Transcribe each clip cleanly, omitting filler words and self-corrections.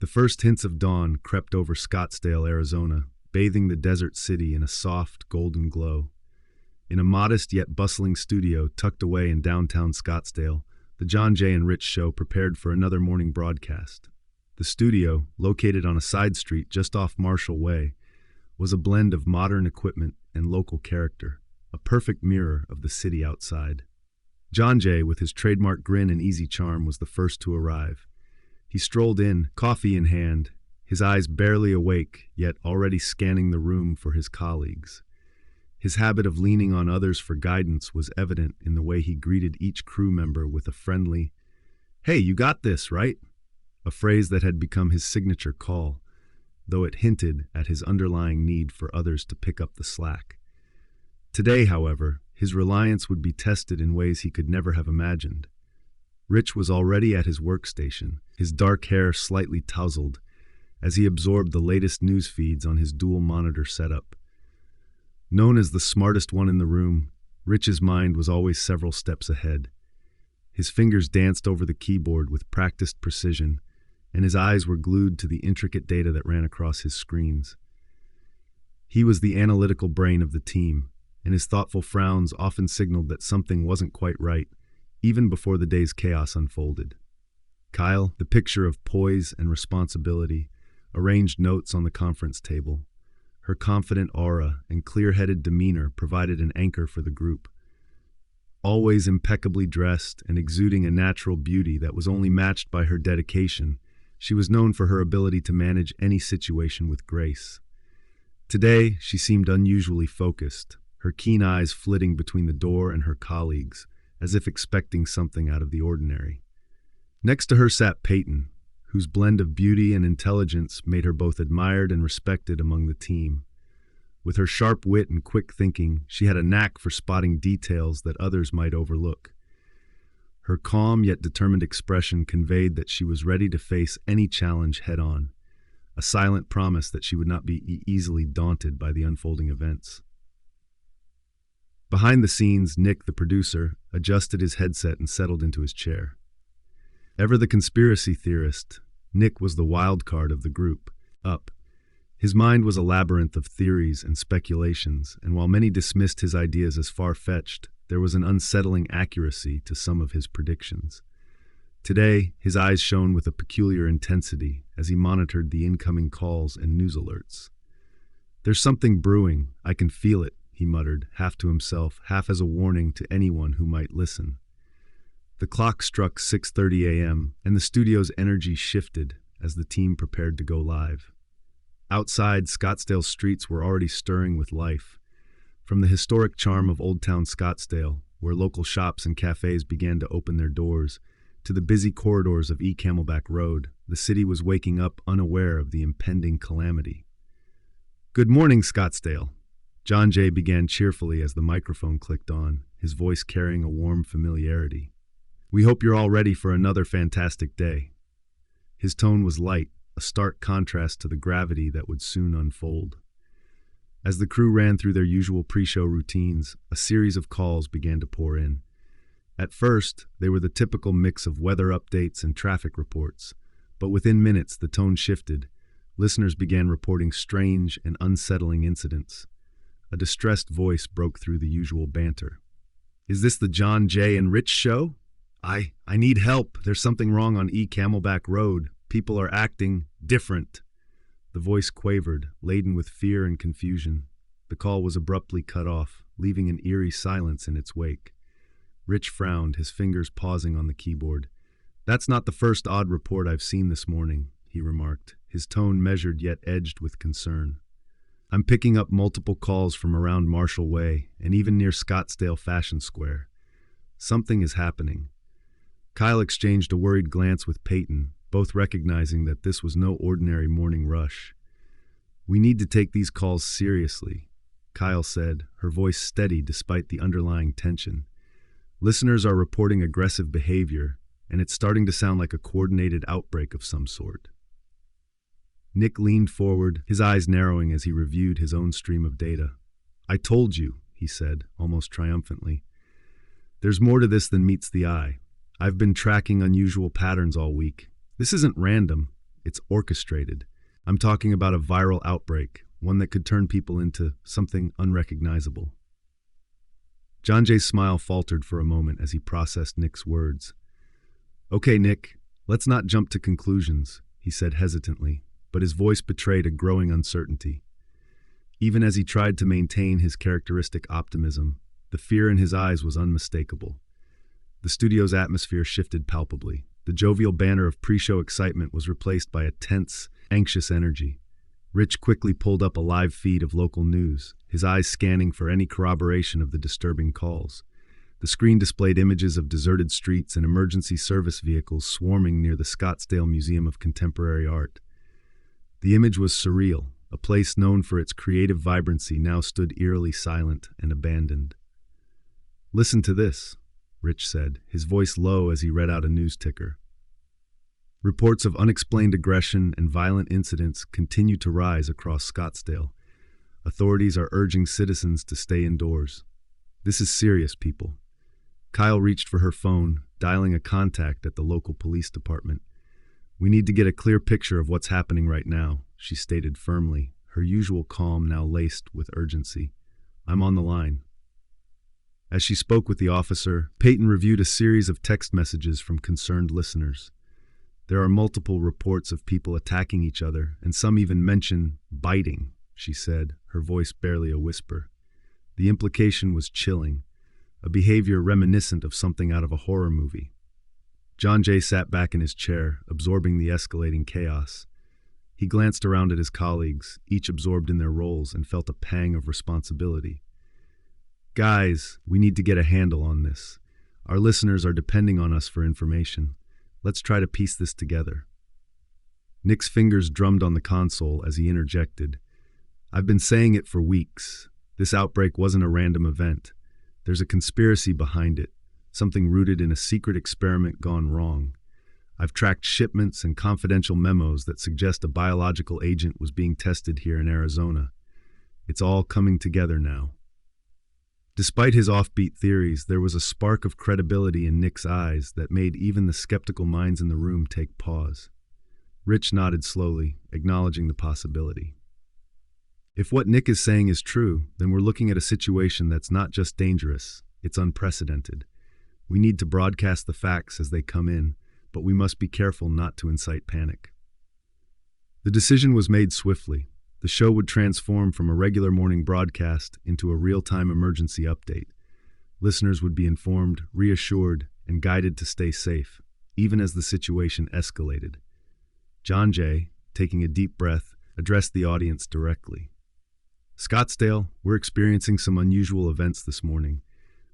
The first hints of dawn crept over Scottsdale, Arizona, bathing the desert city in a soft, golden glow. In a modest yet bustling studio tucked away in downtown Scottsdale, the John Jay and Rich Show prepared for another morning broadcast. The studio, located on a side street just off Marshall Way, was a blend of modern equipment and local character, a perfect mirror of the city outside. John Jay, with his trademark grin and easy charm, was the first to arrive. He strolled in, coffee in hand, his eyes barely awake, yet already scanning the room for his colleagues. His habit of leaning on others for guidance was evident in the way he greeted each crew member with a friendly, "Hey, you got this, right?" A phrase that had become his signature call, though it hinted at his underlying need for others to pick up the slack. Today, however, his reliance would be tested in ways he could never have imagined. Rich was already at his workstation, his dark hair slightly tousled, as he absorbed the latest news feeds on his dual-monitor setup. Known as the smartest one in the room, Rich's mind was always several steps ahead. His fingers danced over the keyboard with practiced precision, and his eyes were glued to the intricate data that ran across his screens. He was the analytical brain of the team, and his thoughtful frowns often signaled that something wasn't quite right, even before the day's chaos unfolded. Kyle, the picture of poise and responsibility, arranged notes on the conference table. Her confident aura and clear-headed demeanor provided an anchor for the group. Always impeccably dressed and exuding a natural beauty that was only matched by her dedication, she was known for her ability to manage any situation with grace. Today, she seemed unusually focused, her keen eyes flitting between the door and her colleagues, as if expecting something out of the ordinary. Next to her sat Peyton, whose blend of beauty and intelligence made her both admired and respected among the team. With her sharp wit and quick thinking, she had a knack for spotting details that others might overlook. Her calm yet determined expression conveyed that she was ready to face any challenge head-on, a silent promise that she would not be easily daunted by the unfolding events. Behind the scenes, Nick, the producer, adjusted his headset and settled into his chair. Ever the conspiracy theorist, Nick was the wild card of the group. His mind was a labyrinth of theories and speculations, and while many dismissed his ideas as far-fetched, there was an unsettling accuracy to some of his predictions. Today, his eyes shone with a peculiar intensity as he monitored the incoming calls and news alerts. "There's something brewing, I can feel it," he muttered, half to himself, half as a warning to anyone who might listen. The clock struck 6:30 a.m., and the studio's energy shifted as the team prepared to go live. Outside, Scottsdale's streets were already stirring with life. From the historic charm of Old Town Scottsdale, where local shops and cafes began to open their doors, to the busy corridors of Camelback Road, the city was waking up unaware of the impending calamity. "Good morning, Scottsdale." John Jay began cheerfully as the microphone clicked on, his voice carrying a warm familiarity. "We hope you're all ready for another fantastic day." His tone was light, a stark contrast to the gravity that would soon unfold. As the crew ran through their usual pre-show routines, a series of calls began to pour in. At first, they were the typical mix of weather updates and traffic reports, but within minutes the tone shifted. Listeners began reporting strange and unsettling incidents. A distressed voice broke through the usual banter. "Is this the John Jay and Rich show? I need help. There's something wrong on Camelback Road. People are acting different." The voice quavered, laden with fear and confusion. The call was abruptly cut off, leaving an eerie silence in its wake. Rich frowned, his fingers pausing on the keyboard. "That's not the first odd report I've seen this morning," he remarked, his tone measured yet edged with concern. "I'm picking up multiple calls from around Marshall Way and even near Scottsdale Fashion Square. Something is happening." Kyle exchanged a worried glance with Peyton, both recognizing that this was no ordinary morning rush. "We need to take these calls seriously," Kyle said, her voice steady despite the underlying tension. "Listeners are reporting aggressive behavior, and it's starting to sound like a coordinated outbreak of some sort." Nick leaned forward, his eyes narrowing as he reviewed his own stream of data. "I told you," he said, almost triumphantly. "There's more to this than meets the eye. I've been tracking unusual patterns all week. This isn't random. It's orchestrated. I'm talking about a viral outbreak, one that could turn people into something unrecognizable. John Jay's smile faltered for a moment as he processed Nick's words. Okay, Nick, let's not jump to conclusions, he said hesitantly, but his voice betrayed a growing uncertainty. Even as he tried to maintain his characteristic optimism, the fear in his eyes was unmistakable. The studio's atmosphere shifted palpably. The jovial banner of pre-show excitement was replaced by a tense, anxious energy. Rich quickly pulled up a live feed of local news, his eyes scanning for any corroboration of the disturbing calls. The screen displayed images of deserted streets and emergency service vehicles swarming near the Scottsdale Museum of Contemporary Art. The image was surreal. A place known for its creative vibrancy now stood eerily silent and abandoned. Listen to this, Rich said, his voice low as he read out a news ticker. Reports of unexplained aggression and violent incidents continue to rise across Scottsdale. Authorities are urging citizens to stay indoors. This is serious, people. Kyle reached for her phone, dialing a contact at the local police department. We need to get a clear picture of what's happening right now, she stated firmly, her usual calm now laced with urgency. I'm on the line. As she spoke with the officer, Peyton reviewed a series of text messages from concerned listeners. There are multiple reports of people attacking each other, and some even mention biting, she said, her voice barely a whisper. The implication was chilling, a behavior reminiscent of something out of a horror movie. John Jay sat back in his chair, absorbing the escalating chaos. He glanced around at his colleagues, each absorbed in their roles, and felt a pang of responsibility. Guys, we need to get a handle on this. Our listeners are depending on us for information. Let's try to piece this together. Nick's fingers drummed on the console as he interjected. I've been saying it for weeks. This outbreak wasn't a random event. There's a conspiracy behind it, something rooted in a secret experiment gone wrong. I've tracked shipments and confidential memos that suggest a biological agent was being tested here in Arizona. It's all coming together now. Despite his offbeat theories, there was a spark of credibility in Nick's eyes that made even the skeptical minds in the room take pause. Rich nodded slowly, acknowledging the possibility. If what Nick is saying is true, then we're looking at a situation that's not just dangerous, it's unprecedented. We need to broadcast the facts as they come in, but we must be careful not to incite panic. The decision was made swiftly. The show would transform from a regular morning broadcast into a real-time emergency update. Listeners would be informed, reassured, and guided to stay safe, even as the situation escalated. John Jay, taking a deep breath, addressed the audience directly. Scottsdale, we're experiencing some unusual events this morning.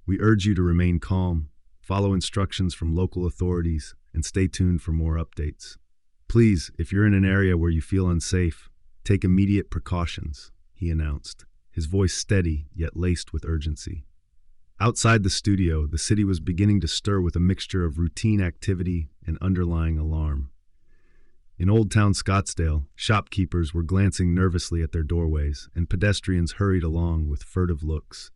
We urge you to remain calm, follow instructions from local authorities, and stay tuned for more updates. Please, if you're in an area where you feel unsafe, take immediate precautions, he announced, his voice steady yet laced with urgency. Outside the studio, the city was beginning to stir with a mixture of routine activity and underlying alarm. In Old Town Scottsdale, shopkeepers were glancing nervously at their doorways, and pedestrians hurried along with furtive looks.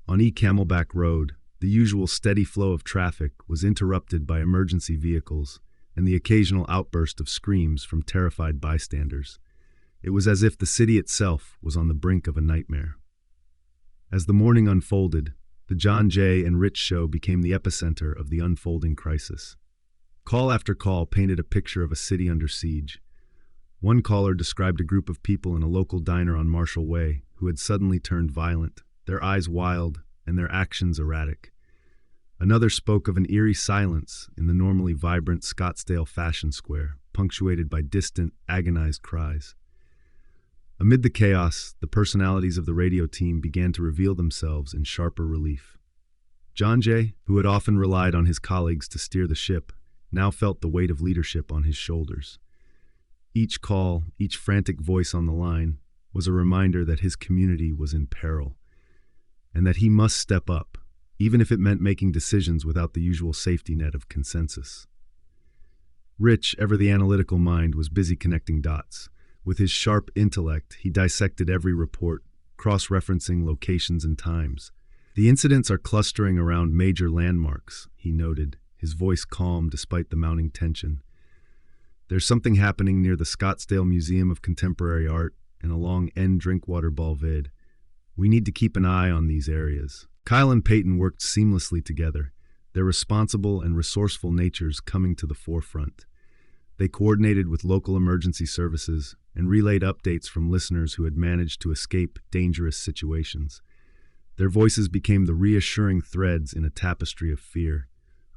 On E. Camelback Road, the usual steady flow of traffic was interrupted by emergency vehicles and the occasional outburst of screams from terrified bystanders. It was as if the city itself was on the brink of a nightmare. As the morning unfolded, the John Jay and Rich show became the epicenter of the unfolding crisis. Call after call painted a picture of a city under siege. One caller described a group of people in a local diner on Marshall Way who had suddenly turned violent, their eyes wild and their actions erratic. Another spoke of an eerie silence in the normally vibrant Scottsdale Fashion Square, punctuated by distant, agonized cries. Amid the chaos, the personalities of the radio team began to reveal themselves in sharper relief. John Jay, who had often relied on his colleagues to steer the ship, now felt the weight of leadership on his shoulders. Each call, each frantic voice on the line, was a reminder that his community was in peril, and that he must step up, even if it meant making decisions without the usual safety net of consensus. Rich, ever the analytical mind, was busy connecting dots. With his sharp intellect, he dissected every report, cross-referencing locations and times. The incidents are clustering around major landmarks, he noted, his voice calm despite the mounting tension. There's something happening near the Scottsdale Museum of Contemporary Art and along N Drinkwater Boulevard. We need to keep an eye on these areas. Kyle and Peyton worked seamlessly together, their responsible and resourceful natures coming to the forefront. They coordinated with local emergency services and relayed updates from listeners who had managed to escape dangerous situations. Their voices became the reassuring threads in a tapestry of fear,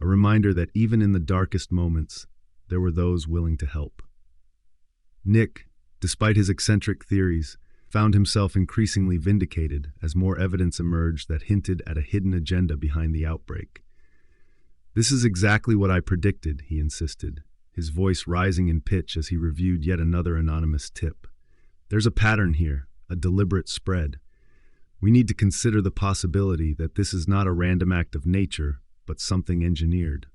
a reminder that even in the darkest moments, there were those willing to help. Nick, despite his eccentric theories, found himself increasingly vindicated as more evidence emerged that hinted at a hidden agenda behind the outbreak. "This is exactly what I predicted," he insisted, his voice rising in pitch as he reviewed yet another anonymous tip. "There's a pattern here, a deliberate spread. We need to consider the possibility that this is not a random act of nature, but something engineered."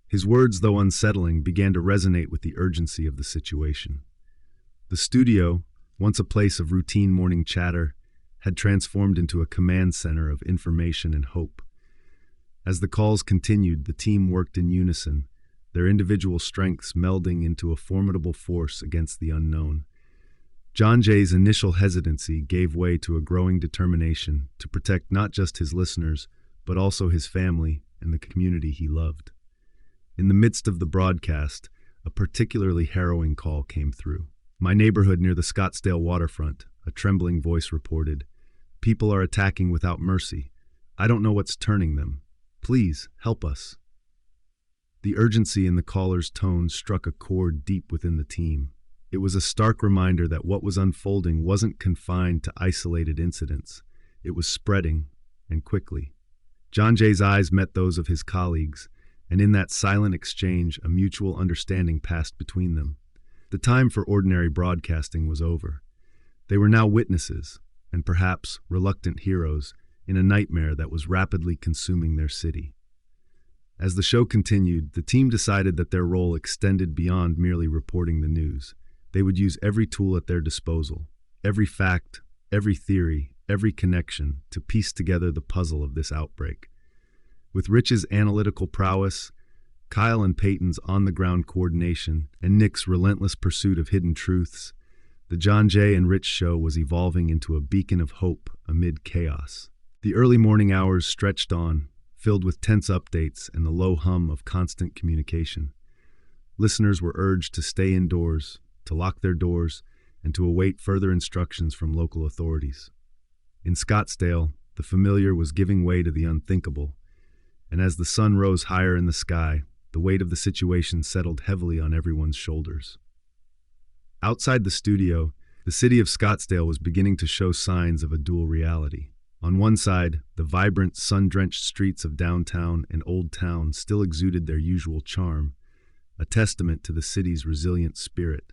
His words, though unsettling, began to resonate with the urgency of the situation. The studio, once a place of routine morning chatter, had transformed into a command center of information and hope. As the calls continued, the team worked in unison, their individual strengths melding into a formidable force against the unknown. John Jay's initial hesitancy gave way to a growing determination to protect not just his listeners, but also his family and the community he loved. In the midst of the broadcast, a particularly harrowing call came through. "My neighborhood near the Scottsdale waterfront," a trembling voice reported. "People are attacking without mercy. I don't know what's turning them. Please, help us." The urgency in the caller's tone struck a chord deep within the team. It was a stark reminder that what was unfolding wasn't confined to isolated incidents. It was spreading, and quickly. John Jay's eyes met those of his colleagues, and in that silent exchange, a mutual understanding passed between them. The time for ordinary broadcasting was over. They were now witnesses, and perhaps reluctant heroes, in a nightmare that was rapidly consuming their city. As the show continued, the team decided that their role extended beyond merely reporting the news. They would use every tool at their disposal, every fact, every theory, every connection, to piece together the puzzle of this outbreak. With Rich's analytical prowess, Kyle and Peyton's on-the-ground coordination, and Nick's relentless pursuit of hidden truths, the John Jay and Rich show was evolving into a beacon of hope amid chaos. The early morning hours stretched on, filled with tense updates and the low hum of constant communication. Listeners were urged to stay indoors, to lock their doors, and to await further instructions from local authorities. In Scottsdale, the familiar was giving way to the unthinkable, and as the sun rose higher in the sky, the weight of the situation settled heavily on everyone's shoulders. Outside the studio, the city of Scottsdale was beginning to show signs of a dual reality. On one side, the vibrant, sun-drenched streets of downtown and Old Town still exuded their usual charm, a testament to the city's resilient spirit.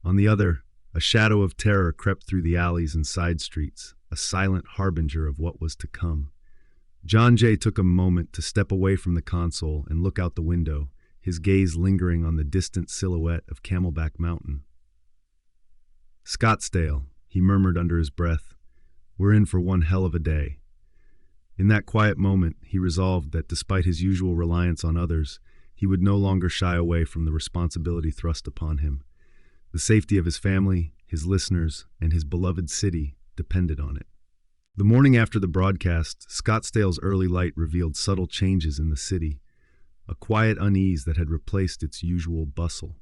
On the other, a shadow of terror crept through the alleys and side streets, a silent harbinger of what was to come. John Jay took a moment to step away from the console and look out the window, his gaze lingering on the distant silhouette of Camelback Mountain. "Scottsdale," he murmured under his breath. "We're in for one hell of a day." In that quiet moment, he resolved that despite his usual reliance on others, he would no longer shy away from the responsibility thrust upon him. The safety of his family, his listeners, and his beloved city depended on it. The morning after the broadcast, Scottsdale's early light revealed subtle changes in the city, a quiet unease that had replaced its usual bustle.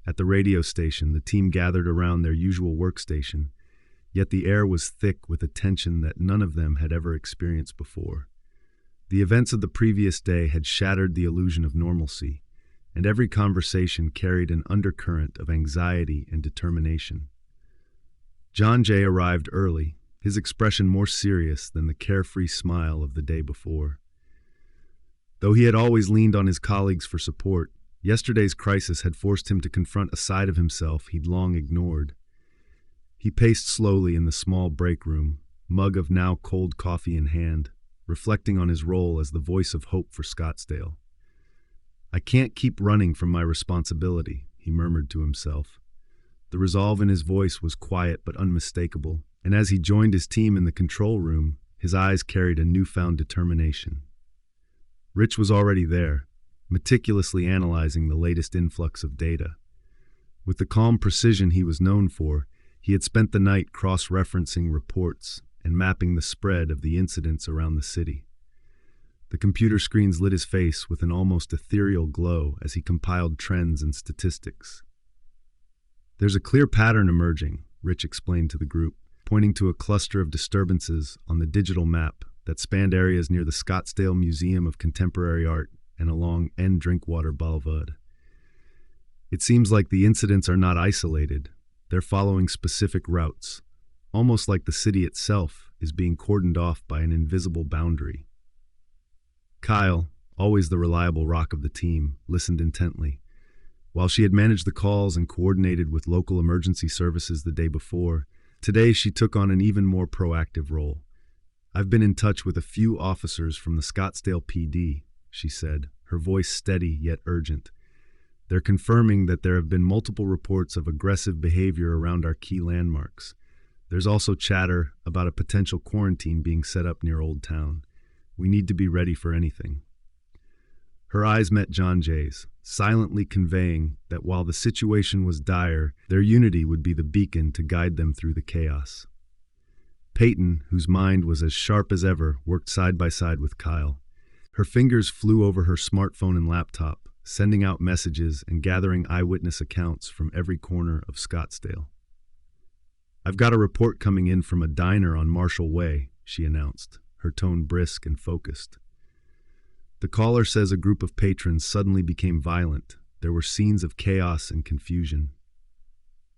At the radio station, the team gathered around their usual workstation, yet the air was thick with a tension that none of them had ever experienced before. The events of the previous day had shattered the illusion of normalcy, and every conversation carried an undercurrent of anxiety and determination. John Jay arrived early, his expression more serious than the carefree smile of the day before. Though he had always leaned on his colleagues for support, yesterday's crisis had forced him to confront a side of himself he'd long ignored. He paced slowly in the small break room, mug of now cold coffee in hand, reflecting on his role as the voice of hope for Scottsdale. "I can't keep running from my responsibility," he murmured to himself. The resolve in his voice was quiet but unmistakable, and as he joined his team in the control room, his eyes carried a newfound determination. Rich was already there, meticulously analyzing the latest influx of data. With the calm precision he was known for, he had spent the night cross-referencing reports and mapping the spread of the incidents around the city. The computer screens lit his face with an almost ethereal glow as he compiled trends and statistics. "There's a clear pattern emerging," Rich explained to the group, pointing to a cluster of disturbances on the digital map that spanned areas near the Scottsdale Museum of Contemporary Art and along N. Drinkwater Boulevard. "It seems like the incidents are not isolated. They're following specific routes, almost like the city itself is being cordoned off by an invisible boundary." Kyle, always the reliable rock of the team, listened intently. While she had managed the calls and coordinated with local emergency services the day before, today she took on an even more proactive role. "I've been in touch with a few officers from the Scottsdale PD," she said, her voice steady yet urgent. "They're confirming that there have been multiple reports of aggressive behavior around our key landmarks. There's also chatter about a potential quarantine being set up near Old Town. We need to be ready for anything." Her eyes met John Jay's, silently conveying that while the situation was dire, their unity would be the beacon to guide them through the chaos. Peyton, whose mind was as sharp as ever, worked side by side with Kyle. Her fingers flew over her smartphone and laptop, sending out messages and gathering eyewitness accounts from every corner of Scottsdale. "I've got a report coming in from a diner on Marshall Way," she announced, her tone brisk and focused. "The caller says a group of patrons suddenly became violent. There were scenes of chaos and confusion."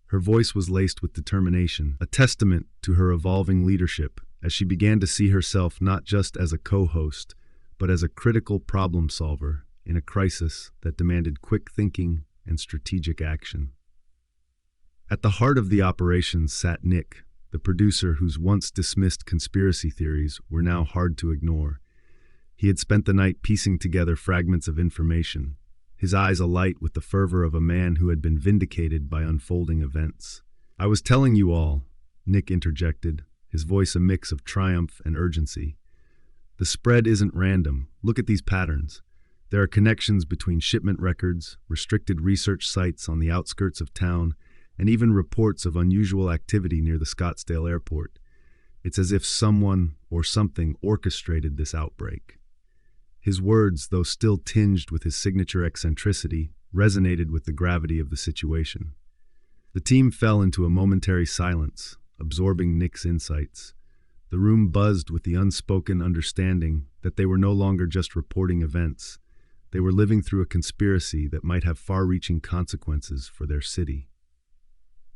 Her voice was laced with determination, a testament to her evolving leadership as she began to see herself not just as a co-host, but as a critical problem solver in a crisis that demanded quick thinking and strategic action. At the heart of the operations sat Nick, the producer whose once dismissed conspiracy theories were now hard to ignore. He had spent the night piecing together fragments of information, his eyes alight with the fervor of a man who had been vindicated by unfolding events. "I was telling you all," Nick interjected, his voice a mix of triumph and urgency. "The spread isn't random. Look at these patterns. There are connections between shipment records, restricted research sites on the outskirts of town, and even reports of unusual activity near the Scottsdale airport. It's as if someone or something orchestrated this outbreak." His words, though still tinged with his signature eccentricity, resonated with the gravity of the situation. The team fell into a momentary silence, absorbing Nick's insights. The room buzzed with the unspoken understanding that they were no longer just reporting events. They were living through a conspiracy that might have far-reaching consequences for their city.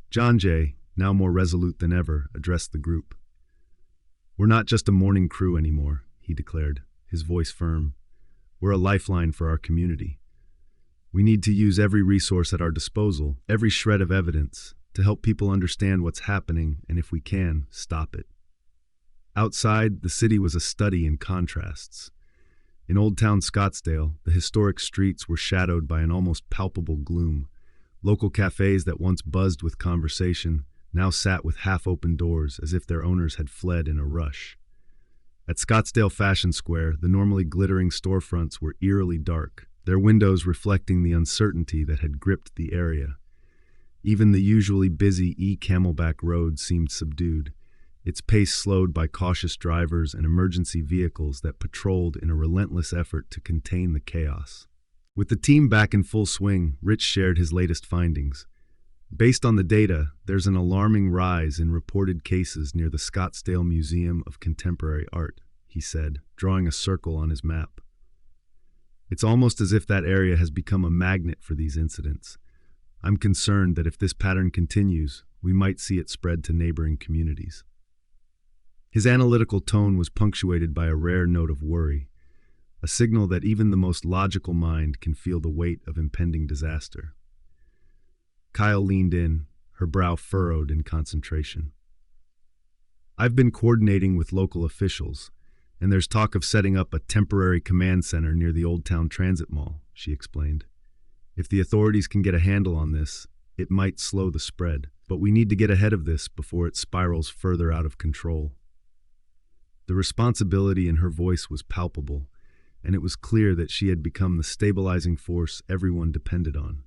John Jay, now more resolute than ever, addressed the group. "We're not just a morning crew anymore," he declared, his voice firm. "We're a lifeline for our community. We need to use every resource at our disposal, every shred of evidence, to help people understand what's happening and, if we can, stop it." Outside, the city was a study in contrasts. In Old Town Scottsdale, the historic streets were shadowed by an almost palpable gloom. Local cafes that once buzzed with conversation now sat with half-open doors as if their owners had fled in a rush. At Scottsdale Fashion Square, the normally glittering storefronts were eerily dark, their windows reflecting the uncertainty that had gripped the area. Even the usually busy Camelback Road seemed subdued, its pace slowed by cautious drivers and emergency vehicles that patrolled in a relentless effort to contain the chaos. With the team back in full swing, Rich shared his latest findings. "Based on the data, there's an alarming rise in reported cases near the Scottsdale Museum of Contemporary Art," he said, drawing a circle on his map. "It's almost as if that area has become a magnet for these incidents. I'm concerned that if this pattern continues, we might see it spread to neighboring communities." His analytical tone was punctuated by a rare note of worry, a signal that even the most logical mind can feel the weight of impending disaster. Kyle leaned in, her brow furrowed in concentration. "I've been coordinating with local officials, and there's talk of setting up a temporary command center near the Old Town Transit Mall," she explained. "If the authorities can get a handle on this, it might slow the spread, but we need to get ahead of this before it spirals further out of control." The responsibility in her voice was palpable, and it was clear that she had become the stabilizing force everyone depended on.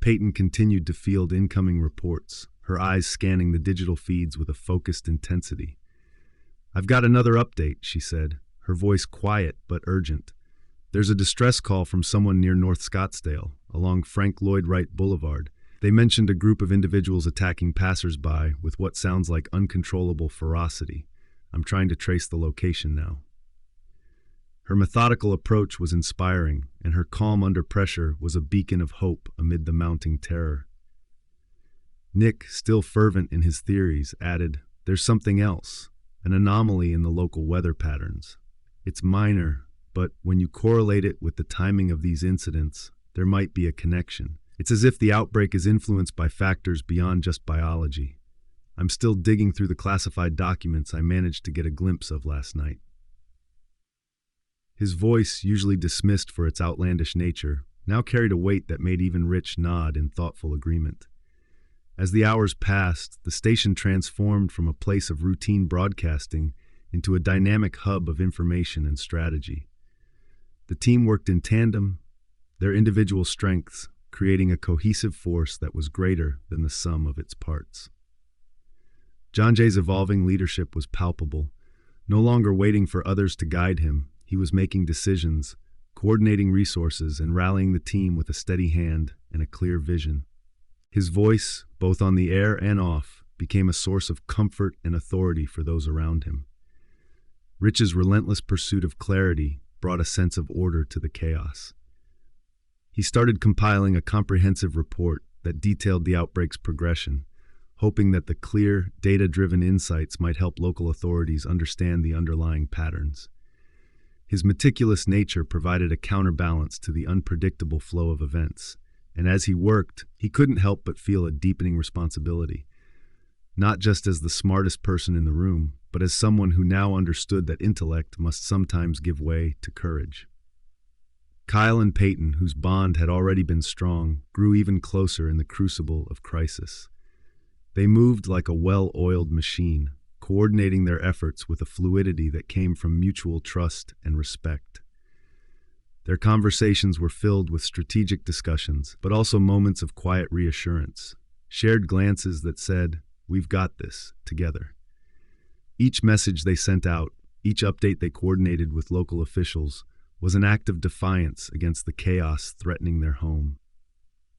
Peyton continued to field incoming reports, her eyes scanning the digital feeds with a focused intensity. "I've got another update," she said, her voice quiet but urgent. "There's a distress call from someone near North Scottsdale, along Frank Lloyd Wright Boulevard. They mentioned a group of individuals attacking passers-by with what sounds like uncontrollable ferocity. I'm trying to trace the location now." Her methodical approach was inspiring, and her calm under pressure was a beacon of hope amid the mounting terror. Nick, still fervent in his theories, added, "There's something else, an anomaly in the local weather patterns. It's minor, but when you correlate it with the timing of these incidents, there might be a connection. It's as if the outbreak is influenced by factors beyond just biology. I'm still digging through the classified documents I managed to get a glimpse of last night." His voice, usually dismissed for its outlandish nature, now carried a weight that made even Rich nod in thoughtful agreement. As the hours passed, the station transformed from a place of routine broadcasting into a dynamic hub of information and strategy. The team worked in tandem, their individual strengths creating a cohesive force that was greater than the sum of its parts. John Jay's evolving leadership was palpable. No longer waiting for others to guide him, he was making decisions, coordinating resources, and rallying the team with a steady hand and a clear vision. His voice, both on the air and off, became a source of comfort and authority for those around him. Rich's relentless pursuit of clarity brought a sense of order to the chaos. He started compiling a comprehensive report that detailed the outbreak's progression, hoping that the clear, data-driven insights might help local authorities understand the underlying patterns. His meticulous nature provided a counterbalance to the unpredictable flow of events, and as he worked, he couldn't help but feel a deepening responsibility, not just as the smartest person in the room, but as someone who now understood that intellect must sometimes give way to courage. Kyle and Peyton, whose bond had already been strong, grew even closer in the crucible of crisis. They moved like a well-oiled machine, coordinating their efforts with a fluidity that came from mutual trust and respect. Their conversations were filled with strategic discussions, but also moments of quiet reassurance, shared glances that said, "We've got this, together." Each message they sent out, each update they coordinated with local officials, was an act of defiance against the chaos threatening their home.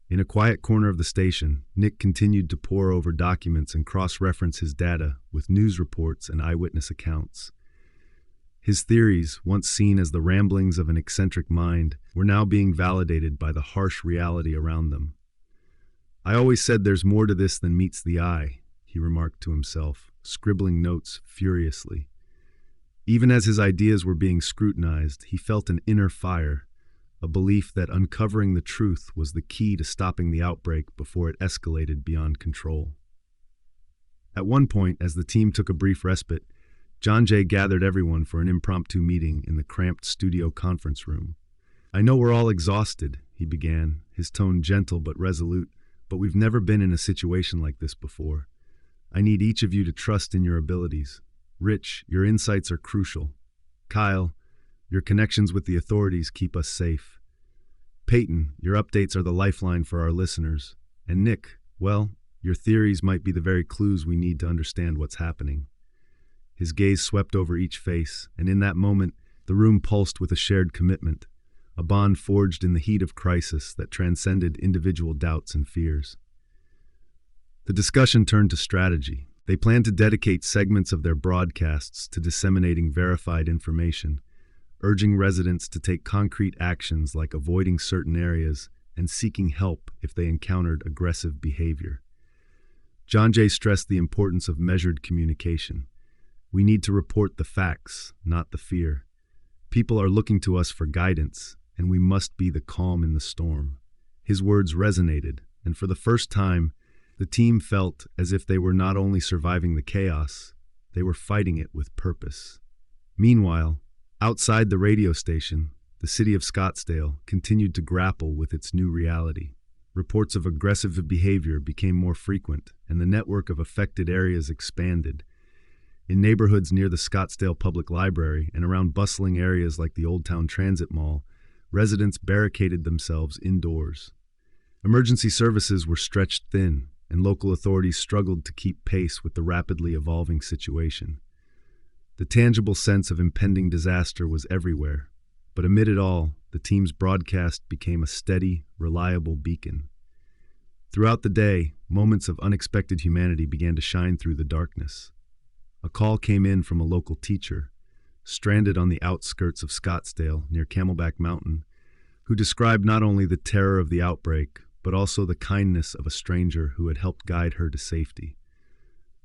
In a quiet corner of the station, Nick continued to pore over documents and cross-reference his data with news reports and eyewitness accounts. His theories, once seen as the ramblings of an eccentric mind, were now being validated by the harsh reality around them. "I always said there's more to this than meets the eye," he remarked to himself, scribbling notes furiously. Even as his ideas were being scrutinized, he felt an inner fire, a belief that uncovering the truth was the key to stopping the outbreak before it escalated beyond control. At one point, as the team took a brief respite, John Jay gathered everyone for an impromptu meeting in the cramped studio conference room. "I know we're all exhausted," he began, his tone gentle but resolute, "but we've never been in a situation like this before. I need each of you to trust in your abilities. Rich, your insights are crucial. Kyle, your connections with the authorities keep us safe. Peyton, your updates are the lifeline for our listeners. And Nick, well, your theories might be the very clues we need to understand what's happening." His gaze swept over each face, and in that moment, the room pulsed with a shared commitment, a bond forged in the heat of crisis that transcended individual doubts and fears. The discussion turned to strategy. They planned to dedicate segments of their broadcasts to disseminating verified information, urging residents to take concrete actions like avoiding certain areas and seeking help if they encountered aggressive behavior. John Jay stressed the importance of measured communication. "We need to report the facts, not the fear. People are looking to us for guidance, and we must be the calm in the storm." His words resonated, and for the first time, the team felt as if they were not only surviving the chaos, they were fighting it with purpose. Meanwhile, outside the radio station, the city of Scottsdale continued to grapple with its new reality. Reports of aggressive behavior became more frequent, and the network of affected areas expanded. In neighborhoods near the Scottsdale Public Library and around bustling areas like the Old Town Transit Mall, residents barricaded themselves indoors. Emergency services were stretched thin, and local authorities struggled to keep pace with the rapidly evolving situation. The tangible sense of impending disaster was everywhere, but amid it all, the team's broadcast became a steady, reliable beacon. Throughout the day, moments of unexpected humanity began to shine through the darkness. A call came in from a local teacher, stranded on the outskirts of Scottsdale near Camelback Mountain, who described not only the terror of the outbreak, but also the kindness of a stranger who had helped guide her to safety.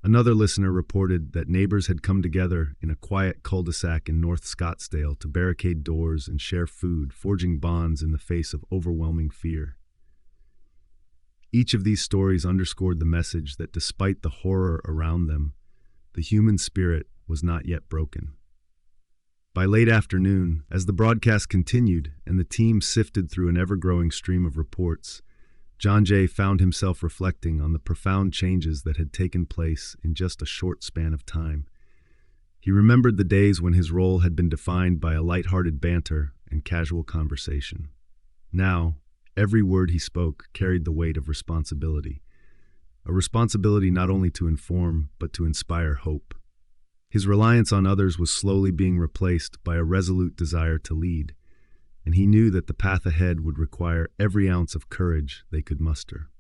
Another listener reported that neighbors had come together in a quiet cul-de-sac in North Scottsdale to barricade doors and share food, forging bonds in the face of overwhelming fear. Each of these stories underscored the message that despite the horror around them, the human spirit was not yet broken. By late afternoon, as the broadcast continued and the team sifted through an ever-growing stream of reports, John Jay found himself reflecting on the profound changes that had taken place in just a short span of time. He remembered the days when his role had been defined by a light-hearted banter and casual conversation. Now, every word he spoke carried the weight of responsibility. A responsibility not only to inform, but to inspire hope. His reliance on others was slowly being replaced by a resolute desire to lead, and he knew that the path ahead would require every ounce of courage they could muster.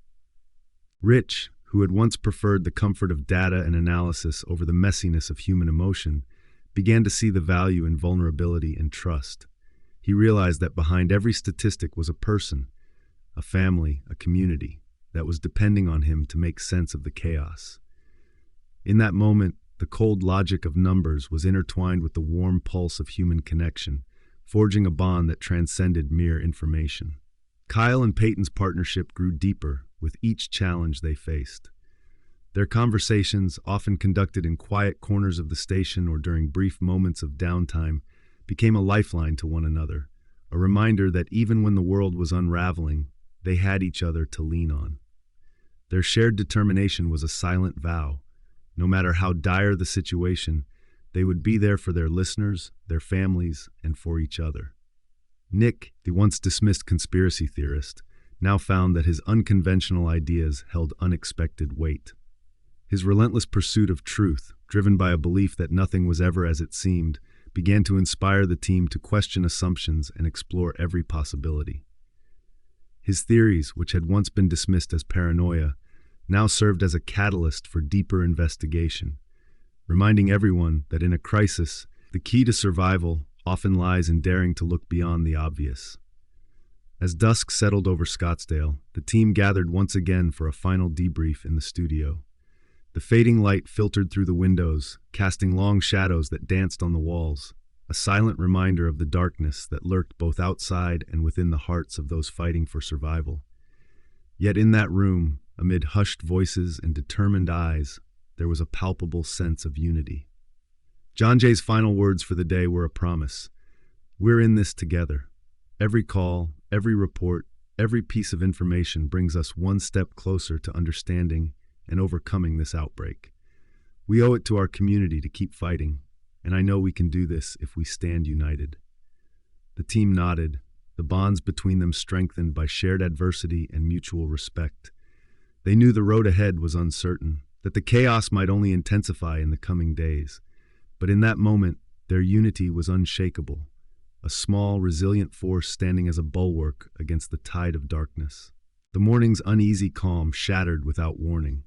Rich, who had once preferred the comfort of data and analysis over the messiness of human emotion, began to see the value in vulnerability and trust. He realized that behind every statistic was a person, a family, a community, that was depending on him to make sense of the chaos. In that moment, the cold logic of numbers was intertwined with the warm pulse of human connection, forging a bond that transcended mere information. Kyle and Peyton's partnership grew deeper with each challenge they faced. Their conversations, often conducted in quiet corners of the station or during brief moments of downtime, became a lifeline to one another, a reminder that even when the world was unraveling, they had each other to lean on. Their shared determination was a silent vow. No matter how dire the situation, they would be there for their listeners, their families, and for each other. Nick, the once dismissed conspiracy theorist, now found that his unconventional ideas held unexpected weight. His relentless pursuit of truth, driven by a belief that nothing was ever as it seemed, began to inspire the team to question assumptions and explore every possibility. His theories, which had once been dismissed as paranoia, now served as a catalyst for deeper investigation, reminding everyone that in a crisis, the key to survival often lies in daring to look beyond the obvious. As dusk settled over Scottsdale, the team gathered once again for a final debrief in the studio. The fading light filtered through the windows, casting long shadows that danced on the walls, a silent reminder of the darkness that lurked both outside and within the hearts of those fighting for survival. Yet in that room, amid hushed voices and determined eyes, there was a palpable sense of unity. John Jay's final words for the day were a promise. We're in this together. Every call, every report, every piece of information brings us one step closer to understanding and overcoming this outbreak. We owe it to our community to keep fighting, and I know we can do this if we stand united. The team nodded, the bonds between them strengthened by shared adversity and mutual respect. They knew the road ahead was uncertain, that the chaos might only intensify in the coming days. But in that moment, their unity was unshakable, a small, resilient force standing as a bulwark against the tide of darkness. The morning's uneasy calm shattered without warning.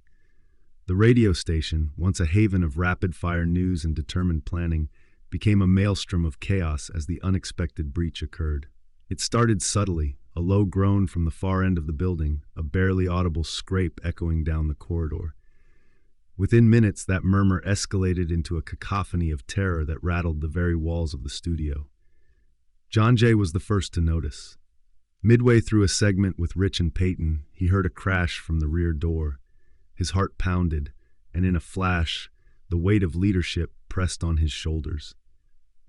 The radio station, once a haven of rapid-fire news and determined planning, became a maelstrom of chaos as the unexpected breach occurred. It started subtly, a low groan from the far end of the building, a barely audible scrape echoing down the corridor. Within minutes, that murmur escalated into a cacophony of terror that rattled the very walls of the studio. John Jay was the first to notice. Midway through a segment with Rich and Peyton, he heard a crash from the rear door. His heart pounded, and in a flash, the weight of leadership pressed on his shoulders.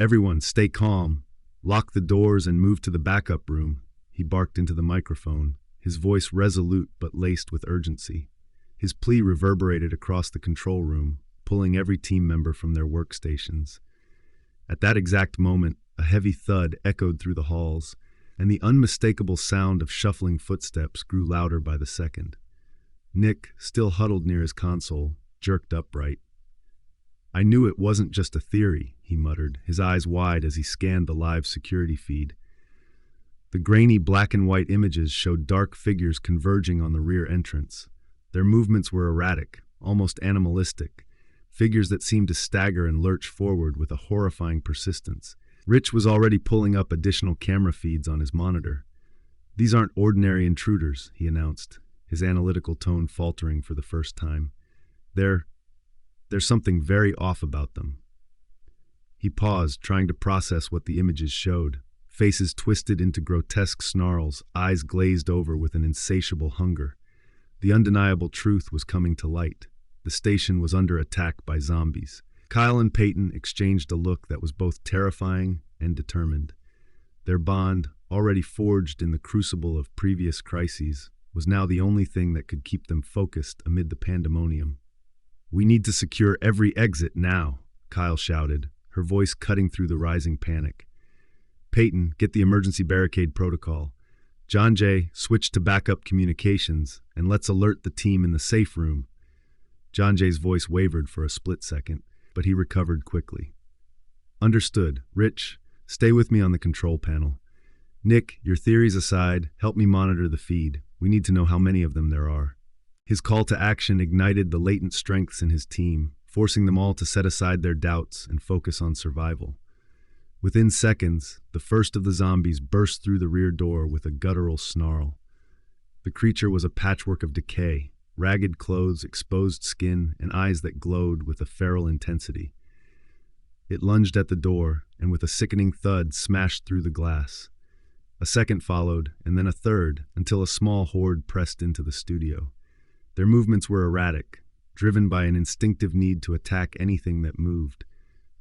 "Everyone, stay calm. Lock the doors and move to the backup room," he barked into the microphone, his voice resolute but laced with urgency. His plea reverberated across the control room, pulling every team member from their workstations. At that exact moment, a heavy thud echoed through the halls, and the unmistakable sound of shuffling footsteps grew louder by the second. Nick, still huddled near his console, jerked upright. "I knew it wasn't just a theory," he muttered, his eyes wide as he scanned the live security feed. The grainy black and white images showed dark figures converging on the rear entrance. Their movements were erratic, almost animalistic, figures that seemed to stagger and lurch forward with a horrifying persistence. Rich was already pulling up additional camera feeds on his monitor. "These aren't ordinary intruders," he announced, his analytical tone faltering for the first time. There's something very off about them." He paused, trying to process what the images showed. Faces twisted into grotesque snarls, eyes glazed over with an insatiable hunger. The undeniable truth was coming to light. The station was under attack by zombies. Kyle and Peyton exchanged a look that was both terrifying and determined. Their bond, already forged in the crucible of previous crises, was now the only thing that could keep them focused amid the pandemonium. "We need to secure every exit now," Kyle shouted, her voice cutting through the rising panic. "Peyton, get the emergency barricade protocol. John Jay, switch to backup communications, and let's alert the team in the safe room." John Jay's voice wavered for a split second, but he recovered quickly. "Understood. Rich, stay with me on the control panel. Nick, your theories aside, help me monitor the feed. We need to know how many of them there are." His call to action ignited the latent strengths in his team, forcing them all to set aside their doubts and focus on survival. Within seconds, the first of the zombies burst through the rear door with a guttural snarl. The creature was a patchwork of decay, ragged clothes, exposed skin, and eyes that glowed with a feral intensity. It lunged at the door, and with a sickening thud smashed through the glass. A second followed, and then a third, until a small horde pressed into the studio. Their movements were erratic, driven by an instinctive need to attack anything that moved.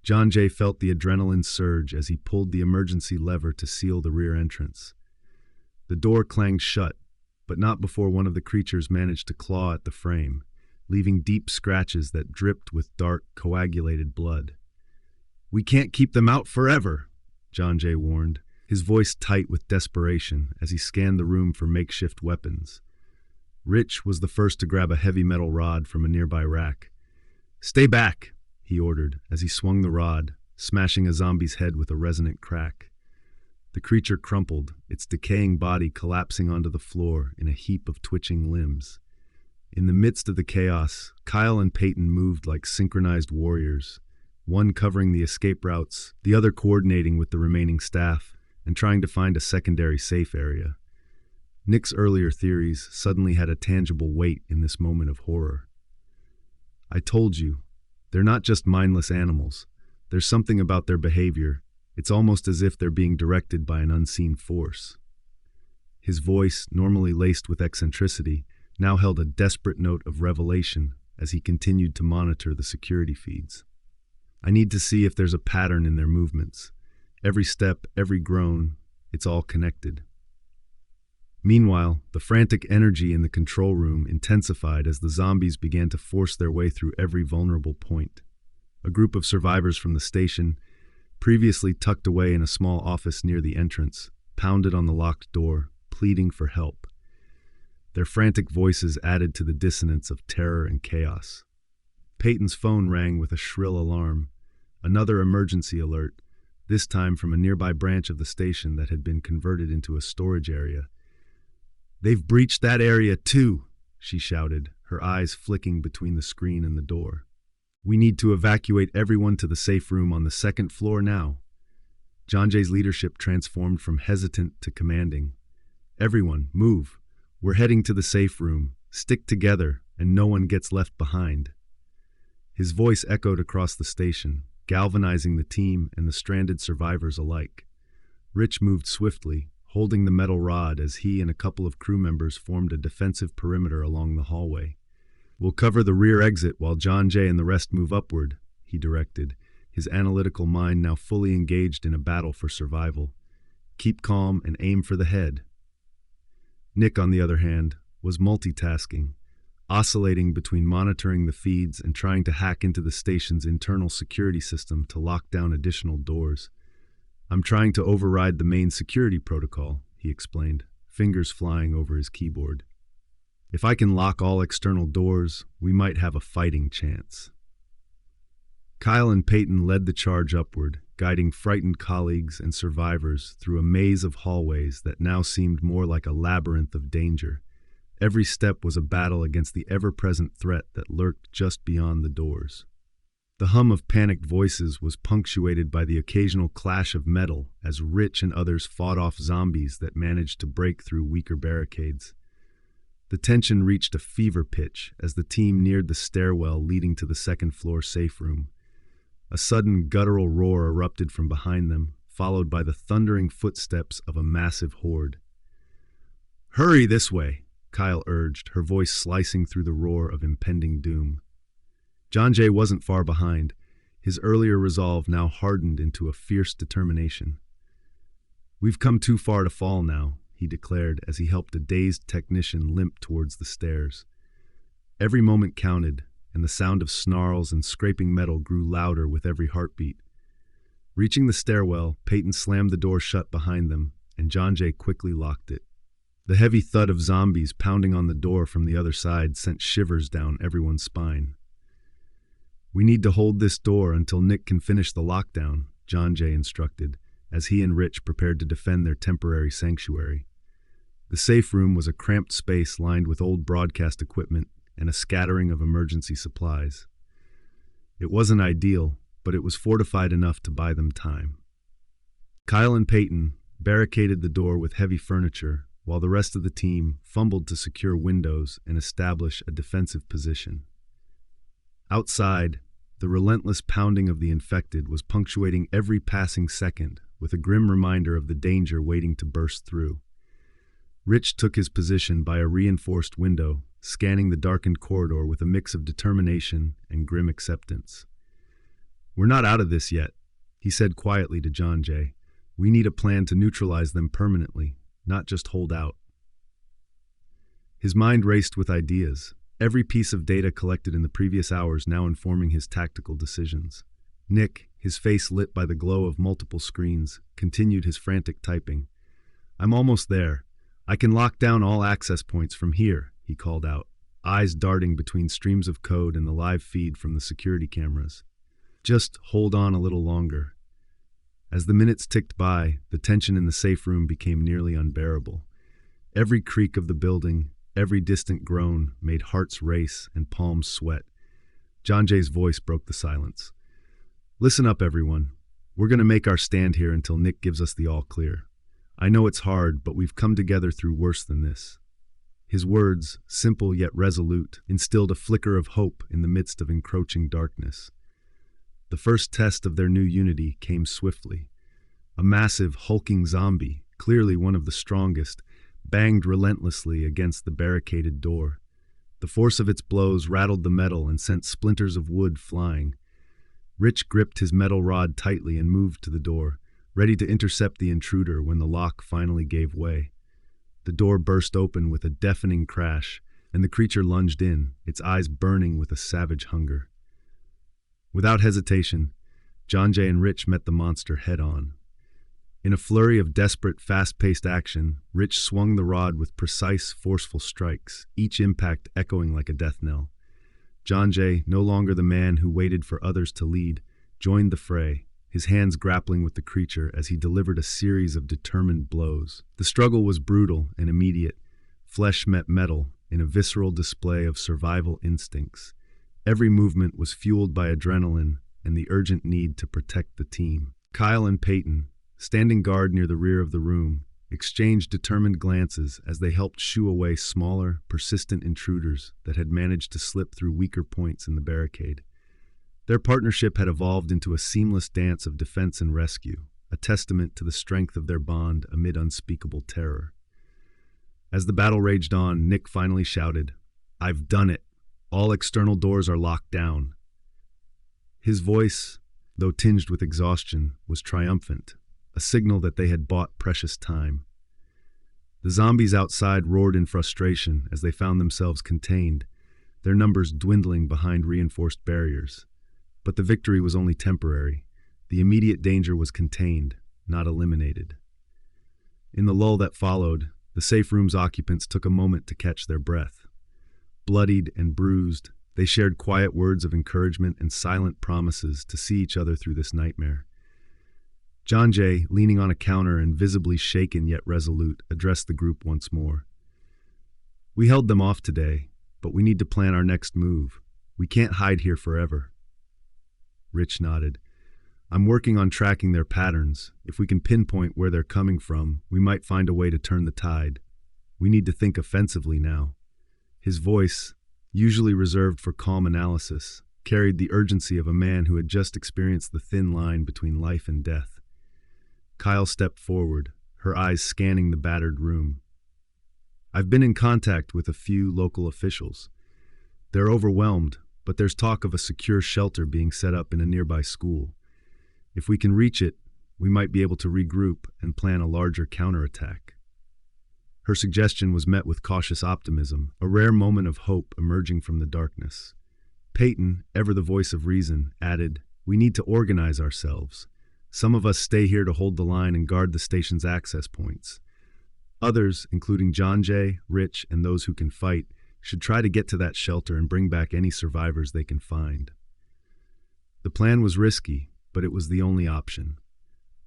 John Jay felt the adrenaline surge as he pulled the emergency lever to seal the rear entrance. The door clanged shut, but not before one of the creatures managed to claw at the frame, leaving deep scratches that dripped with dark, coagulated blood. "We can't keep them out forever," John Jay warned, his voice tight with desperation as he scanned the room for makeshift weapons. Rich was the first to grab a heavy metal rod from a nearby rack. "Stay back," he ordered as he swung the rod, smashing a zombie's head with a resonant crack. The creature crumpled, its decaying body collapsing onto the floor in a heap of twitching limbs. In the midst of the chaos, Kyle and Peyton moved like synchronized warriors, one covering the escape routes, the other coordinating with the remaining staff, and trying to find a secondary safe area. Nick's earlier theories suddenly had a tangible weight in this moment of horror. "I told you, they're not just mindless animals. There's something about their behavior. It's almost as if they're being directed by an unseen force." His voice, normally laced with eccentricity, now held a desperate note of revelation as he continued to monitor the security feeds. "I need to see if there's a pattern in their movements. Every step, every groan, it's all connected." Meanwhile, the frantic energy in the control room intensified as the zombies began to force their way through every vulnerable point. A group of survivors from the station, previously tucked away in a small office near the entrance, pounded on the locked door, pleading for help. Their frantic voices added to the dissonance of terror and chaos. Peyton's phone rang with a shrill alarm, another emergency alert, this time from a nearby branch of the station that had been converted into a storage area. "They've breached that area too," she shouted, her eyes flicking between the screen and the door. "We need to evacuate everyone to the safe room on the second floor now." John Jay's leadership transformed from hesitant to commanding. "Everyone, move. We're heading to the safe room. Stick together, and no one gets left behind." His voice echoed across the station, galvanizing the team and the stranded survivors alike. Rich moved swiftly, holding the metal rod as he and a couple of crew members formed a defensive perimeter along the hallway. "We'll cover the rear exit while John Jay and the rest move upward," he directed, his analytical mind now fully engaged in a battle for survival. "Keep calm and aim for the head." Nick, on the other hand, was multitasking, oscillating between monitoring the feeds and trying to hack into the station's internal security system to lock down additional doors. "I'm trying to override the main security protocol," he explained, fingers flying over his keyboard. "If I can lock all external doors, we might have a fighting chance." Kyle and Peyton led the charge upward, guiding frightened colleagues and survivors through a maze of hallways that now seemed more like a labyrinth of danger. Every step was a battle against the ever-present threat that lurked just beyond the doors. The hum of panicked voices was punctuated by the occasional clash of metal as Rich and others fought off zombies that managed to break through weaker barricades. The tension reached a fever pitch as the team neared the stairwell leading to the second-floor safe room. A sudden guttural roar erupted from behind them, followed by the thundering footsteps of a massive horde. "Hurry this way," Kyle urged, her voice slicing through the roar of impending doom. John Jay wasn't far behind, his earlier resolve now hardened into a fierce determination. "We've come too far to fall now," he declared as he helped a dazed technician limp towards the stairs. Every moment counted, and the sound of snarls and scraping metal grew louder with every heartbeat. Reaching the stairwell, Peyton slammed the door shut behind them, and John Jay quickly locked it. The heavy thud of zombies pounding on the door from the other side sent shivers down everyone's spine. "We need to hold this door until Nick can finish the lockdown," John Jay instructed, as he and Rich prepared to defend their temporary sanctuary. The safe room was a cramped space lined with old broadcast equipment and a scattering of emergency supplies. It wasn't ideal, but it was fortified enough to buy them time. Kyle and Peyton barricaded the door with heavy furniture, while the rest of the team fumbled to secure windows and establish a defensive position. Outside, the relentless pounding of the infected was punctuating every passing second with a grim reminder of the danger waiting to burst through. Rich took his position by a reinforced window, scanning the darkened corridor with a mix of determination and grim acceptance. "We're not out of this yet," he said quietly to John Jay. "We need a plan to neutralize them permanently, not just hold out." His mind raced with ideas, every piece of data collected in the previous hours now informing his tactical decisions. Nick, his face lit by the glow of multiple screens, continued his frantic typing. "I'm almost there. I can lock down all access points from here," he called out, eyes darting between streams of code and the live feed from the security cameras. "Just hold on a little longer." As the minutes ticked by, the tension in the safe room became nearly unbearable. Every creak of the building, every distant groan made hearts race and palms sweat. John Jay's voice broke the silence. "Listen up, everyone. We're going to make our stand here until Nick gives us the all-clear. I know it's hard, but we've come together through worse than this." His words, simple yet resolute, instilled a flicker of hope in the midst of encroaching darkness. The first test of their new unity came swiftly. A massive, hulking zombie, clearly one of the strongest, banged relentlessly against the barricaded door. The force of its blows rattled the metal and sent splinters of wood flying. Rich gripped his metal rod tightly and moved to the door, ready to intercept the intruder when the lock finally gave way. The door burst open with a deafening crash, and the creature lunged in, its eyes burning with a savage hunger. Without hesitation, John Jay and Rich met the monster head-on. In a flurry of desperate, fast-paced action, Rich swung the rod with precise, forceful strikes, each impact echoing like a death knell. John Jay, no longer the man who waited for others to lead, joined the fray, his hands grappling with the creature as he delivered a series of determined blows. The struggle was brutal and immediate. Flesh met metal in a visceral display of survival instincts. Every movement was fueled by adrenaline and the urgent need to protect the team. Kyle and Peyton, standing guard near the rear of the room, exchanged determined glances as they helped shoo away smaller, persistent intruders that had managed to slip through weaker points in the barricade. Their partnership had evolved into a seamless dance of defense and rescue, a testament to the strength of their bond amid unspeakable terror. As the battle raged on, Nick finally shouted, "I've done it. All external doors are locked down." His voice, though tinged with exhaustion, was triumphant, a signal that they had bought precious time. The zombies outside roared in frustration as they found themselves contained, their numbers dwindling behind reinforced barriers. But the victory was only temporary. The immediate danger was contained, not eliminated. In the lull that followed, the safe room's occupants took a moment to catch their breath. Bloodied and bruised, they shared quiet words of encouragement and silent promises to see each other through this nightmare. John Jay, leaning on a counter and visibly shaken yet resolute, addressed the group once more. "We held them off today, but we need to plan our next move. We can't hide here forever." Rich nodded. "I'm working on tracking their patterns. If we can pinpoint where they're coming from, we might find a way to turn the tide. We need to think offensively now." His voice, usually reserved for calm analysis, carried the urgency of a man who had just experienced the thin line between life and death. Kyle stepped forward, her eyes scanning the battered room. "I've been in contact with a few local officials. They're overwhelmed, but there's talk of a secure shelter being set up in a nearby school. If we can reach it, we might be able to regroup and plan a larger counterattack." Her suggestion was met with cautious optimism, a rare moment of hope emerging from the darkness. Peyton, ever the voice of reason, added, "We need to organize ourselves. Some of us stay here to hold the line and guard the station's access points. Others, including John Jay, Rich, and those who can fight, should try to get to that shelter and bring back any survivors they can find." The plan was risky, but it was the only option.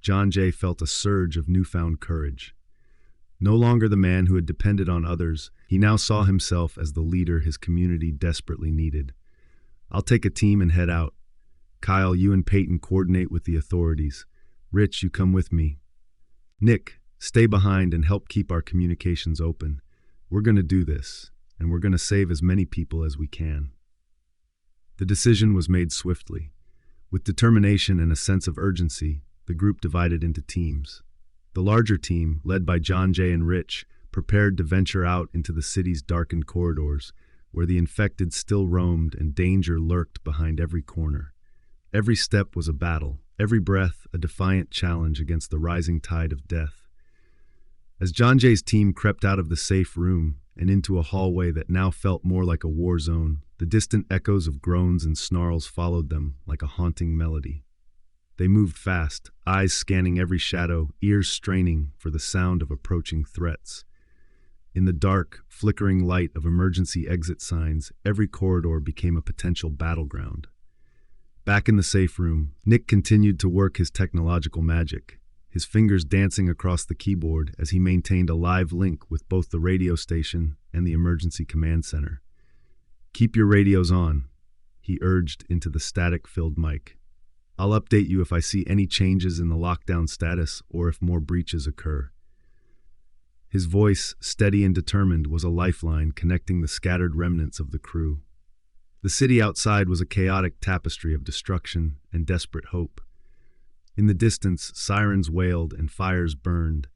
John Jay felt a surge of newfound courage. No longer the man who had depended on others, he now saw himself as the leader his community desperately needed. "I'll take a team and head out. Kyle, you and Peyton coordinate with the authorities. Rich, you come with me. Nick, stay behind and help keep our communications open. We're going to do this, and we're going to save as many people as we can." The decision was made swiftly. With determination and a sense of urgency, the group divided into teams. The larger team, led by John Jay and Rich, prepared to venture out into the city's darkened corridors, where the infected still roamed and danger lurked behind every corner. Every step was a battle, every breath a defiant challenge against the rising tide of death. As John Jay's team crept out of the safe room and into a hallway that now felt more like a war zone, the distant echoes of groans and snarls followed them like a haunting melody. They moved fast, eyes scanning every shadow, ears straining for the sound of approaching threats. In the dark, flickering light of emergency exit signs, every corridor became a potential battleground. Back in the safe room, Nick continued to work his technological magic, his fingers dancing across the keyboard as he maintained a live link with both the radio station and the emergency command center. "Keep your radios on," he urged into the static-filled mic. "I'll update you if I see any changes in the lockdown status or if more breaches occur." His voice, steady and determined, was a lifeline connecting the scattered remnants of the crew. The city outside was a chaotic tapestry of destruction and desperate hope. In the distance, sirens wailed and fires burned,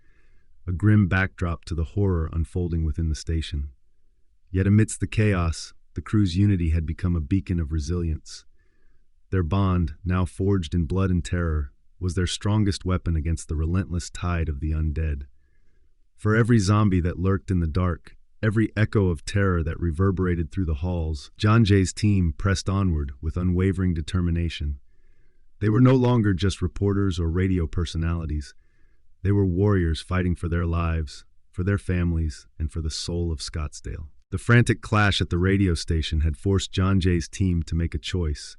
a grim backdrop to the horror unfolding within the station. Yet amidst the chaos, the crew's unity had become a beacon of resilience. Their bond, now forged in blood and terror, was their strongest weapon against the relentless tide of the undead. For every zombie that lurked in the dark, every echo of terror that reverberated through the halls, John Jay's team pressed onward with unwavering determination. They were no longer just reporters or radio personalities. They were warriors fighting for their lives, for their families, and for the soul of Scottsdale. The frantic clash at the radio station had forced John Jay's team to make a choice: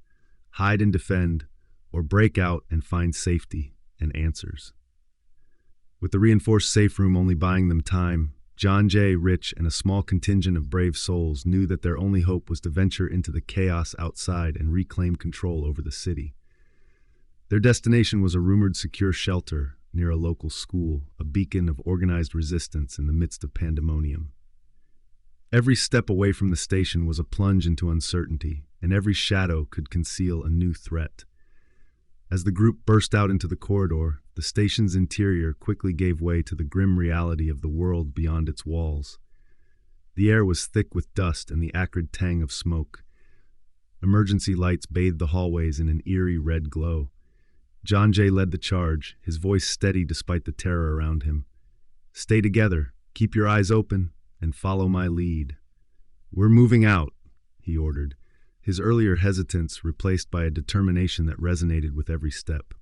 hide and defend, or break out and find safety and answers. With the reinforced safe room only buying them time, John Jay, Rich, and a small contingent of brave souls knew that their only hope was to venture into the chaos outside and reclaim control over the city. Their destination was a rumored secure shelter near a local school, a beacon of organized resistance in the midst of pandemonium. Every step away from the station was a plunge into uncertainty, and every shadow could conceal a new threat. As the group burst out into the corridor, the station's interior quickly gave way to the grim reality of the world beyond its walls. The air was thick with dust and the acrid tang of smoke. Emergency lights bathed the hallways in an eerie red glow. John Jay led the charge, his voice steady despite the terror around him. "Stay together, keep your eyes open, and follow my lead. We're moving out," he ordered, his earlier hesitance replaced by a determination that resonated with every step.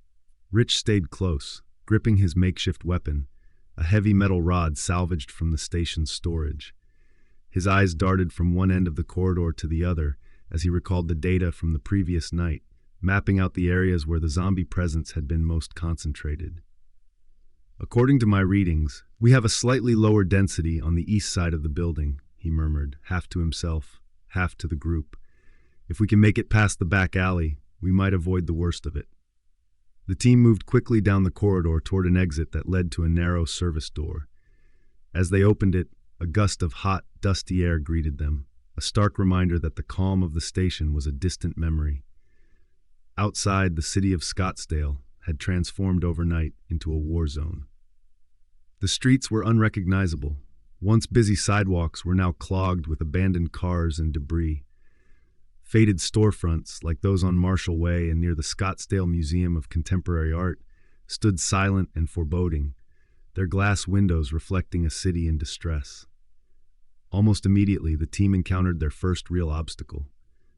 Rich stayed close, gripping his makeshift weapon, a heavy metal rod salvaged from the station's storage. His eyes darted from one end of the corridor to the other as he recalled the data from the previous night, mapping out the areas where the zombie presence had been most concentrated. "According to my readings, we have a slightly lower density on the east side of the building," he murmured, half to himself, half to the group. "If we can make it past the back alley, we might avoid the worst of it." The team moved quickly down the corridor toward an exit that led to a narrow service door. As they opened it, a gust of hot, dusty air greeted them, a stark reminder that the calm of the station was a distant memory. Outside, the city of Scottsdale had transformed overnight into a war zone. The streets were unrecognizable. Once busy sidewalks were now clogged with abandoned cars and debris. Faded storefronts, like those on Marshall Way and near the Scottsdale Museum of Contemporary Art, stood silent and foreboding, their glass windows reflecting a city in distress. Almost immediately, the team encountered their first real obstacle.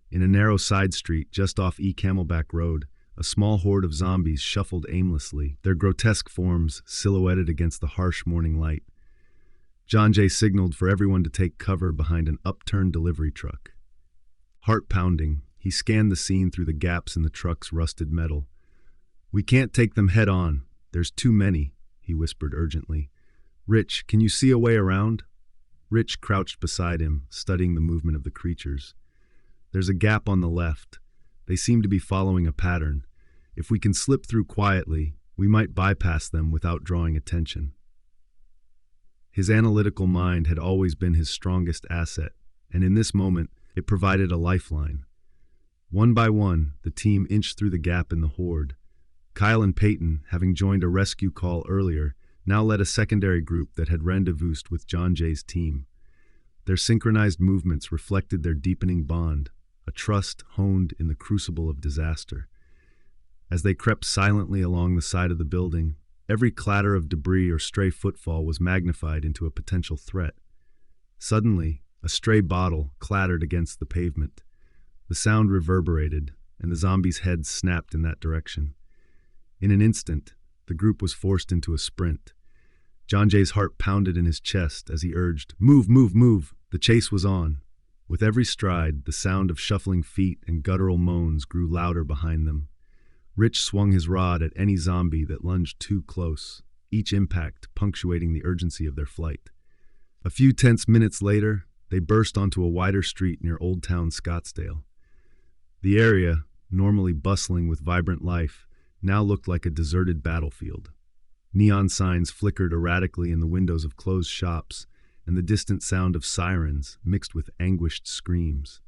In a narrow side street just off Camelback Road, a small horde of zombies shuffled aimlessly, their grotesque forms silhouetted against the harsh morning light. John Jay signaled for everyone to take cover behind an upturned delivery truck. Heart pounding, he scanned the scene through the gaps in the truck's rusted metal. "We can't take them head on. There's too many," he whispered urgently. "Rich, can you see a way around?" Rich crouched beside him, studying the movement of the creatures. "There's a gap on the left. They seem to be following a pattern. If we can slip through quietly, we might bypass them without drawing attention." His analytical mind had always been his strongest asset, and in this moment, it provided a lifeline. One by one, the team inched through the gap in the horde. Kyle and Peyton, having joined a rescue call earlier, now led a secondary group that had rendezvoused with John Jay's team. Their synchronized movements reflected their deepening bond, a trust honed in the crucible of disaster. As they crept silently along the side of the building, every clatter of debris or stray footfall was magnified into a potential threat. Suddenly, a stray bottle clattered against the pavement. The sound reverberated, and the zombies' heads snapped in that direction. In an instant, the group was forced into a sprint. John Jay's heart pounded in his chest as he urged, "Move, move, move!" The chase was on. With every stride, the sound of shuffling feet and guttural moans grew louder behind them. Rich swung his rod at any zombie that lunged too close, each impact punctuating the urgency of their flight. A few tense minutes later, they burst onto a wider street near Old Town Scottsdale. The area, normally bustling with vibrant life, now looked like a deserted battlefield. Neon signs flickered erratically in the windows of closed shops, and the distant sound of sirens mixed with anguished screams.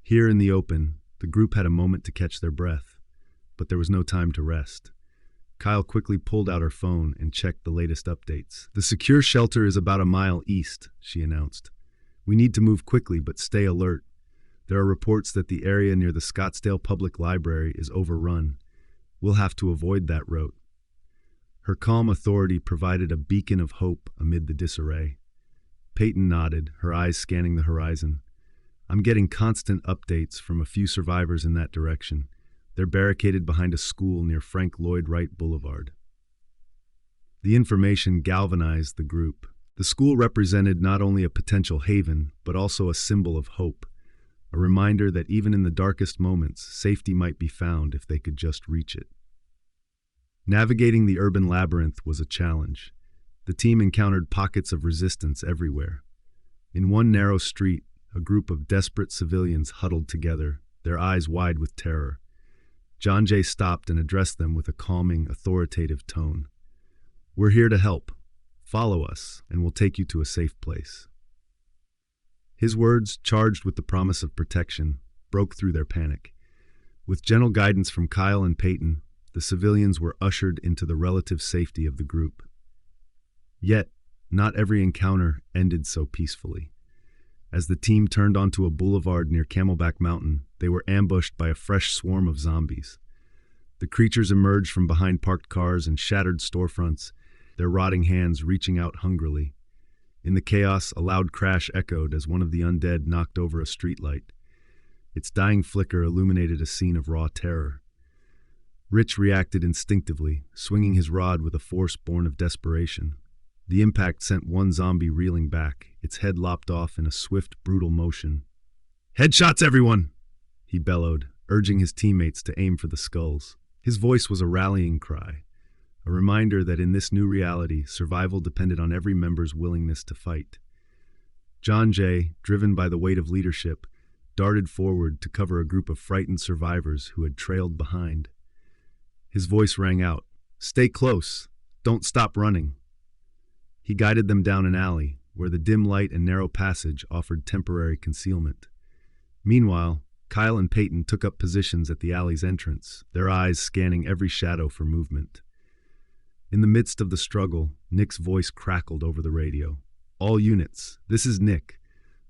Here in the open, the group had a moment to catch their breath, but there was no time to rest. Kyle quickly pulled out her phone and checked the latest updates. "The secure shelter is about a mile east," she announced. "We need to move quickly, but stay alert. There are reports that the area near the Scottsdale Public Library is overrun. We'll have to avoid that route." Her calm authority provided a beacon of hope amid the disarray. Peyton nodded, her eyes scanning the horizon. "I'm getting constant updates from a few survivors in that direction. They're barricaded behind a school near Frank Lloyd Wright Boulevard." The information galvanized the group. The school represented not only a potential haven, but also a symbol of hope, a reminder that even in the darkest moments, safety might be found if they could just reach it. Navigating the urban labyrinth was a challenge. The team encountered pockets of resistance everywhere. In one narrow street, a group of desperate civilians huddled together, their eyes wide with terror. John Jay stopped and addressed them with a calming, authoritative tone. "We're here to help. Follow us, and we'll take you to a safe place." His words, charged with the promise of protection, broke through their panic. With gentle guidance from Kyle and Peyton, the civilians were ushered into the relative safety of the group. Yet, not every encounter ended so peacefully. As the team turned onto a boulevard near Camelback Mountain, they were ambushed by a fresh swarm of zombies. The creatures emerged from behind parked cars and shattered storefronts, their rotting hands reaching out hungrily. In the chaos, a loud crash echoed as one of the undead knocked over a streetlight. Its dying flicker illuminated a scene of raw terror. Rich reacted instinctively, swinging his rod with a force born of desperation. The impact sent one zombie reeling back, its head lopped off in a swift, brutal motion. "Headshots, everyone!" he bellowed, urging his teammates to aim for the skulls. His voice was a rallying cry, a reminder that in this new reality, survival depended on every member's willingness to fight. John Jay, driven by the weight of leadership, darted forward to cover a group of frightened survivors who had trailed behind. His voice rang out, "Stay close! Don't stop running!" He guided them down an alley, where the dim light and narrow passage offered temporary concealment. Meanwhile, Kyle and Peyton took up positions at the alley's entrance, their eyes scanning every shadow for movement. In the midst of the struggle, Nick's voice crackled over the radio. "All units, this is Nick.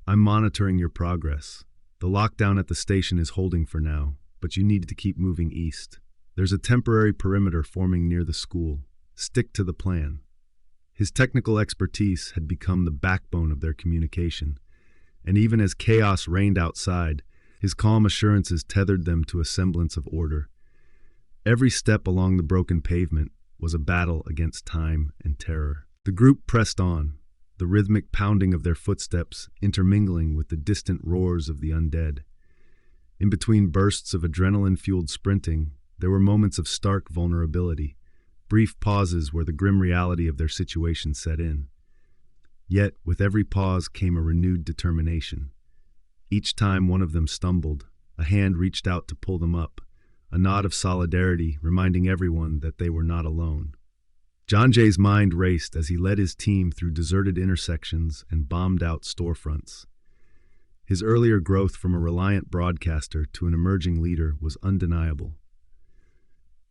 I'm monitoring your progress. The lockdown at the station is holding for now, but you need to keep moving east. There's a temporary perimeter forming near the school. Stick to the plan." His technical expertise had become the backbone of their communication, and even as chaos reigned outside, his calm assurances tethered them to a semblance of order. Every step along the broken pavement was a battle against time and terror. The group pressed on, the rhythmic pounding of their footsteps intermingling with the distant roars of the undead. In between bursts of adrenaline-fueled sprinting, there were moments of stark vulnerability, brief pauses where the grim reality of their situation set in. Yet, with every pause came a renewed determination. Each time one of them stumbled, a hand reached out to pull them up, a nod of solidarity reminding everyone that they were not alone. John Jay's mind raced as he led his team through deserted intersections and bombed-out storefronts. His earlier growth from a reliant broadcaster to an emerging leader was undeniable.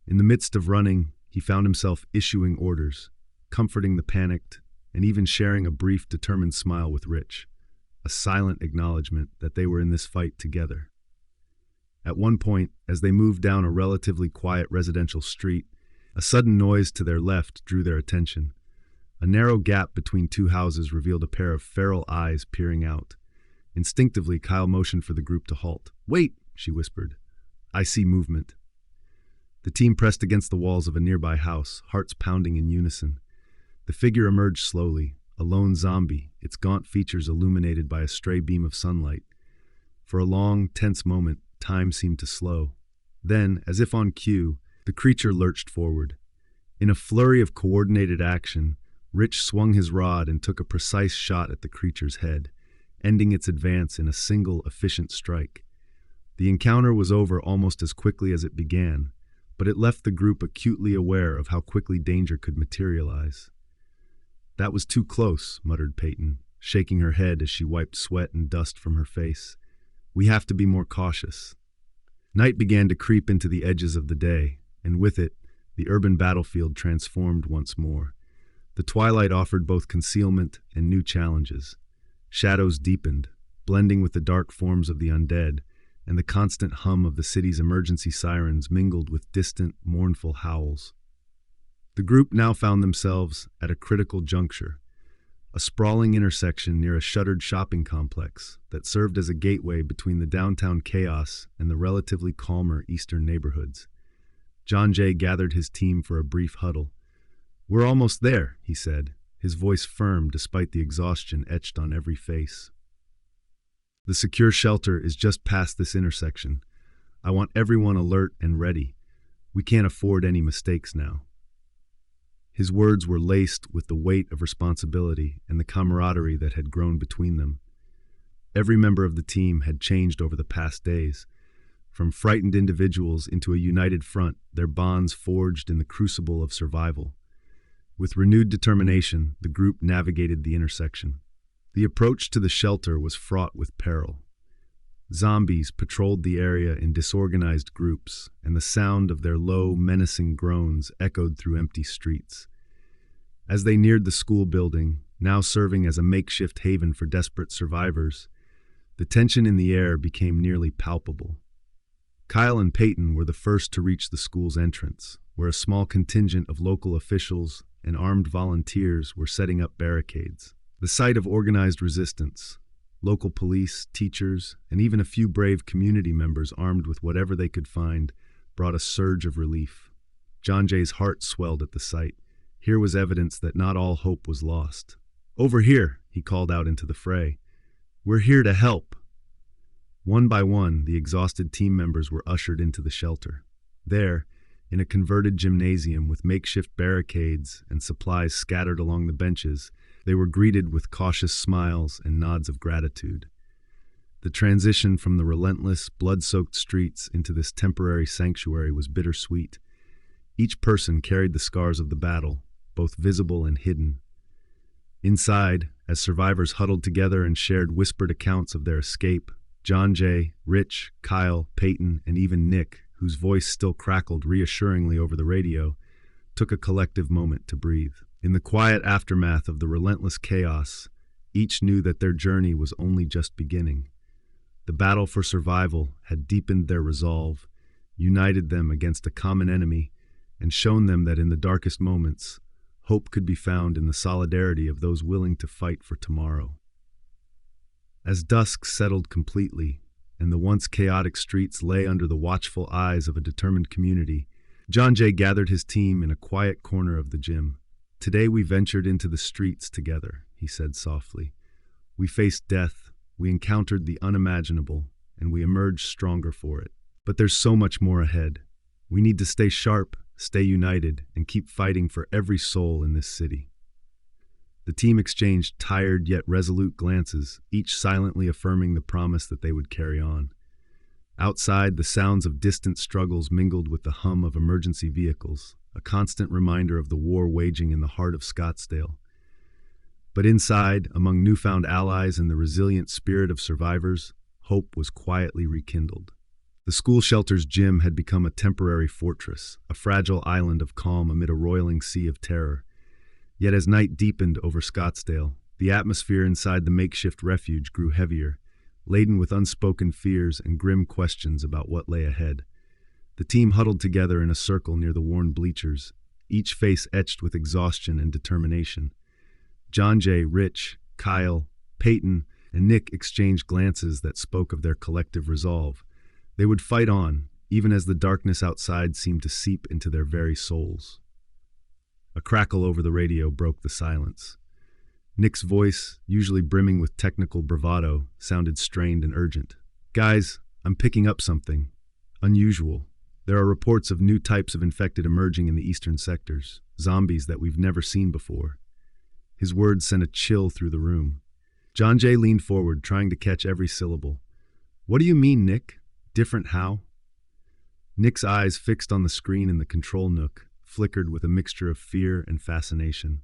In the midst of running, he found himself issuing orders, comforting the panicked, and even sharing a brief, determined smile with Rich, a silent acknowledgement that they were in this fight together. At one point, as they moved down a relatively quiet residential street, a sudden noise to their left drew their attention. A narrow gap between two houses revealed a pair of feral eyes peering out. Instinctively, Kyle motioned for the group to halt. "Wait," she whispered. "I see movement." The team pressed against the walls of a nearby house, hearts pounding in unison. The figure emerged slowly, a lone zombie, its gaunt features illuminated by a stray beam of sunlight. For a long, tense moment, time seemed to slow. Then, as if on cue, the creature lurched forward. In a flurry of coordinated action, Rich swung his rod and took a precise shot at the creature's head, ending its advance in a single, efficient strike. The encounter was over almost as quickly as it began, but it left the group acutely aware of how quickly danger could materialize. "That was too close," muttered Peyton, shaking her head as she wiped sweat and dust from her face. "We have to be more cautious." Night began to creep into the edges of the day, and with it, the urban battlefield transformed once more. The twilight offered both concealment and new challenges. Shadows deepened, blending with the dark forms of the undead, and the constant hum of the city's emergency sirens mingled with distant, mournful howls. The group now found themselves at a critical juncture, a sprawling intersection near a shuttered shopping complex that served as a gateway between the downtown chaos and the relatively calmer eastern neighborhoods. John Jay gathered his team for a brief huddle. "We're almost there," he said, his voice firm despite the exhaustion etched on every face. "The secure shelter is just past this intersection. I want everyone alert and ready. We can't afford any mistakes now." His words were laced with the weight of responsibility and the camaraderie that had grown between them. Every member of the team had changed over the past days. From frightened individuals into a united front, their bonds forged in the crucible of survival. With renewed determination, the group navigated the intersection. The approach to the shelter was fraught with peril. Zombies patrolled the area in disorganized groups, and the sound of their low, menacing groans echoed through empty streets. As they neared the school building, now serving as a makeshift haven for desperate survivors, the tension in the air became nearly palpable. Kyle and Peyton were the first to reach the school's entrance, where a small contingent of local officials and armed volunteers were setting up barricades. The sight of organized resistance, local police, teachers, and even a few brave community members armed with whatever they could find, brought a surge of relief. John Jay's heart swelled at the sight. Here was evidence that not all hope was lost. "Over here," he called out into the fray. "We're here to help." One by one, the exhausted team members were ushered into the shelter. There, in a converted gymnasium with makeshift barricades and supplies scattered along the benches, they were greeted with cautious smiles and nods of gratitude. The transition from the relentless, blood-soaked streets into this temporary sanctuary was bittersweet. Each person carried the scars of the battle, both visible and hidden. Inside, as survivors huddled together and shared whispered accounts of their escape, John Jay, Rich, Kyle, Peyton, and even Nick, whose voice still crackled reassuringly over the radio, took a collective moment to breathe. In the quiet aftermath of the relentless chaos, each knew that their journey was only just beginning. The battle for survival had deepened their resolve, united them against a common enemy, and shown them that in the darkest moments, hope could be found in the solidarity of those willing to fight for tomorrow. As dusk settled completely, and the once chaotic streets lay under the watchful eyes of a determined community, John Jay gathered his team in a quiet corner of the gym. "Today we ventured into the streets together," he said softly. "We faced death, we encountered the unimaginable, and we emerged stronger for it. But there's so much more ahead. We need to stay sharp, stay united, and keep fighting for every soul in this city." The team exchanged tired yet resolute glances, each silently affirming the promise that they would carry on. Outside, the sounds of distant struggles mingled with the hum of emergency vehicles, a constant reminder of the war waging in the heart of Scottsdale. But inside, among newfound allies and the resilient spirit of survivors, hope was quietly rekindled. The school shelter's gym had become a temporary fortress, a fragile island of calm amid a roiling sea of terror. Yet as night deepened over Scottsdale, the atmosphere inside the makeshift refuge grew heavier, laden with unspoken fears and grim questions about what lay ahead. The team huddled together in a circle near the worn bleachers, each face etched with exhaustion and determination. John Jay, Rich, Kyle, Peyton, and Nick exchanged glances that spoke of their collective resolve. They would fight on, even as the darkness outside seemed to seep into their very souls. A crackle over the radio broke the silence. Nick's voice, usually brimming with technical bravado, sounded strained and urgent. "Guys, I'm picking up something unusual. There are reports of new types of infected emerging in the eastern sectors, zombies that we've never seen before." His words sent a chill through the room. John Jay leaned forward, trying to catch every syllable. "What do you mean, Nick? Different how?" Nick's eyes, fixed on the screen in the control nook, flickered with a mixture of fear and fascination.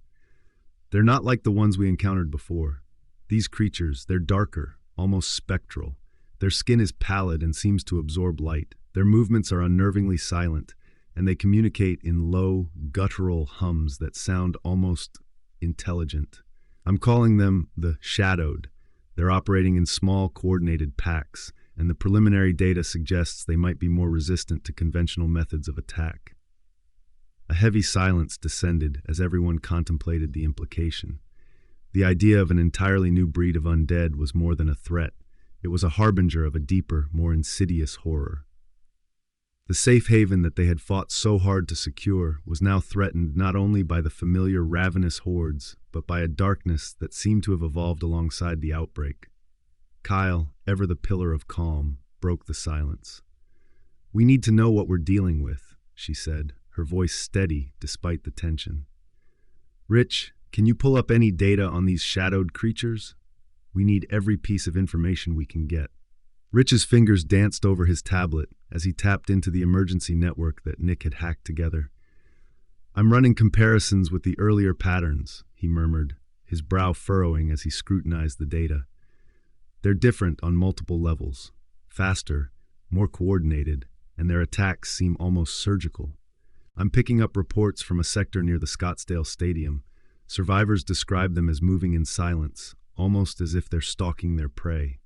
"They're not like the ones we encountered before. These creatures, they're darker, almost spectral. Their skin is pallid and seems to absorb light. Their movements are unnervingly silent, and they communicate in low, guttural hums that sound almost intelligent. I'm calling them the Shadowed. They're operating in small, coordinated packs, and the preliminary data suggests they might be more resistant to conventional methods of attack." A heavy silence descended as everyone contemplated the implication. The idea of an entirely new breed of undead was more than a threat. It was a harbinger of a deeper, more insidious horror. The safe haven that they had fought so hard to secure was now threatened not only by the familiar ravenous hordes, but by a darkness that seemed to have evolved alongside the outbreak. Kyle, ever the pillar of calm, broke the silence. "We need to know what we're dealing with," she said, her voice steady despite the tension. "Rich, can you pull up any data on these shadowed creatures? We need every piece of information we can get." Rich's fingers danced over his tablet as he tapped into the emergency network that Nick had hacked together. "I'm running comparisons with the earlier patterns," he murmured, his brow furrowing as he scrutinized the data. "They're different on multiple levels, faster, more coordinated, and their attacks seem almost surgical. I'm picking up reports from a sector near the Scottsdale Stadium. Survivors describe them as moving in silence, almost as if they're stalking their prey."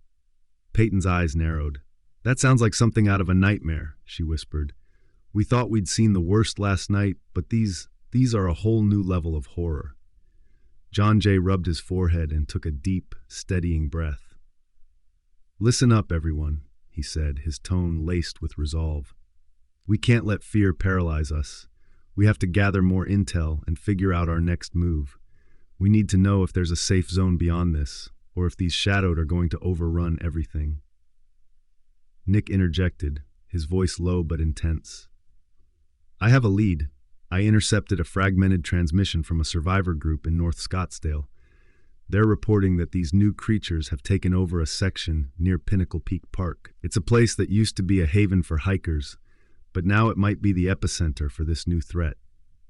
Peyton's eyes narrowed. "That sounds like something out of a nightmare," she whispered. "We thought we'd seen the worst last night, but these are a whole new level of horror." John Jay rubbed his forehead and took a deep, steadying breath. "Listen up, everyone," he said, his tone laced with resolve. "We can't let fear paralyze us. We have to gather more intel and figure out our next move. We need to know if there's a safe zone beyond this, or if these shadowed are going to overrun everything." Nick interjected, his voice low but intense. "I have a lead. I intercepted a fragmented transmission from a survivor group in North Scottsdale. They're reporting that these new creatures have taken over a section near Pinnacle Peak Park. It's a place that used to be a haven for hikers, but now it might be the epicenter for this new threat.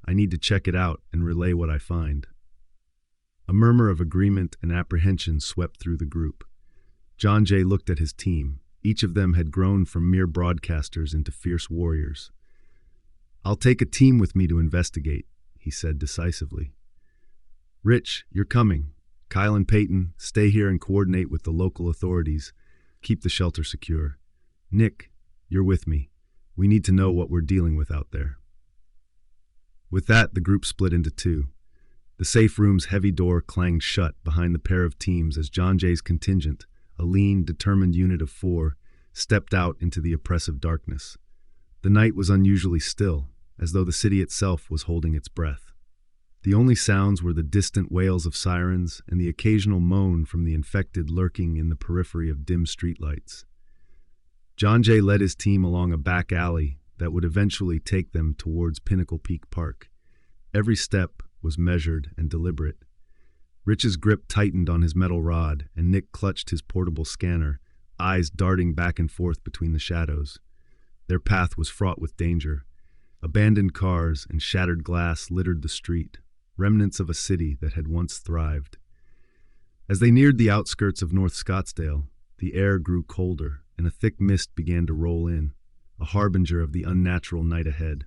I need to check it out and relay what I find." A murmur of agreement and apprehension swept through the group. John Jay looked at his team. Each of them had grown from mere broadcasters into fierce warriors. "I'll take a team with me to investigate," he said decisively. "Rich, you're coming. Kyle and Peyton, stay here and coordinate with the local authorities. Keep the shelter secure. Nick, you're with me. We need to know what we're dealing with out there." With that, the group split into two. The safe room's heavy door clanged shut behind the pair of teams as John Jay's contingent, a lean, determined unit of 4, stepped out into the oppressive darkness. The night was unusually still, as though the city itself was holding its breath. The only sounds were the distant wails of sirens and the occasional moan from the infected lurking in the periphery of dim streetlights. John Jay led his team along a back alley that would eventually take them towards Pinnacle Peak Park. Every step was measured and deliberate. Rich's grip tightened on his metal rod, and Nick clutched his portable scanner, eyes darting back and forth between the shadows. Their path was fraught with danger. Abandoned cars and shattered glass littered the street, remnants of a city that had once thrived. As they neared the outskirts of North Scottsdale, the air grew colder, and a thick mist began to roll in, a harbinger of the unnatural night ahead.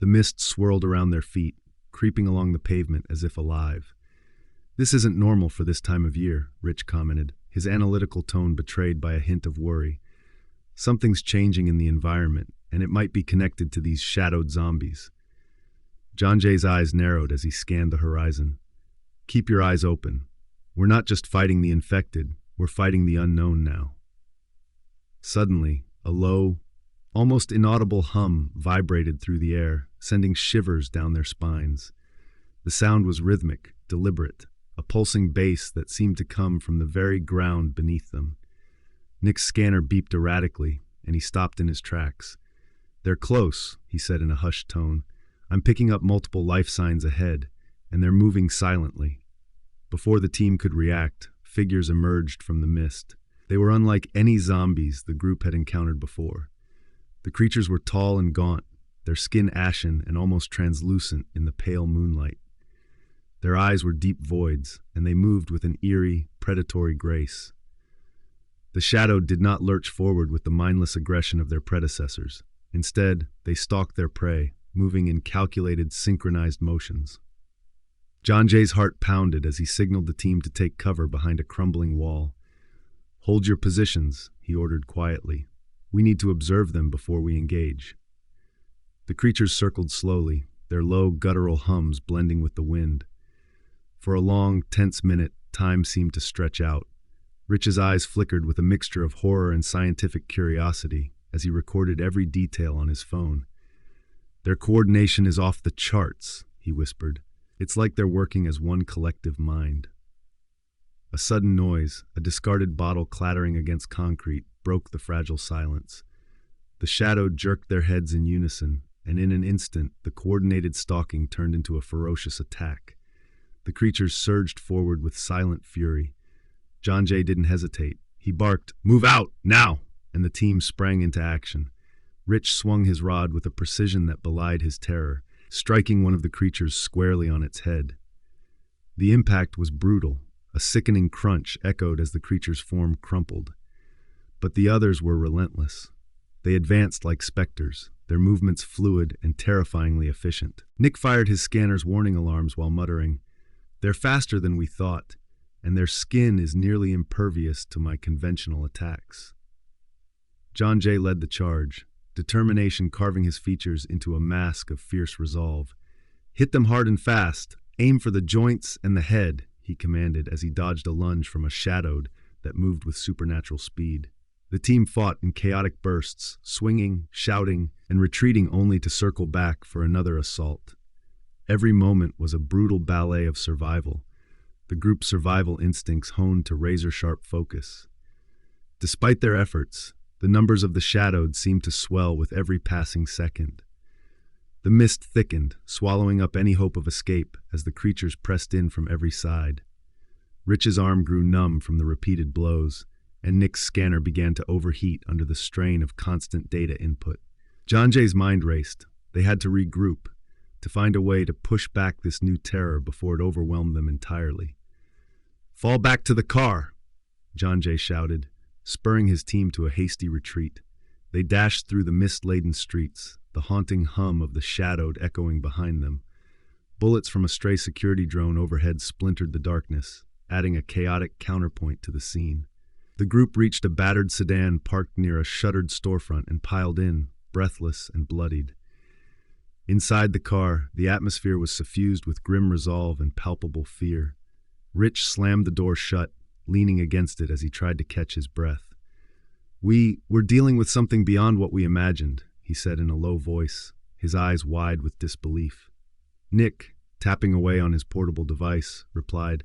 The mist swirled around their feet, creeping along the pavement as if alive. "This isn't normal for this time of year," Rich commented, his analytical tone betrayed by a hint of worry. "Something's changing in the environment, and it might be connected to these shadowed zombies." John Jay's eyes narrowed as he scanned the horizon. "Keep your eyes open. We're not just fighting the infected, we're fighting the unknown now." Suddenly, a low, almost inaudible hum vibrated through the air, sending shivers down their spines. The sound was rhythmic, deliberate, a pulsing bass that seemed to come from the very ground beneath them. Nick's scanner beeped erratically, and he stopped in his tracks. "They're close," he said in a hushed tone. "I'm picking up multiple life signs ahead, and they're moving silently." Before the team could react, figures emerged from the mist. They were unlike any zombies the group had encountered before. The creatures were tall and gaunt, their skin ashen and almost translucent in the pale moonlight. Their eyes were deep voids, and they moved with an eerie, predatory grace. The shadowed did not lurch forward with the mindless aggression of their predecessors. Instead, they stalked their prey, moving in calculated, synchronized motions. John Jay's heart pounded as he signaled the team to take cover behind a crumbling wall. "Hold your positions," he ordered quietly. "We need to observe them before we engage." The creatures circled slowly, their low, guttural hums blending with the wind. For a long, tense minute, time seemed to stretch out. Rich's eyes flickered with a mixture of horror and scientific curiosity as he recorded every detail on his phone. "Their coordination is off the charts," he whispered. "It's like they're working as one collective mind." A sudden noise, a discarded bottle clattering against concrete, broke the fragile silence. The shadowed jerked their heads in unison, and in an instant, the coordinated stalking turned into a ferocious attack. The creatures surged forward with silent fury. John Jay didn't hesitate. He barked, "Move out, now!" and the team sprang into action. Rich swung his rod with a precision that belied his terror, striking one of the creatures squarely on its head. The impact was brutal. A sickening crunch echoed as the creature's form crumpled. But the others were relentless. They advanced like specters, their movements fluid and terrifyingly efficient. Nick fired his scanner's warning alarms while muttering, "They're faster than we thought, and their skin is nearly impervious to my conventional attacks." John Jay led the charge, determination carving his features into a mask of fierce resolve. "Hit them hard and fast. Aim for the joints and the head," he commanded as he dodged a lunge from a shadowed that moved with supernatural speed. The team fought in chaotic bursts, swinging, shouting, and retreating only to circle back for another assault. Every moment was a brutal ballet of survival, the group's survival instincts honed to razor-sharp focus. Despite their efforts, the numbers of the shadowed seemed to swell with every passing second. The mist thickened, swallowing up any hope of escape as the creatures pressed in from every side. Rich's arm grew numb from the repeated blows, and Nick's scanner began to overheat under the strain of constant data input. John Jay's mind raced. They had to regroup, to find a way to push back this new terror before it overwhelmed them entirely. "Fall back to the car!" John Jay shouted, spurring his team to a hasty retreat. They dashed through the mist-laden streets, the haunting hum of the shadowed echoing behind them. Bullets from a stray security drone overhead splintered the darkness, adding a chaotic counterpoint to the scene. The group reached a battered sedan parked near a shuttered storefront and piled in, breathless and bloodied. Inside the car, the atmosphere was suffused with grim resolve and palpable fear. Rich slammed the door shut, leaning against it as he tried to catch his breath. We're dealing with something beyond what we imagined," he said in a low voice, his eyes wide with disbelief. Nick, tapping away on his portable device, replied,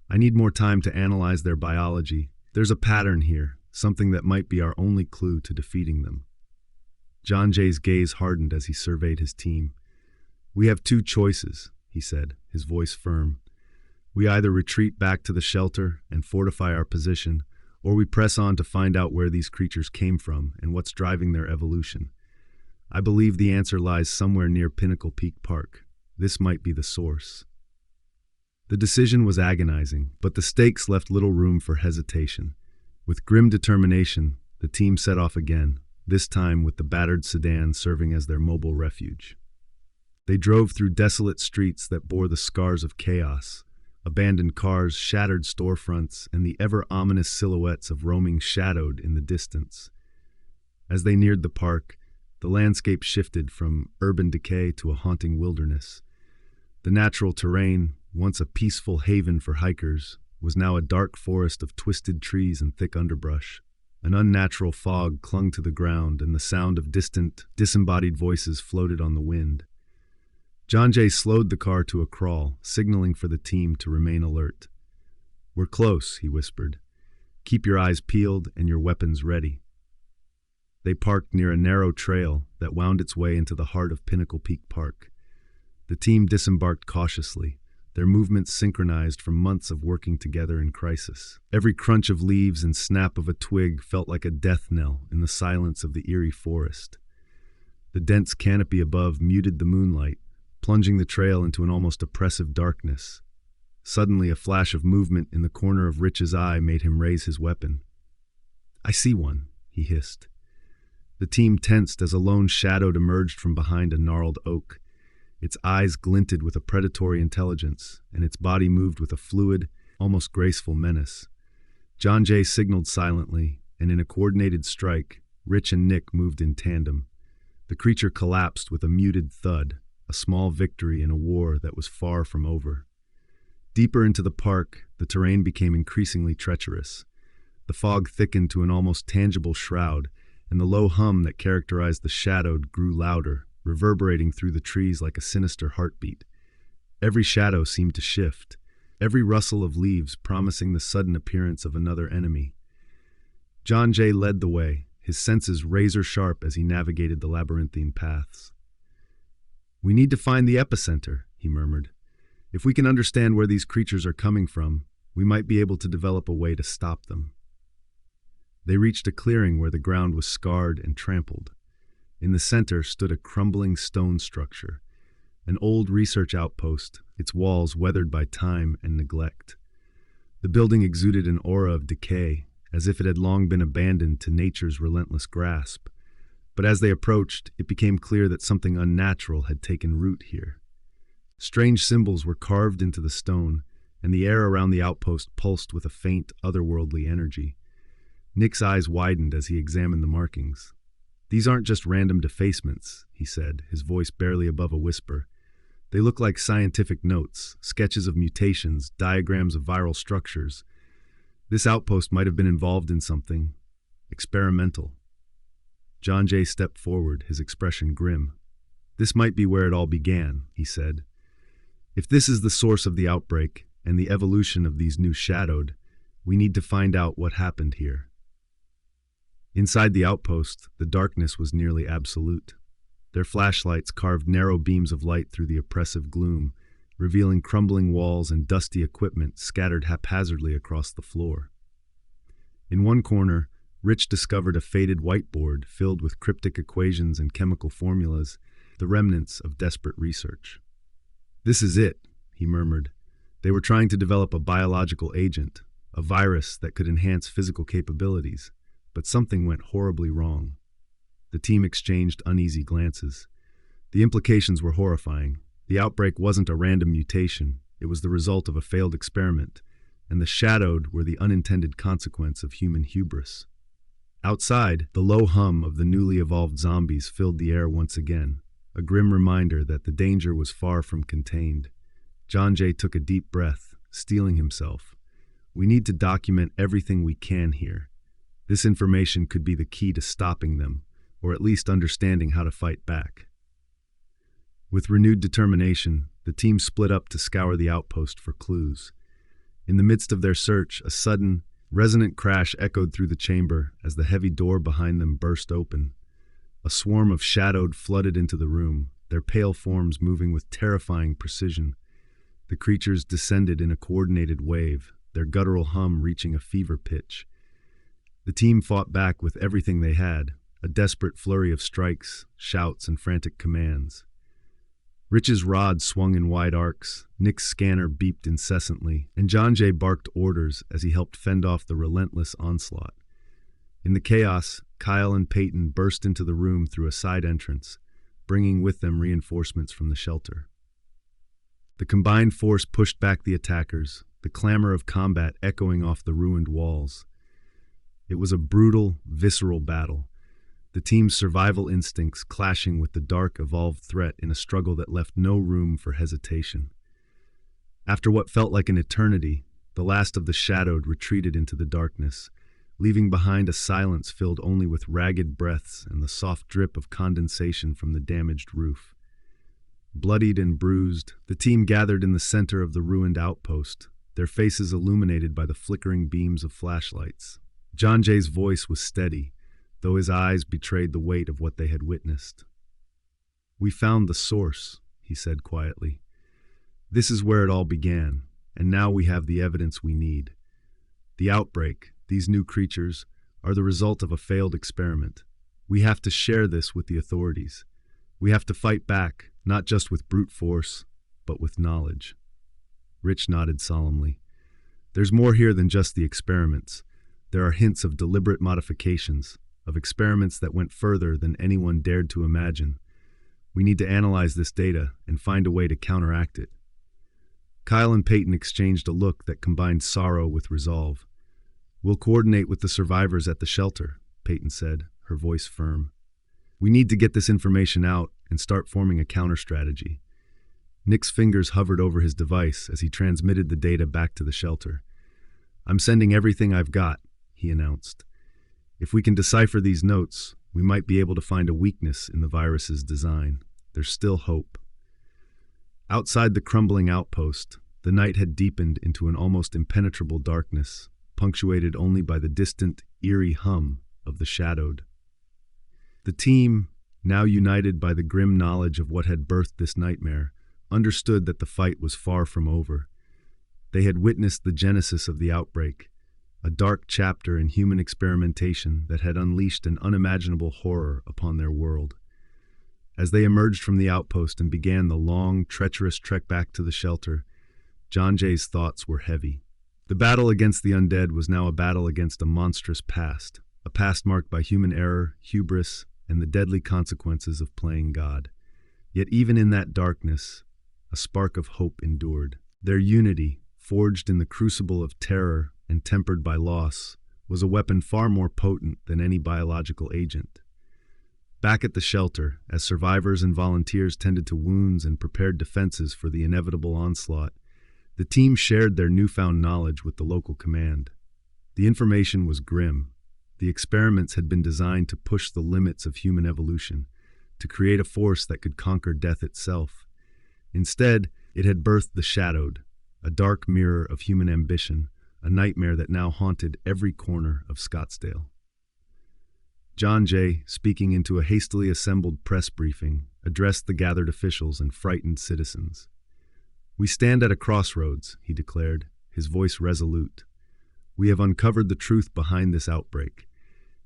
"I need more time to analyze their biology. There's a pattern here, something that might be our only clue to defeating them." John Jay's gaze hardened as he surveyed his team. "We have two choices," he said, his voice firm. "We either retreat back to the shelter and fortify our position, or we press on to find out where these creatures came from and what's driving their evolution. I believe the answer lies somewhere near Pinnacle Peak Park. This might be the source." The decision was agonizing, but the stakes left little room for hesitation. With grim determination, the team set off again, this time with the battered sedan serving as their mobile refuge. They drove through desolate streets that bore the scars of chaos, abandoned cars, shattered storefronts, and the ever-ominous silhouettes of roaming shadowed in the distance. As they neared the park, the landscape shifted from urban decay to a haunting wilderness. The natural terrain, once a peaceful haven for hikers, was now a dark forest of twisted trees and thick underbrush. An unnatural fog clung to the ground, and the sound of distant, disembodied voices floated on the wind. John Jay slowed the car to a crawl, signaling for the team to remain alert. "We're close," he whispered. "Keep your eyes peeled and your weapons ready." They parked near a narrow trail that wound its way into the heart of Pinnacle Peak Park. The team disembarked cautiously, their movements synchronized from months of working together in crisis. Every crunch of leaves and snap of a twig felt like a death knell in the silence of the eerie forest. The dense canopy above muted the moonlight, plunging the trail into an almost oppressive darkness. Suddenly, a flash of movement in the corner of Rich's eye made him raise his weapon. "I see one," he hissed. The team tensed as a lone shadow emerged from behind a gnarled oak. Its eyes glinted with a predatory intelligence, and its body moved with a fluid, almost graceful menace. John Jay signaled silently, and in a coordinated strike, Rich and Nick moved in tandem. The creature collapsed with a muted thud, a small victory in a war that was far from over. Deeper into the park, the terrain became increasingly treacherous. The fog thickened to an almost tangible shroud, and the low hum that characterized the shadowed grew louder, reverberating through the trees like a sinister heartbeat. Every shadow seemed to shift, every rustle of leaves promising the sudden appearance of another enemy. John Jay led the way, his senses razor-sharp as he navigated the labyrinthine paths. "We need to find the epicenter," he murmured. "If we can understand where these creatures are coming from, we might be able to develop a way to stop them." They reached a clearing where the ground was scarred and trampled. In the center stood a crumbling stone structure, an old research outpost, its walls weathered by time and neglect. The building exuded an aura of decay, as if it had long been abandoned to nature's relentless grasp. But as they approached, it became clear that something unnatural had taken root here. Strange symbols were carved into the stone, and the air around the outpost pulsed with a faint, otherworldly energy. Nick's eyes widened as he examined the markings. "These aren't just random defacements," he said, his voice barely above a whisper. They look like scientific notes, sketches of mutations, diagrams of viral structures. This outpost might have been involved in something experimental. John Jay stepped forward, his expression grim. "This might be where it all began," he said. "If this is the source of the outbreak and the evolution of these new shadowed, we need to find out what happened here." Inside the outpost, the darkness was nearly absolute. Their flashlights carved narrow beams of light through the oppressive gloom, revealing crumbling walls and dusty equipment scattered haphazardly across the floor. In one corner, Rich discovered a faded whiteboard filled with cryptic equations and chemical formulas, the remnants of desperate research. "This is it," he murmured. "They were trying to develop a biological agent, a virus that could enhance physical capabilities, but something went horribly wrong." The team exchanged uneasy glances. The implications were horrifying. The outbreak wasn't a random mutation, it was the result of a failed experiment, and the shadowed were the unintended consequence of human hubris. Outside, the low hum of the newly evolved zombies filled the air once again, a grim reminder that the danger was far from contained. John Jay took a deep breath, steeling himself. "We need to document everything we can here. This information could be the key to stopping them, or at least understanding how to fight back." With renewed determination, the team split up to scour the outpost for clues. In the midst of their search, a sudden, resonant crash echoed through the chamber as the heavy door behind them burst open. A swarm of shadowed flooded into the room, their pale forms moving with terrifying precision. The creatures descended in a coordinated wave, their guttural hum reaching a fever pitch. The team fought back with everything they had, a desperate flurry of strikes, shouts, and frantic commands. Rich's rod swung in wide arcs, Nick's scanner beeped incessantly, and John Jay barked orders as he helped fend off the relentless onslaught. In the chaos, Kyle and Peyton burst into the room through a side entrance, bringing with them reinforcements from the shelter. The combined force pushed back the attackers, the clamor of combat echoing off the ruined walls. It was a brutal, visceral battle, the team's survival instincts clashing with the dark, evolved threat in a struggle that left no room for hesitation. After what felt like an eternity, the last of the shadowed retreated into the darkness, leaving behind a silence filled only with ragged breaths and the soft drip of condensation from the damaged roof. Bloodied and bruised, the team gathered in the center of the ruined outpost, their faces illuminated by the flickering beams of flashlights. John Jay's voice was steady, though his eyes betrayed the weight of what they had witnessed. "We found the source," he said quietly. "This is where it all began, and now we have the evidence we need. The outbreak, these new creatures, are the result of a failed experiment. We have to share this with the authorities. We have to fight back, not just with brute force, but with knowledge." Rich nodded solemnly. "There's more here than just the experiments. There are hints of deliberate modifications, of experiments that went further than anyone dared to imagine. We need to analyze this data and find a way to counteract it." Kyle and Peyton exchanged a look that combined sorrow with resolve. "We'll coordinate with the survivors at the shelter," Peyton said, her voice firm. "We need to get this information out and start forming a counter-strategy." Nick's fingers hovered over his device as he transmitted the data back to the shelter. "I'm sending everything I've got," he announced. "If we can decipher these notes, we might be able to find a weakness in the virus's design. There's still hope." Outside the crumbling outpost, the night had deepened into an almost impenetrable darkness, punctuated only by the distant, eerie hum of the shadowed. The team, now united by the grim knowledge of what had birthed this nightmare, understood that the fight was far from over. They had witnessed the genesis of the outbreak, a dark chapter in human experimentation that had unleashed an unimaginable horror upon their world. As they emerged from the outpost and began the long, treacherous trek back to the shelter, John Jay's thoughts were heavy. The battle against the undead was now a battle against a monstrous past, a past marked by human error, hubris, and the deadly consequences of playing God. Yet even in that darkness, a spark of hope endured. Their unity, forged in the crucible of terror and tempered by loss, was a weapon far more potent than any biological agent. Back at the shelter, as survivors and volunteers tended to wounds and prepared defenses for the inevitable onslaught, the team shared their newfound knowledge with the local command. The information was grim. The experiments had been designed to push the limits of human evolution, to create a force that could conquer death itself. Instead, it had birthed the Shadowed, a dark mirror of human ambition, a nightmare that now haunted every corner of Scottsdale. John Jay, speaking into a hastily assembled press briefing, addressed the gathered officials and frightened citizens. "We stand at a crossroads," he declared, his voice resolute. "We have uncovered the truth behind this outbreak.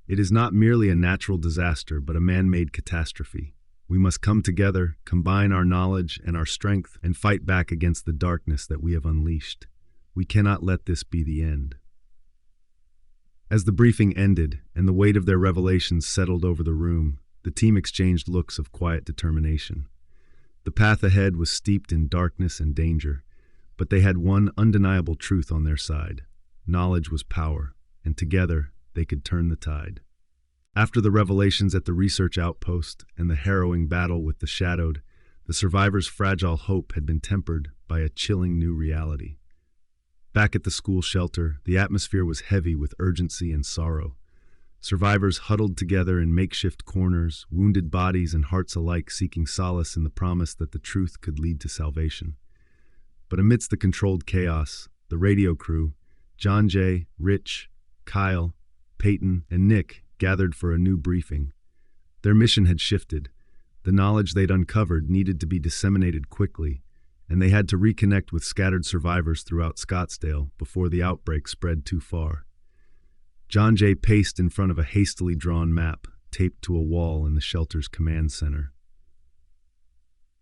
It is not merely a natural disaster, but a man-made catastrophe. We must come together, combine our knowledge and our strength, and fight back against the darkness that we have unleashed. We cannot let this be the end." As the briefing ended and the weight of their revelations settled over the room, the team exchanged looks of quiet determination. The path ahead was steeped in darkness and danger, but they had one undeniable truth on their side. Knowledge was power, and together they could turn the tide. After the revelations at the research outpost and the harrowing battle with the Shadowed, the survivors' fragile hope had been tempered by a chilling new reality. Back at the school shelter, the atmosphere was heavy with urgency and sorrow. Survivors huddled together in makeshift corners, wounded bodies and hearts alike seeking solace in the promise that the truth could lead to salvation. But amidst the controlled chaos, the radio crew, John Jay, Rich, Kyle, Peyton, and Nick gathered for a new briefing. Their mission had shifted. The knowledge they'd uncovered needed to be disseminated quickly, and they had to reconnect with scattered survivors throughout Scottsdale before the outbreak spread too far. John Jay paced in front of a hastily drawn map taped to a wall in the shelter's command center.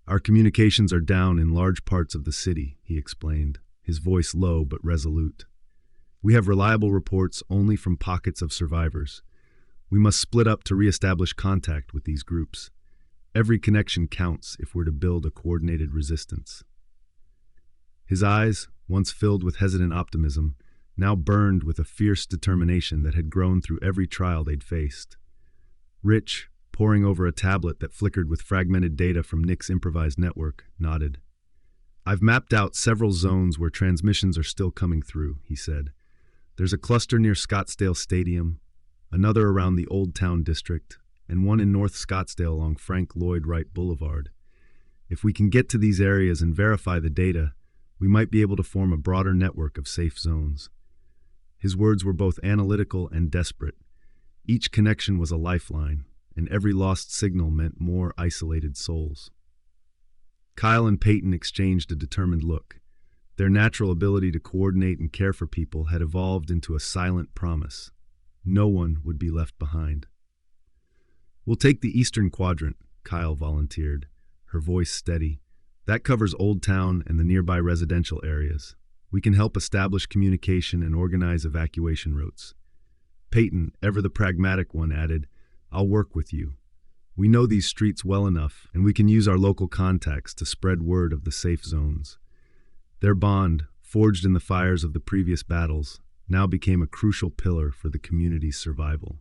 "Our communications are down in large parts of the city," he explained, his voice low but resolute. "We have reliable reports only from pockets of survivors. We must split up to reestablish contact with these groups. Every connection counts if we're to build a coordinated resistance." His eyes, once filled with hesitant optimism, now burned with a fierce determination that had grown through every trial they'd faced. Rich, poring over a tablet that flickered with fragmented data from Nick's improvised network, nodded. "I've mapped out several zones where transmissions are still coming through," he said. "There's a cluster near Scottsdale Stadium, another around the Old Town District, and one in North Scottsdale along Frank Lloyd Wright Boulevard. If we can get to these areas and verify the data, we might be able to form a broader network of safe zones." His words were both analytical and desperate. Each connection was a lifeline, and every lost signal meant more isolated souls. Kyle and Peyton exchanged a determined look. Their natural ability to coordinate and care for people had evolved into a silent promise. No one would be left behind. "We'll take the eastern quadrant," Kyle volunteered, her voice steady. "That covers Old Town and the nearby residential areas. We can help establish communication and organize evacuation routes." Peyton, ever the pragmatic one, added, "I'll work with you. We know these streets well enough, and we can use our local contacts to spread word of the safe zones." Their bond, forged in the fires of the previous battles, now became a crucial pillar for the community's survival.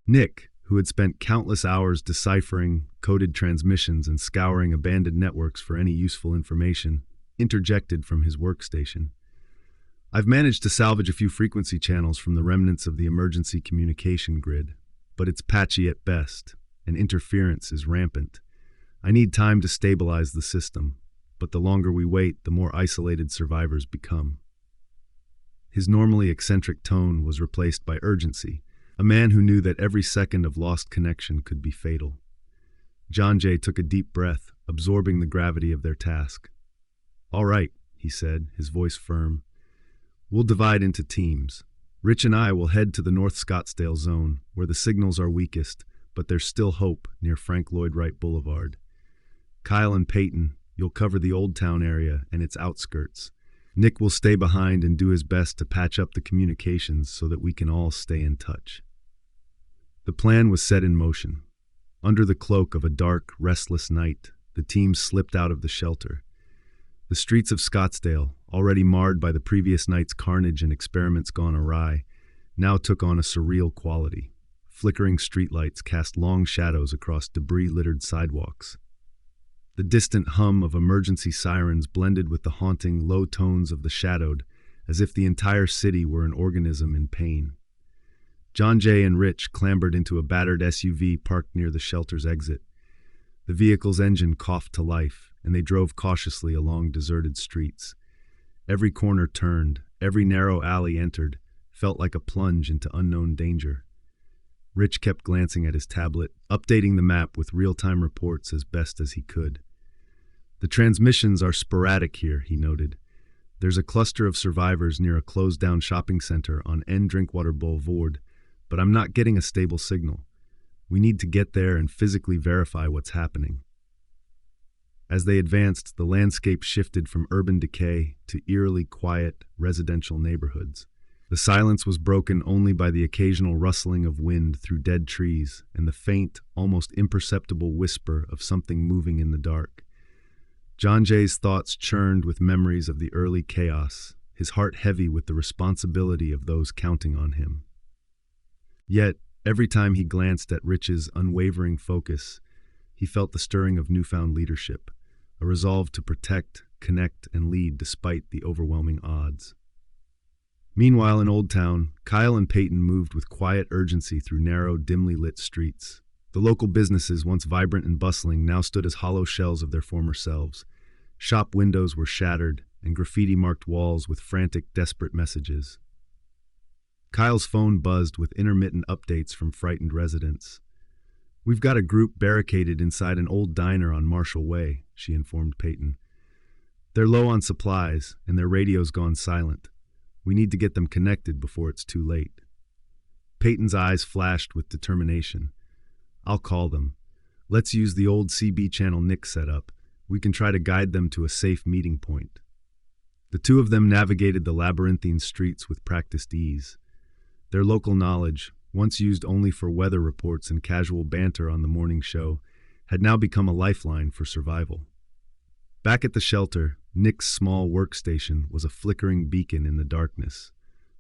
Nick, who had spent countless hours deciphering coded transmissions and scouring abandoned networks for any useful information, interjected from his workstation. "I've managed to salvage a few frequency channels from the remnants of the emergency communication grid, but it's patchy at best, and interference is rampant. I need time to stabilize the system, but the longer we wait, the more isolated survivors become." His normally eccentric tone was replaced by urgency, a man who knew that every second of lost connection could be fatal. John Jay took a deep breath, absorbing the gravity of their task. "All right," he said, his voice firm. "We'll divide into teams. Rich and I will head to the North Scottsdale zone, where the signals are weakest, but there's still hope near Frank Lloyd Wright Boulevard. Kyle and Peyton, you'll cover the Old Town area and its outskirts. Nick will stay behind and do his best to patch up the communications so that we can all stay in touch." The plan was set in motion. Under the cloak of a dark, restless night, the team slipped out of the shelter. The streets of Scottsdale, already marred by the previous night's carnage and experiments gone awry, now took on a surreal quality. Flickering streetlights cast long shadows across debris-littered sidewalks. The distant hum of emergency sirens blended with the haunting, low tones of the shadowed, as if the entire city were an organism in pain. John Jay and Rich clambered into a battered SUV parked near the shelter's exit. The vehicle's engine coughed to life, and they drove cautiously along deserted streets. Every corner turned, every narrow alley entered, felt like a plunge into unknown danger. Rich kept glancing at his tablet, updating the map with real-time reports as best as he could. The transmissions are sporadic here, he noted. There's a cluster of survivors near a closed-down shopping center on N Drinkwater Boulevard, but I'm not getting a stable signal. We need to get there and physically verify what's happening. As they advanced, the landscape shifted from urban decay to eerily quiet residential neighborhoods. The silence was broken only by the occasional rustling of wind through dead trees and the faint, almost imperceptible whisper of something moving in the dark. John Jay's thoughts churned with memories of the early chaos, his heart heavy with the responsibility of those counting on him. Yet, every time he glanced at Rich's unwavering focus, he felt the stirring of newfound leadership, a resolve to protect, connect, and lead despite the overwhelming odds. Meanwhile, in Old Town, Kyle and Peyton moved with quiet urgency through narrow, dimly lit streets. The local businesses, once vibrant and bustling, now stood as hollow shells of their former selves. Shop windows were shattered, and graffiti-marked walls with frantic, desperate messages. Kyle's phone buzzed with intermittent updates from frightened residents. "We've got a group barricaded inside an old diner on Marshall Way," she informed Peyton. "They're low on supplies, and their radio's gone silent. We need to get them connected before it's too late." Peyton's eyes flashed with determination. "I'll call them. Let's use the old CB channel Nick set up. We can try to guide them to a safe meeting point." The two of them navigated the labyrinthine streets with practiced ease. Their local knowledge, once used only for weather reports and casual banter on the morning show, had now become a lifeline for survival. Back at the shelter, Nick's small workstation was a flickering beacon in the darkness.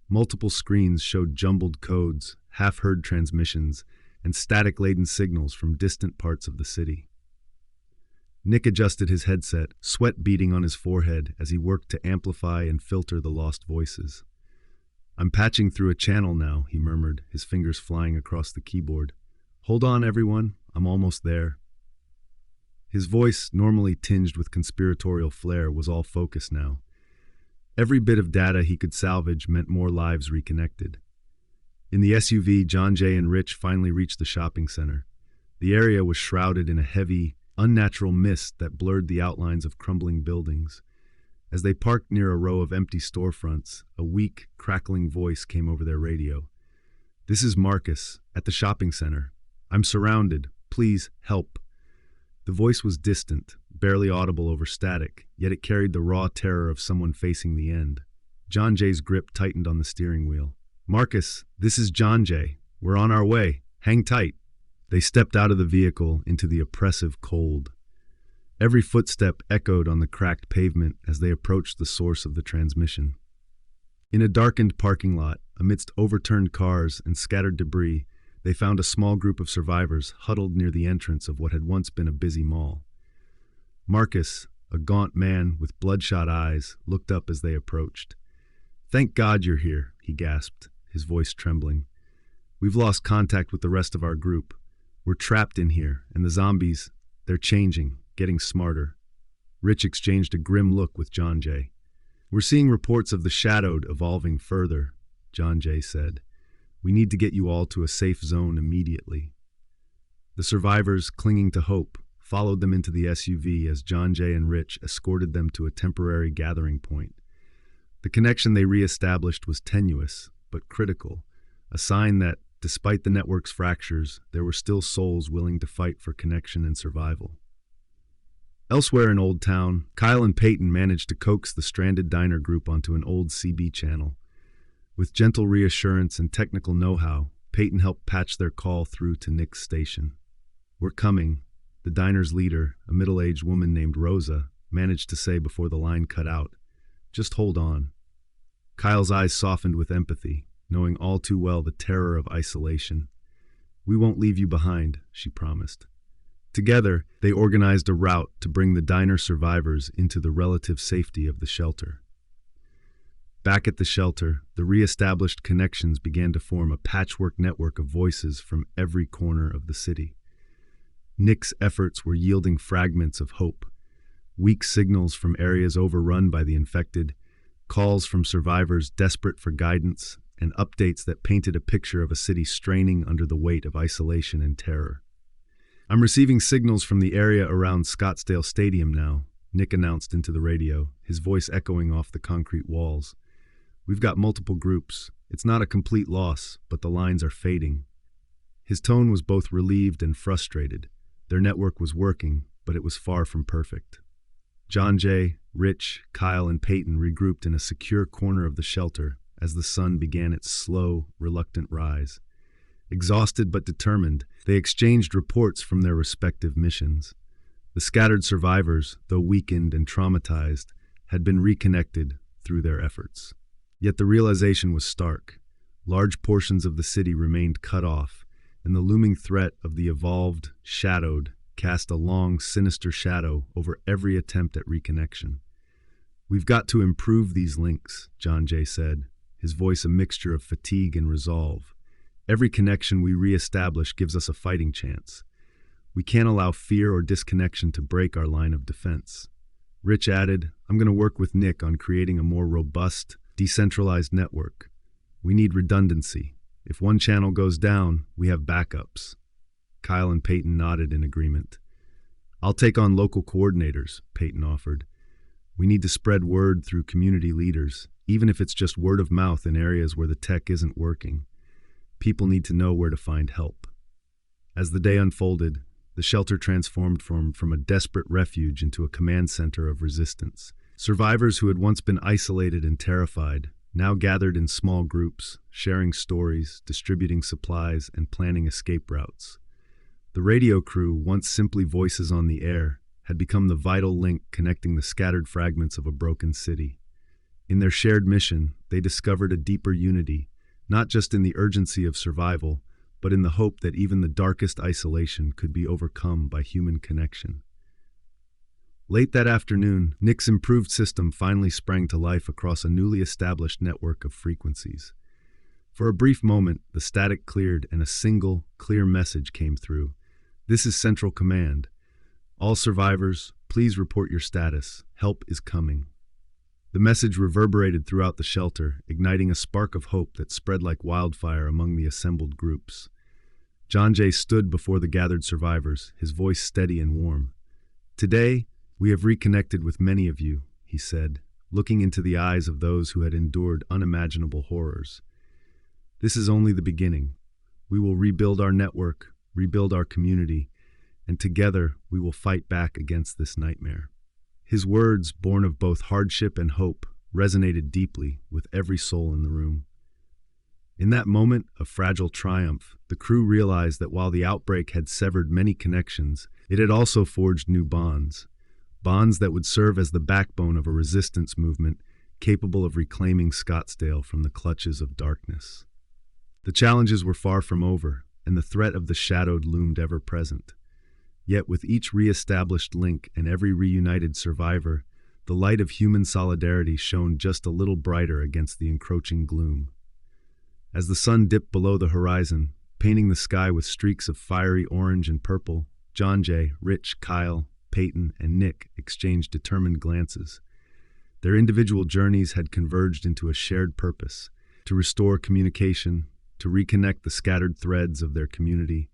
Multiple screens showed jumbled codes, half-heard transmissions, and static-laden signals from distant parts of the city. Nick adjusted his headset, sweat beading on his forehead as he worked to amplify and filter the lost voices. "I'm patching through a channel now," he murmured, his fingers flying across the keyboard. "Hold on, everyone. I'm almost there." His voice, normally tinged with conspiratorial flair, was all focus now. Every bit of data he could salvage meant more lives reconnected. In the SUV, John Jay and Rich finally reached the shopping center. The area was shrouded in a heavy, unnatural mist that blurred the outlines of crumbling buildings. As they parked near a row of empty storefronts, a weak, crackling voice came over their radio. "This is Marcus, at the shopping center. I'm surrounded. Please, help." The voice was distant, barely audible over static, yet it carried the raw terror of someone facing the end. John Jay's grip tightened on the steering wheel. "Marcus, this is John Jay. We're on our way. Hang tight." They stepped out of the vehicle into the oppressive cold. Every footstep echoed on the cracked pavement as they approached the source of the transmission. In a darkened parking lot, amidst overturned cars and scattered debris, they found a small group of survivors huddled near the entrance of what had once been a busy mall. Marcus, a gaunt man with bloodshot eyes, looked up as they approached. "Thank God you're here," he gasped, his voice trembling. "We've lost contact with the rest of our group. We're trapped in here, and the zombies, they're changing, getting smarter." Rich exchanged a grim look with John Jay. "We're seeing reports of the shadowed evolving further," John Jay said. "We need to get you all to a safe zone immediately." The survivors, clinging to hope, followed them into the SUV as John Jay and Rich escorted them to a temporary gathering point. The connection they re-established was tenuous, but critical, a sign that, despite the network's fractures, there were still souls willing to fight for connection and survival. Elsewhere in Old Town, Kyle and Peyton managed to coax the stranded diner group onto an old CB channel. With gentle reassurance and technical know-how, Peyton helped patch their call through to Nick's station. "We're coming," the diner's leader, a middle-aged woman named Rosa, managed to say before the line cut out. "Just hold on." Kyle's eyes softened with empathy, knowing all too well the terror of isolation. "We won't leave you behind," she promised. Together, they organized a route to bring the diner survivors into the relative safety of the shelter. Back at the shelter, the re-established connections began to form a patchwork network of voices from every corner of the city. Nick's efforts were yielding fragments of hope, weak signals from areas overrun by the infected, calls from survivors desperate for guidance, and updates that painted a picture of a city straining under the weight of isolation and terror. "I'm receiving signals from the area around Scottsdale Stadium now," Nick announced into the radio, his voice echoing off the concrete walls. "We've got multiple groups. It's not a complete loss, but the lines are fading." His tone was both relieved and frustrated. Their network was working, but it was far from perfect. John Jay, Rich, Kyle, and Peyton regrouped in a secure corner of the shelter as the sun began its slow, reluctant rise. Exhausted but determined, they exchanged reports from their respective missions. The scattered survivors, though weakened and traumatized, had been reconnected through their efforts. Yet the realization was stark. Large portions of the city remained cut off, and the looming threat of the evolved, shadowed, cast a long, sinister shadow over every attempt at reconnection. "We've got to improve these links," John Jay said, his voice a mixture of fatigue and resolve. "Every connection we re-establish gives us a fighting chance. We can't allow fear or disconnection to break our line of defense." Rich added, "I'm going to work with Nick on creating a more robust, decentralized network. We need redundancy. If one channel goes down, we have backups." Kyle and Peyton nodded in agreement. "I'll take on local coordinators," Peyton offered. "We need to spread word through community leaders, even if it's just word of mouth in areas where the tech isn't working. People need to know where to find help." As the day unfolded, the shelter transformed from a desperate refuge into a command center of resistance. Survivors who had once been isolated and terrified now gathered in small groups, sharing stories, distributing supplies, and planning escape routes. The radio crew, once simply voices on the air, had become the vital link connecting the scattered fragments of a broken city. In their shared mission, they discovered a deeper unity, not just in the urgency of survival, but in the hope that even the darkest isolation could be overcome by human connection. Late that afternoon, Nick's improved system finally sprang to life across a newly established network of frequencies. For a brief moment, the static cleared and a single, clear message came through. "This is Central Command. All survivors, please report your status. Help is coming." The message reverberated throughout the shelter, igniting a spark of hope that spread like wildfire among the assembled groups. John Jay stood before the gathered survivors, his voice steady and warm. "Today, we have reconnected with many of you," he said, looking into the eyes of those who had endured unimaginable horrors. "This is only the beginning. We will rebuild our network, rebuild our community, and together we will fight back against this nightmare." His words, born of both hardship and hope, resonated deeply with every soul in the room. In that moment of fragile triumph, the crew realized that while the outbreak had severed many connections, it had also forged new bonds. Bonds that would serve as the backbone of a resistance movement capable of reclaiming Scottsdale from the clutches of darkness. The challenges were far from over, and the threat of the shadowed loomed ever present. Yet with each re-established link and every reunited survivor, the light of human solidarity shone just a little brighter against the encroaching gloom. As the sun dipped below the horizon, painting the sky with streaks of fiery orange and purple, John Jay, Rich, Kyle, Peyton, and Nick exchanged determined glances. Their individual journeys had converged into a shared purpose: to restore communication, to reconnect the scattered threads of their community,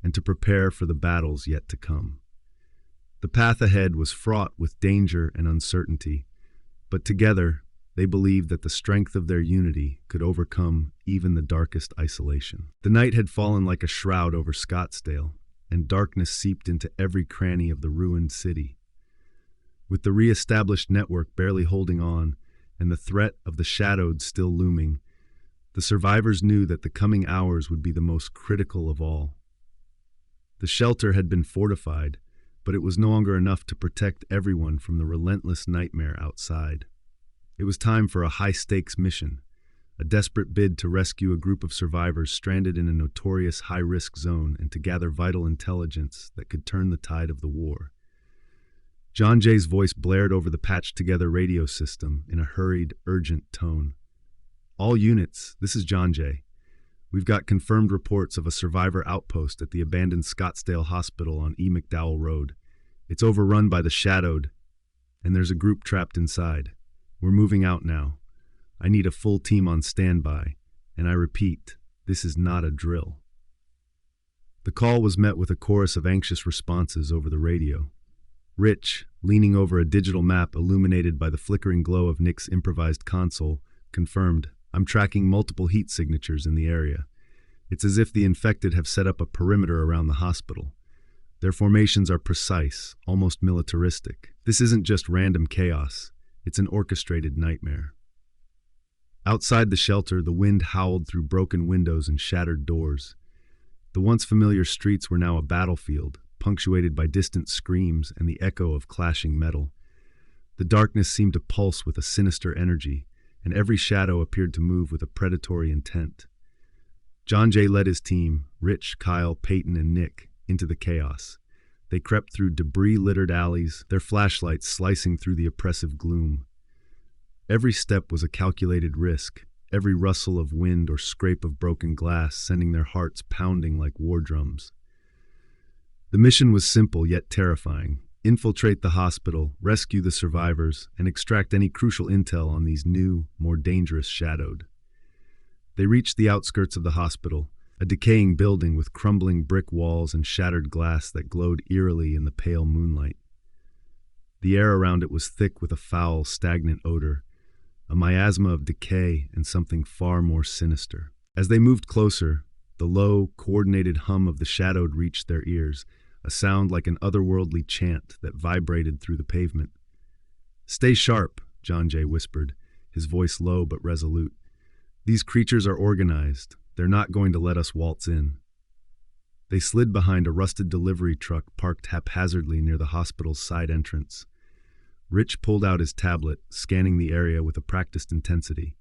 and to prepare for the battles yet to come. The path ahead was fraught with danger and uncertainty, but together they believed that the strength of their unity could overcome even the darkest isolation. The night had fallen like a shroud over Scottsdale, and darkness seeped into every cranny of the ruined city. With the re-established network barely holding on, and the threat of the shadowed still looming, the survivors knew that the coming hours would be the most critical of all. The shelter had been fortified, but it was no longer enough to protect everyone from the relentless nightmare outside. It was time for a high-stakes mission, a desperate bid to rescue a group of survivors stranded in a notorious high-risk zone and to gather vital intelligence that could turn the tide of the war. John Jay's voice blared over the patched-together radio system in a hurried, urgent tone. "All units, this is John Jay. We've got confirmed reports of a survivor outpost at the abandoned Scottsdale Hospital on E. McDowell Road. It's overrun by the Shadowed, and there's a group trapped inside. We're moving out now. I need a full team on standby, and I repeat, this is not a drill." The call was met with a chorus of anxious responses over the radio. Rich, leaning over a digital map illuminated by the flickering glow of Nick's improvised console, confirmed, "I'm tracking multiple heat signatures in the area. It's as if the infected have set up a perimeter around the hospital. Their formations are precise, almost militaristic. This isn't just random chaos. It's an orchestrated nightmare." Outside the shelter, the wind howled through broken windows and shattered doors. The once familiar streets were now a battlefield, punctuated by distant screams and the echo of clashing metal. The darkness seemed to pulse with a sinister energy, and every shadow appeared to move with a predatory intent. John Jay led his team, Rich, Kyle, Peyton, and Nick, into the chaos. They crept through debris-littered alleys, their flashlights slicing through the oppressive gloom. Every step was a calculated risk, every rustle of wind or scrape of broken glass sending their hearts pounding like war drums. The mission was simple yet terrifying: infiltrate the hospital, rescue the survivors, and extract any crucial intel on these new, more dangerous Shadowed. They reached the outskirts of the hospital, a decaying building with crumbling brick walls and shattered glass that glowed eerily in the pale moonlight. The air around it was thick with a foul, stagnant odor, a miasma of decay and something far more sinister. As they moved closer, the low, coordinated hum of the Shadowed reached their ears, a sound like an otherworldly chant that vibrated through the pavement. "Stay sharp," John Jay whispered, his voice low but resolute. "These creatures are organized. They're not going to let us waltz in." They slid behind a rusted delivery truck parked haphazardly near the hospital's side entrance. Rich pulled out his tablet, scanning the area with a practiced intensity.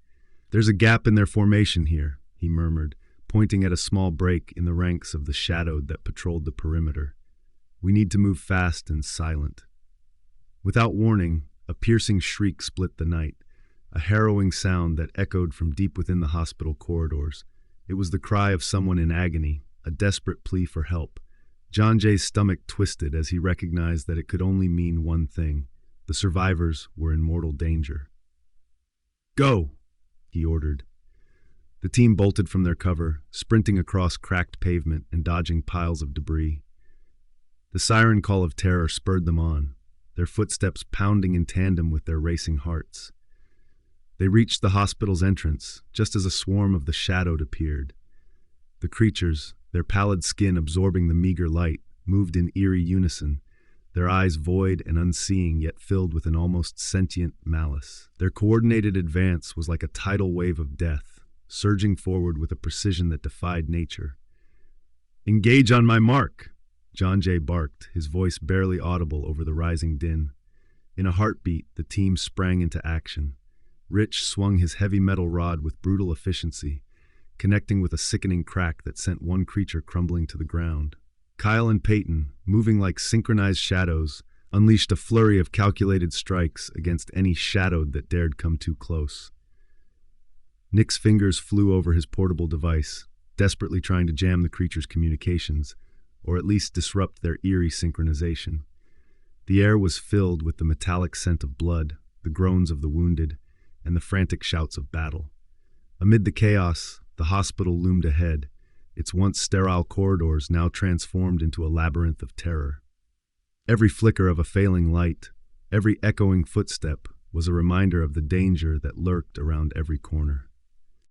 "There's a gap in their formation here," he murmured, pointing at a small break in the ranks of the Shadowed that patrolled the perimeter. "We need to move fast and silent." Without warning, a piercing shriek split the night, a harrowing sound that echoed from deep within the hospital corridors. It was the cry of someone in agony, a desperate plea for help. John Jay's stomach twisted as he recognized that it could only mean one thing: the survivors were in mortal danger. "Go!" he ordered. The team bolted from their cover, sprinting across cracked pavement and dodging piles of debris. The siren call of terror spurred them on, their footsteps pounding in tandem with their racing hearts. They reached the hospital's entrance, just as a swarm of the Shadowed appeared. The creatures, their pallid skin absorbing the meager light, moved in eerie unison, their eyes void and unseeing yet filled with an almost sentient malice. Their coordinated advance was like a tidal wave of death, surging forward with a precision that defied nature. "Engage on my mark!" John Jay barked, his voice barely audible over the rising din. In a heartbeat, the team sprang into action. Rich swung his heavy metal rod with brutal efficiency, connecting with a sickening crack that sent one creature crumbling to the ground. Kyle and Peyton, moving like synchronized shadows, unleashed a flurry of calculated strikes against any Shadowed that dared come too close. Nick's fingers flew over his portable device, desperately trying to jam the creature's communications, or at least disrupt their eerie synchronization. The air was filled with the metallic scent of blood, the groans of the wounded, and the frantic shouts of battle. Amid the chaos, the hospital loomed ahead, its once sterile corridors now transformed into a labyrinth of terror. Every flicker of a failing light, every echoing footstep was a reminder of the danger that lurked around every corner.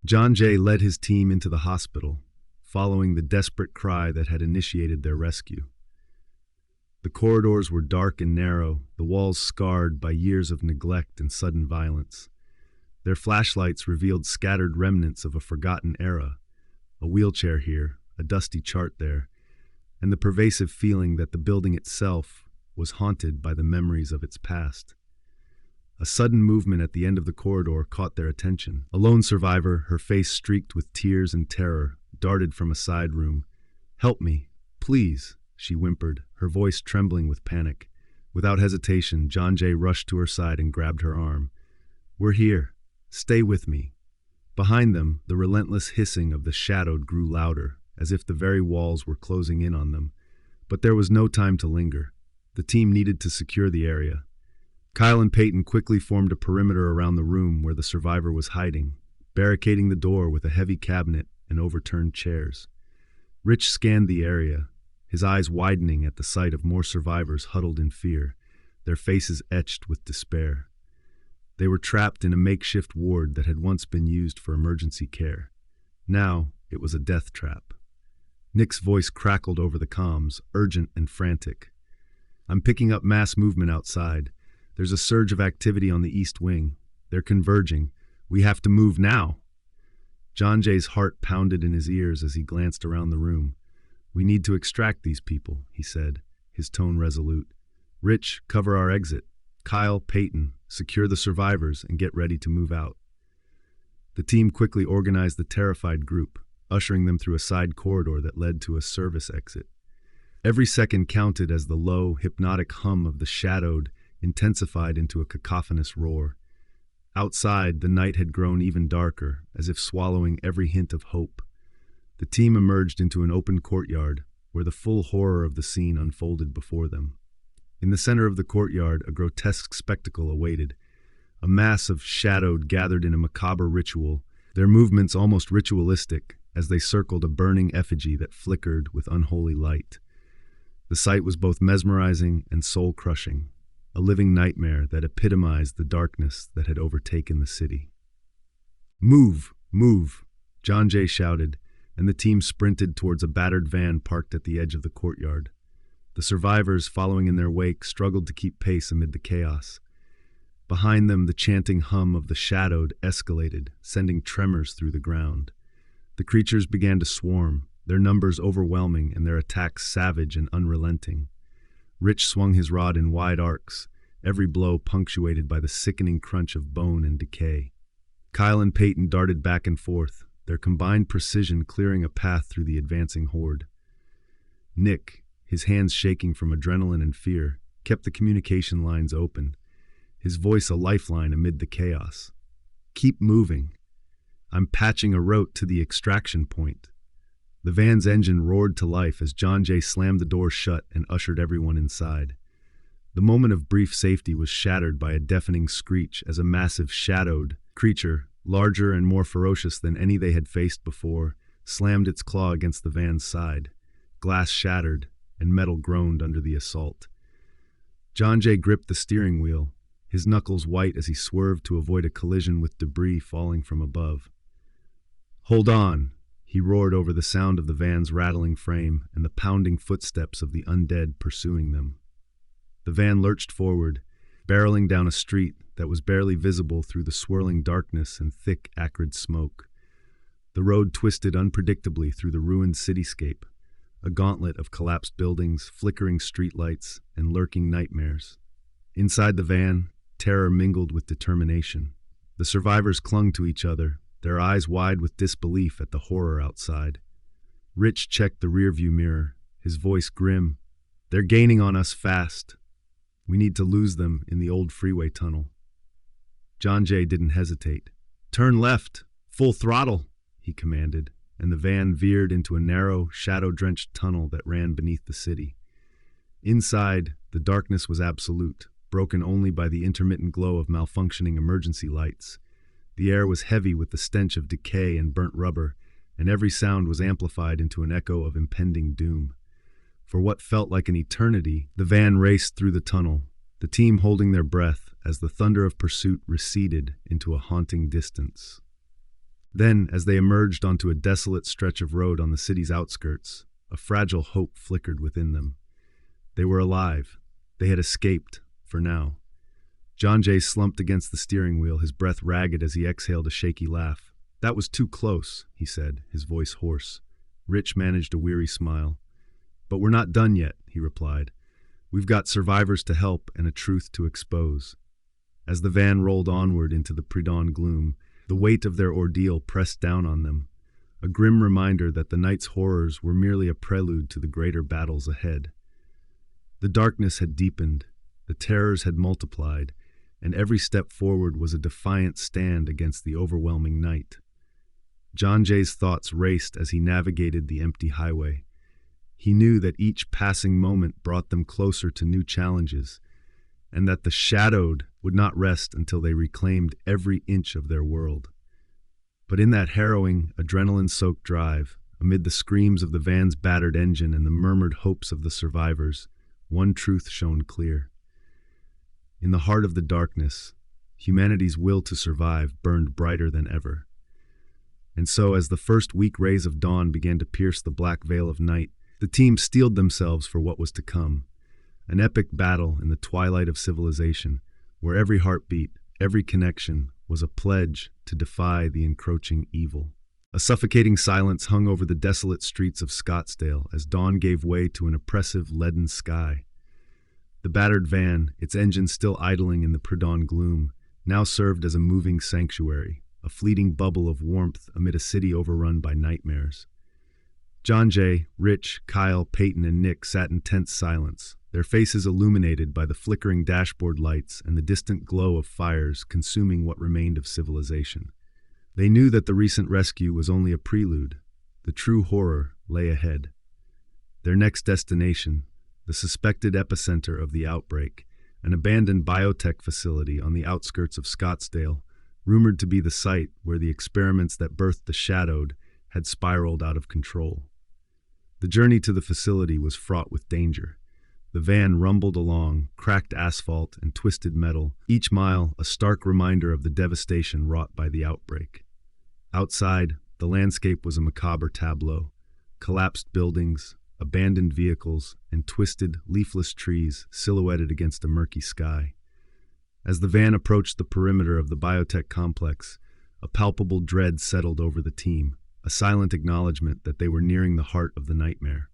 John Jay led his team into the hospital, following the desperate cry that had initiated their rescue. The corridors were dark and narrow, the walls scarred by years of neglect and sudden violence. Their flashlights revealed scattered remnants of a forgotten era, a wheelchair here, a dusty chart there, and the pervasive feeling that the building itself was haunted by the memories of its past. A sudden movement at the end of the corridor caught their attention. A lone survivor, her face streaked with tears and terror, darted from a side room. "Help me, please," she whimpered, her voice trembling with panic. Without hesitation, John Jay rushed to her side and grabbed her arm. "We're here. Stay with me." Behind them, the relentless hissing of the shadowed grew louder, as if the very walls were closing in on them. But there was no time to linger. The team needed to secure the area. Kyle and Peyton quickly formed a perimeter around the room where the survivor was hiding, barricading the door with a heavy cabinet and overturned chairs. Rich scanned the area, his eyes widening at the sight of more survivors huddled in fear, their faces etched with despair. They were trapped in a makeshift ward that had once been used for emergency care. Now, it was a death trap. Nick's voice crackled over the comms, urgent and frantic. "I'm picking up mass movement outside. There's a surge of activity on the east wing. They're converging. We have to move now." John Jay's heart pounded in his ears as he glanced around the room. "We need to extract these people," he said, his tone resolute. "Rich, cover our exit. Kyle, Peyton, secure the survivors and get ready to move out." The team quickly organized the terrified group, ushering them through a side corridor that led to a service exit. Every second counted as the low, hypnotic hum of the shadowed intensified into a cacophonous roar. Outside, the night had grown even darker, as if swallowing every hint of hope. The team emerged into an open courtyard, where the full horror of the scene unfolded before them. In the center of the courtyard, a grotesque spectacle awaited. A mass of shadowed gathered in a macabre ritual, their movements almost ritualistic, as they circled a burning effigy that flickered with unholy light. The sight was both mesmerizing and soul-crushing, a living nightmare that epitomized the darkness that had overtaken the city. "Move! Move!" John Jay shouted, and the team sprinted towards a battered van parked at the edge of the courtyard. The survivors, following in their wake, struggled to keep pace amid the chaos. Behind them, the chanting hum of the shadowed escalated, sending tremors through the ground. The creatures began to swarm, their numbers overwhelming and their attacks savage and unrelenting. Rich swung his rod in wide arcs, every blow punctuated by the sickening crunch of bone and decay. Kyle and Peyton darted back and forth, their combined precision clearing a path through the advancing horde. Nick, his hands shaking from adrenaline and fear, kept the communication lines open, his voice a lifeline amid the chaos. "Keep moving. I'm patching a route to the extraction point." The van's engine roared to life as John Jay slammed the door shut and ushered everyone inside. The moment of brief safety was shattered by a deafening screech as a massive shadowed creature, larger and more ferocious than any they had faced before, slammed its claw against the van's side. Glass shattered, and metal groaned under the assault. John Jay gripped the steering wheel, his knuckles white as he swerved to avoid a collision with debris falling from above. "Hold on!" He roared over the sound of the van's rattling frame and the pounding footsteps of the undead pursuing them. The van lurched forward, barreling down a street that was barely visible through the swirling darkness and thick, acrid smoke. The road twisted unpredictably through the ruined cityscape, a gauntlet of collapsed buildings, flickering streetlights, and lurking nightmares. Inside the van, terror mingled with determination. The survivors clung to each other, their eyes wide with disbelief at the horror outside. Rich checked the rearview mirror, his voice grim. "They're gaining on us fast. We need to lose them in the old freeway tunnel." John Jay didn't hesitate. "Turn left, full throttle," he commanded, and the van veered into a narrow, shadow-drenched tunnel that ran beneath the city. Inside, the darkness was absolute, broken only by the intermittent glow of malfunctioning emergency lights. The air was heavy with the stench of decay and burnt rubber, and every sound was amplified into an echo of impending doom. For what felt like an eternity, the van raced through the tunnel, the team holding their breath as the thunder of pursuit receded into a haunting distance. Then, as they emerged onto a desolate stretch of road on the city's outskirts, a fragile hope flickered within them. They were alive. They had escaped, for now. John Jay slumped against the steering wheel, his breath ragged as he exhaled a shaky laugh. "That was too close," he said, his voice hoarse. Rich managed a weary smile. "But we're not done yet," he replied. "We've got survivors to help and a truth to expose." As the van rolled onward into the pre-dawn gloom, the weight of their ordeal pressed down on them, a grim reminder that the night's horrors were merely a prelude to the greater battles ahead. The darkness had deepened, the terrors had multiplied, and every step forward was a defiant stand against the overwhelming night. John Jay's thoughts raced as he navigated the empty highway. He knew that each passing moment brought them closer to new challenges, and that the shadowed would not rest until they reclaimed every inch of their world. But in that harrowing, adrenaline-soaked drive, amid the screams of the van's battered engine and the murmured hopes of the survivors, one truth shone clear. In the heart of the darkness, humanity's will to survive burned brighter than ever. And so, as the first weak rays of dawn began to pierce the black veil of night, the team steeled themselves for what was to come. An epic battle in the twilight of civilization, where every heartbeat, every connection, was a pledge to defy the encroaching evil. A suffocating silence hung over the desolate streets of Scottsdale as dawn gave way to an oppressive leaden sky. The battered van, its engine still idling in the pre-dawn gloom, now served as a moving sanctuary, a fleeting bubble of warmth amid a city overrun by nightmares. John Jay, Rich, Kyle, Peyton, and Nick sat in tense silence, their faces illuminated by the flickering dashboard lights and the distant glow of fires consuming what remained of civilization. They knew that the recent rescue was only a prelude. The true horror lay ahead. Their next destination, the suspected epicenter of the outbreak, an abandoned biotech facility on the outskirts of Scottsdale, rumored to be the site where the experiments that birthed the Shadowed had spiraled out of control. The journey to the facility was fraught with danger. The van rumbled along, cracked asphalt and twisted metal, each mile a stark reminder of the devastation wrought by the outbreak. Outside, the landscape was a macabre tableau. Collapsed buildings, abandoned vehicles, and twisted, leafless trees silhouetted against a murky sky. As the van approached the perimeter of the biotech complex, a palpable dread settled over the team, a silent acknowledgement that they were nearing the heart of the nightmare.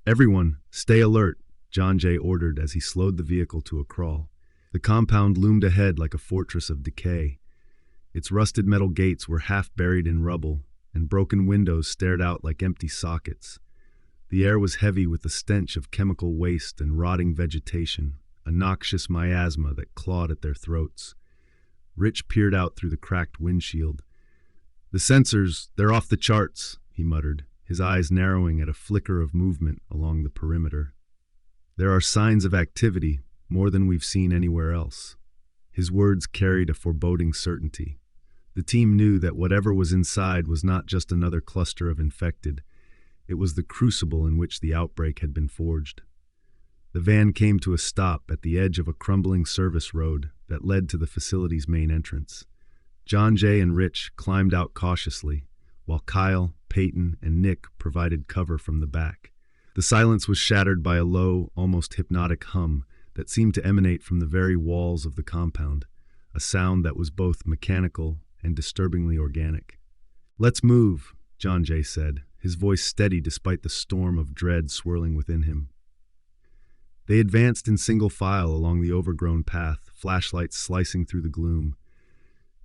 "Everyone, stay alert," John Jay ordered as he slowed the vehicle to a crawl. The compound loomed ahead like a fortress of decay. Its rusted metal gates were half buried in rubble, and broken windows stared out like empty sockets. The air was heavy with the stench of chemical waste and rotting vegetation, a noxious miasma that clawed at their throats. Rich peered out through the cracked windshield. "The sensors, they're off the charts," he muttered, his eyes narrowing at a flicker of movement along the perimeter. "There are signs of activity, more than we've seen anywhere else." His words carried a foreboding certainty. The team knew that whatever was inside was not just another cluster of infected. It was the crucible in which the outbreak had been forged. The van came to a stop at the edge of a crumbling service road that led to the facility's main entrance. John Jay and Rich climbed out cautiously, while Kyle, Peyton, and Nick provided cover from the back. The silence was shattered by a low, almost hypnotic hum that seemed to emanate from the very walls of the compound, a sound that was both mechanical and disturbingly organic. "Let's move," John Jay said, his voice steady despite the storm of dread swirling within him. They advanced in single file along the overgrown path, flashlights slicing through the gloom.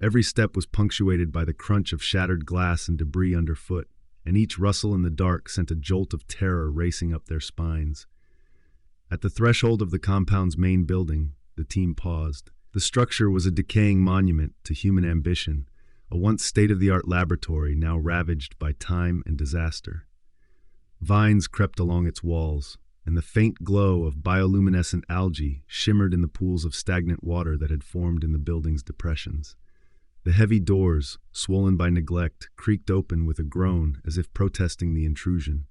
Every step was punctuated by the crunch of shattered glass and debris underfoot, and each rustle in the dark sent a jolt of terror racing up their spines. At the threshold of the compound's main building, the team paused. The structure was a decaying monument to human ambition, a once state-of-the-art laboratory now ravaged by time and disaster. Vines crept along its walls, and the faint glow of bioluminescent algae shimmered in the pools of stagnant water that had formed in the building's depressions. The heavy doors, swollen by neglect, creaked open with a groan as if protesting the intrusion.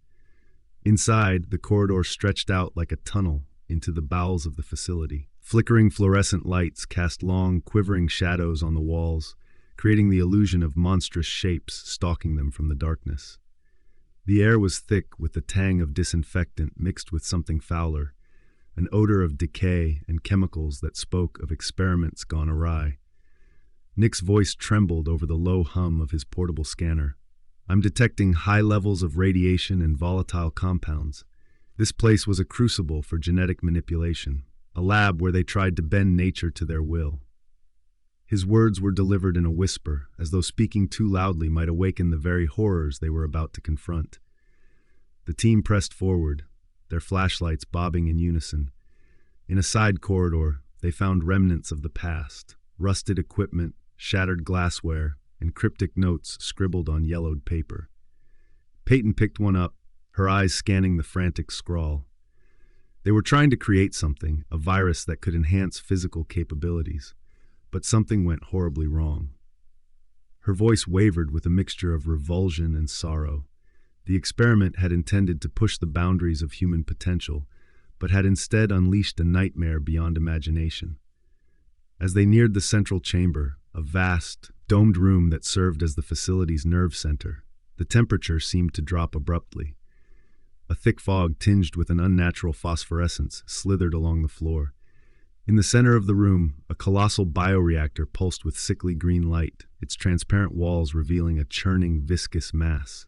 Inside, the corridor stretched out like a tunnel into the bowels of the facility. Flickering fluorescent lights cast long, quivering shadows on the walls, creating the illusion of monstrous shapes stalking them from the darkness. The air was thick with the tang of disinfectant mixed with something fouler, an odor of decay and chemicals that spoke of experiments gone awry. Nick's voice trembled over the low hum of his portable scanner. "I'm detecting high levels of radiation and volatile compounds. This place was a crucible for genetic manipulation, a lab where they tried to bend nature to their will." His words were delivered in a whisper, as though speaking too loudly might awaken the very horrors they were about to confront. The team pressed forward, their flashlights bobbing in unison. In a side corridor, they found remnants of the past, rusted equipment, shattered glassware, and cryptic notes scribbled on yellowed paper. Peyton picked one up, her eyes scanning the frantic scrawl. They were trying to create something, a virus that could enhance physical capabilities, but something went horribly wrong. Her voice wavered with a mixture of revulsion and sorrow. The experiment had intended to push the boundaries of human potential, but had instead unleashed a nightmare beyond imagination. As they neared the central chamber, a vast, domed room that served as the facility's nerve center, the temperature seemed to drop abruptly. A thick fog tinged with an unnatural phosphorescence slithered along the floor. In the center of the room, a colossal bioreactor pulsed with sickly green light, its transparent walls revealing a churning, viscous mass.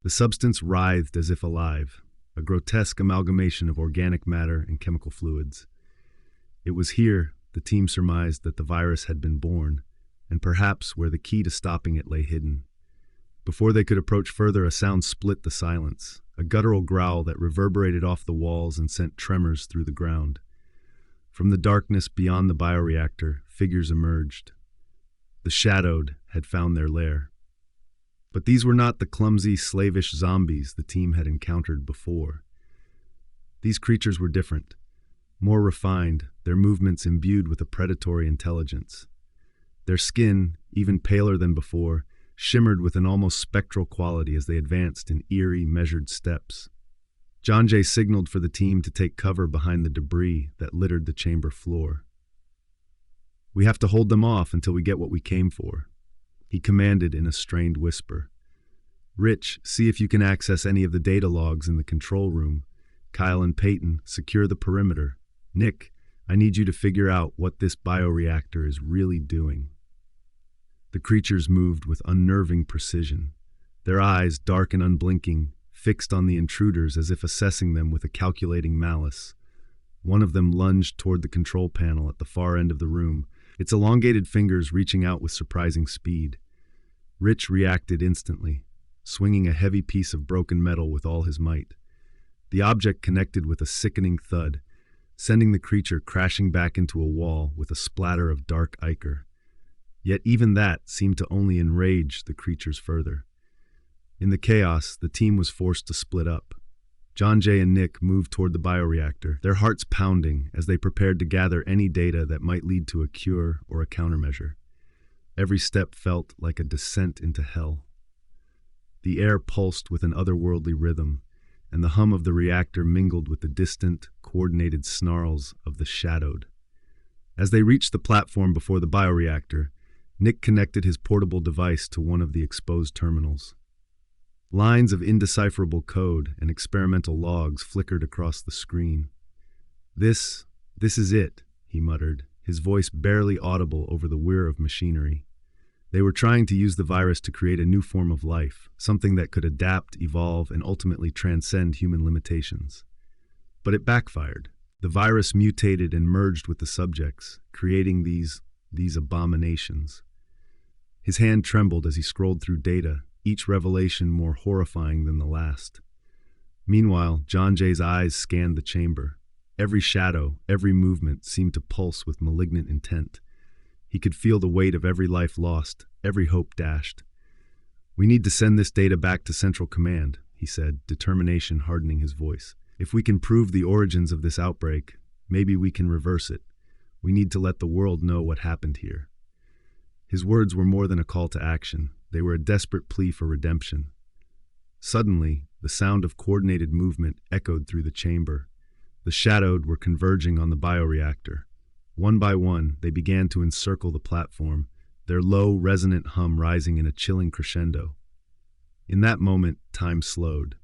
The substance writhed as if alive, a grotesque amalgamation of organic matter and chemical fluids. It was here, the team surmised, that the virus had been born, and perhaps where the key to stopping it lay hidden. Before they could approach further, a sound split the silence, a guttural growl that reverberated off the walls and sent tremors through the ground. From the darkness beyond the bioreactor, figures emerged. The shadowed had found their lair. But these were not the clumsy, slavish zombies the team had encountered before. These creatures were different, more refined, their movements imbued with a predatory intelligence. Their skin, even paler than before, shimmered with an almost spectral quality as they advanced in eerie, measured steps. John Jay signaled for the team to take cover behind the debris that littered the chamber floor. "We have to hold them off until we get what we came for," he commanded in a strained whisper. "Rich, see if you can access any of the data logs in the control room. Kyle and Peyton, secure the perimeter. Nick, I need you to figure out what this bioreactor is really doing." The creatures moved with unnerving precision, their eyes, dark and unblinking, fixed on the intruders as if assessing them with a calculating malice. One of them lunged toward the control panel at the far end of the room, its elongated fingers reaching out with surprising speed. Rich reacted instantly, swinging a heavy piece of broken metal with all his might. The object connected with a sickening thud, sending the creature crashing back into a wall with a splatter of dark ichor. Yet even that seemed to only enrage the creatures further. In the chaos, the team was forced to split up. John Jay and Nick moved toward the bioreactor, their hearts pounding as they prepared to gather any data that might lead to a cure or a countermeasure. Every step felt like a descent into hell. The air pulsed with an otherworldly rhythm, and the hum of the reactor mingled with the distant, coordinated snarls of the shadowed. As they reached the platform before the bioreactor, Nick connected his portable device to one of the exposed terminals. Lines of indecipherable code and experimental logs flickered across the screen. This is it," he muttered, his voice barely audible over the whir of machinery. They were trying to use the virus to create a new form of life, something that could adapt, evolve, and ultimately transcend human limitations. But it backfired. The virus mutated and merged with the subjects, creating these abominations. His hand trembled as he scrolled through data, each revelation more horrifying than the last. Meanwhile, John Jay's eyes scanned the chamber. Every shadow, every movement seemed to pulse with malignant intent. He could feel the weight of every life lost, every hope dashed. "We need to send this data back to Central Command," he said, determination hardening his voice. "If we can prove the origins of this outbreak, maybe we can reverse it. We need to let the world know what happened here." His words were more than a call to action. They were a desperate plea for redemption. Suddenly, the sound of coordinated movement echoed through the chamber. The shadowed were converging on the bioreactor. One by one, they began to encircle the platform, their low, resonant hum rising in a chilling crescendo. In that moment, time slowed.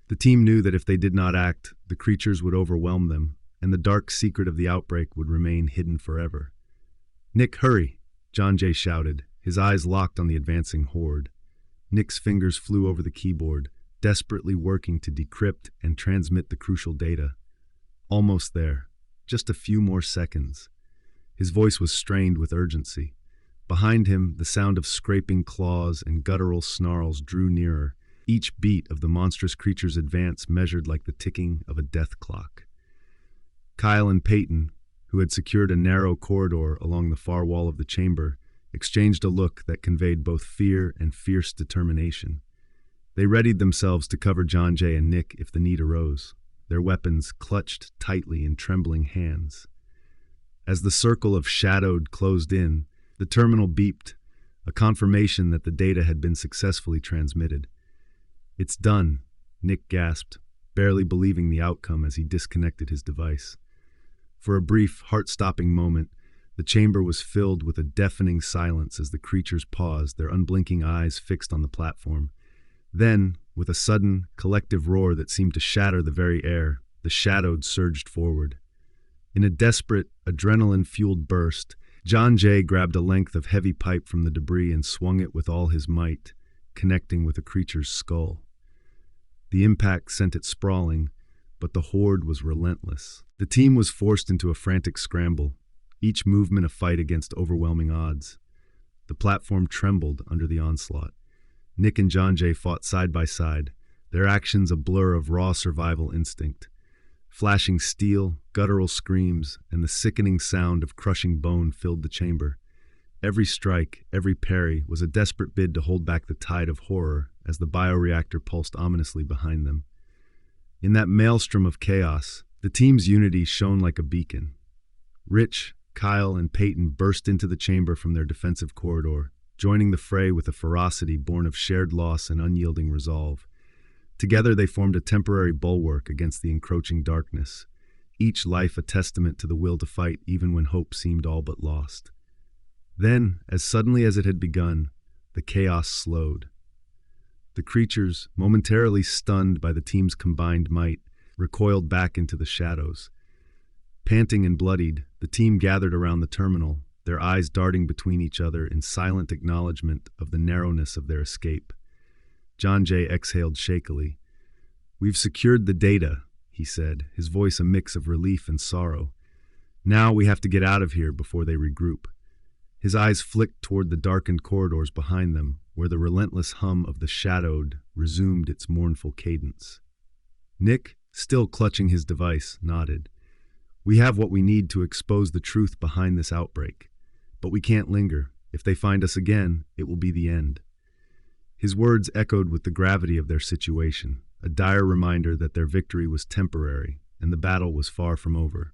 The team knew that if they did not act, the creatures would overwhelm them, and the dark secret of the outbreak would remain hidden forever. "Nick, hurry!" John Jay shouted, his eyes locked on the advancing horde. Nick's fingers flew over the keyboard, desperately working to decrypt and transmit the crucial data. Almost there. Just a few more seconds. His voice was strained with urgency. Behind him, the sound of scraping claws and guttural snarls drew nearer, each beat of the monstrous creature's advance measured like the ticking of a death clock. Kyle and Peyton, who had secured a narrow corridor along the far wall of the chamber, exchanged a look that conveyed both fear and fierce determination. They readied themselves to cover John Jay and Nick if the need arose, their weapons clutched tightly in trembling hands. As the circle of shadowed closed in, the terminal beeped, a confirmation that the data had been successfully transmitted. "It's done," Nick gasped, barely believing the outcome as he disconnected his device. For a brief, heart-stopping moment, the chamber was filled with a deafening silence as the creatures paused, their unblinking eyes fixed on the platform. Then, with a sudden, collective roar that seemed to shatter the very air, the shadowed surged forward. In a desperate, adrenaline-fueled burst, John Jay grabbed a length of heavy pipe from the debris and swung it with all his might, connecting with a creature's skull. The impact sent it sprawling, but the horde was relentless. The team was forced into a frantic scramble, each movement a fight against overwhelming odds. The platform trembled under the onslaught. Nick and John Jay fought side by side, their actions a blur of raw survival instinct. Flashing steel, guttural screams, and the sickening sound of crushing bone filled the chamber. Every strike, every parry, was a desperate bid to hold back the tide of horror as the bioreactor pulsed ominously behind them. In that maelstrom of chaos, the team's unity shone like a beacon. Rich, Kyle, and Peyton burst into the chamber from their defensive corridor, joining the fray with a ferocity born of shared loss and unyielding resolve. Together they formed a temporary bulwark against the encroaching darkness, each life a testament to the will to fight even when hope seemed all but lost. Then, as suddenly as it had begun, the chaos slowed. The creatures, momentarily stunned by the team's combined might, recoiled back into the shadows. Panting and bloodied, the team gathered around the terminal, their eyes darting between each other in silent acknowledgement of the narrowness of their escape. John Jay exhaled shakily. "We've secured the data," he said, his voice a mix of relief and sorrow. "Now we have to get out of here before they regroup." His eyes flicked toward the darkened corridors behind them, where the relentless hum of the shadowed resumed its mournful cadence. Nick, still clutching his device, nodded. "We have what we need to expose the truth behind this outbreak. But we can't linger. If they find us again, it will be the end." His words echoed with the gravity of their situation, a dire reminder that their victory was temporary and the battle was far from over.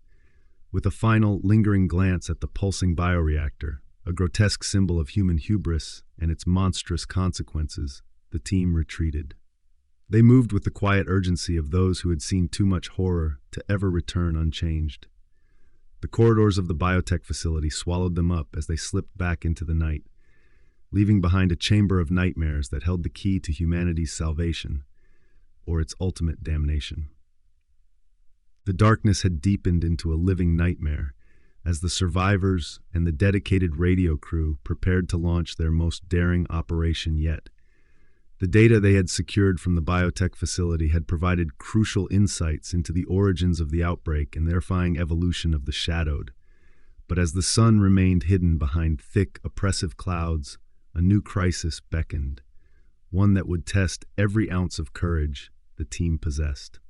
With a final, lingering glance at the pulsing bioreactor, a grotesque symbol of human hubris and its monstrous consequences, the team retreated. They moved with the quiet urgency of those who had seen too much horror to ever return unchanged. The corridors of the biotech facility swallowed them up as they slipped back into the night, leaving behind a chamber of nightmares that held the key to humanity's salvation, or its ultimate damnation. The darkness had deepened into a living nightmare as the survivors and the dedicated radio crew prepared to launch their most daring operation yet. The data they had secured from the biotech facility had provided crucial insights into the origins of the outbreak and therefying evolution of the shadowed. But as the sun remained hidden behind thick, oppressive clouds, a new crisis beckoned, one that would test every ounce of courage the team possessed.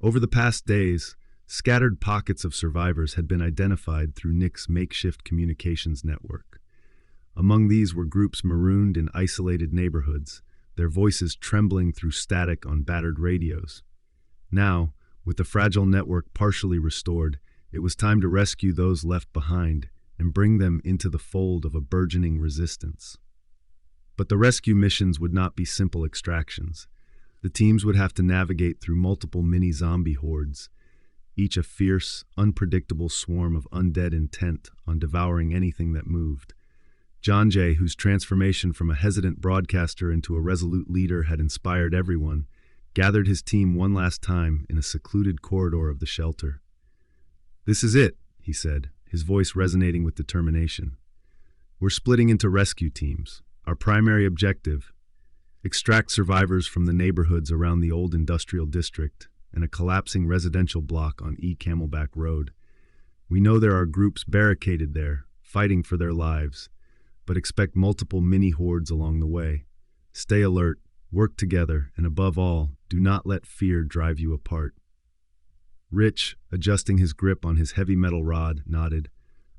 Over the past days, scattered pockets of survivors had been identified through Nick's makeshift communications network. Among these were groups marooned in isolated neighborhoods, their voices trembling through static on battered radios. Now, with the fragile network partially restored, it was time to rescue those left behind and bring them into the fold of a burgeoning resistance. But the rescue missions would not be simple extractions. The teams would have to navigate through multiple mini-zombie hordes, each a fierce, unpredictable swarm of undead intent on devouring anything that moved. John Jay, whose transformation from a hesitant broadcaster into a resolute leader had inspired everyone, gathered his team one last time in a secluded corridor of the shelter. "This is it," he said, his voice resonating with determination. "We're splitting into rescue teams. Our primary objective: extract survivors from the neighborhoods around the old industrial district and a collapsing residential block on E. Camelback Road. We know there are groups barricaded there, fighting for their lives, but expect multiple mini-hordes along the way. Stay alert, work together, and above all, do not let fear drive you apart." Rich, adjusting his grip on his heavy metal rod, nodded.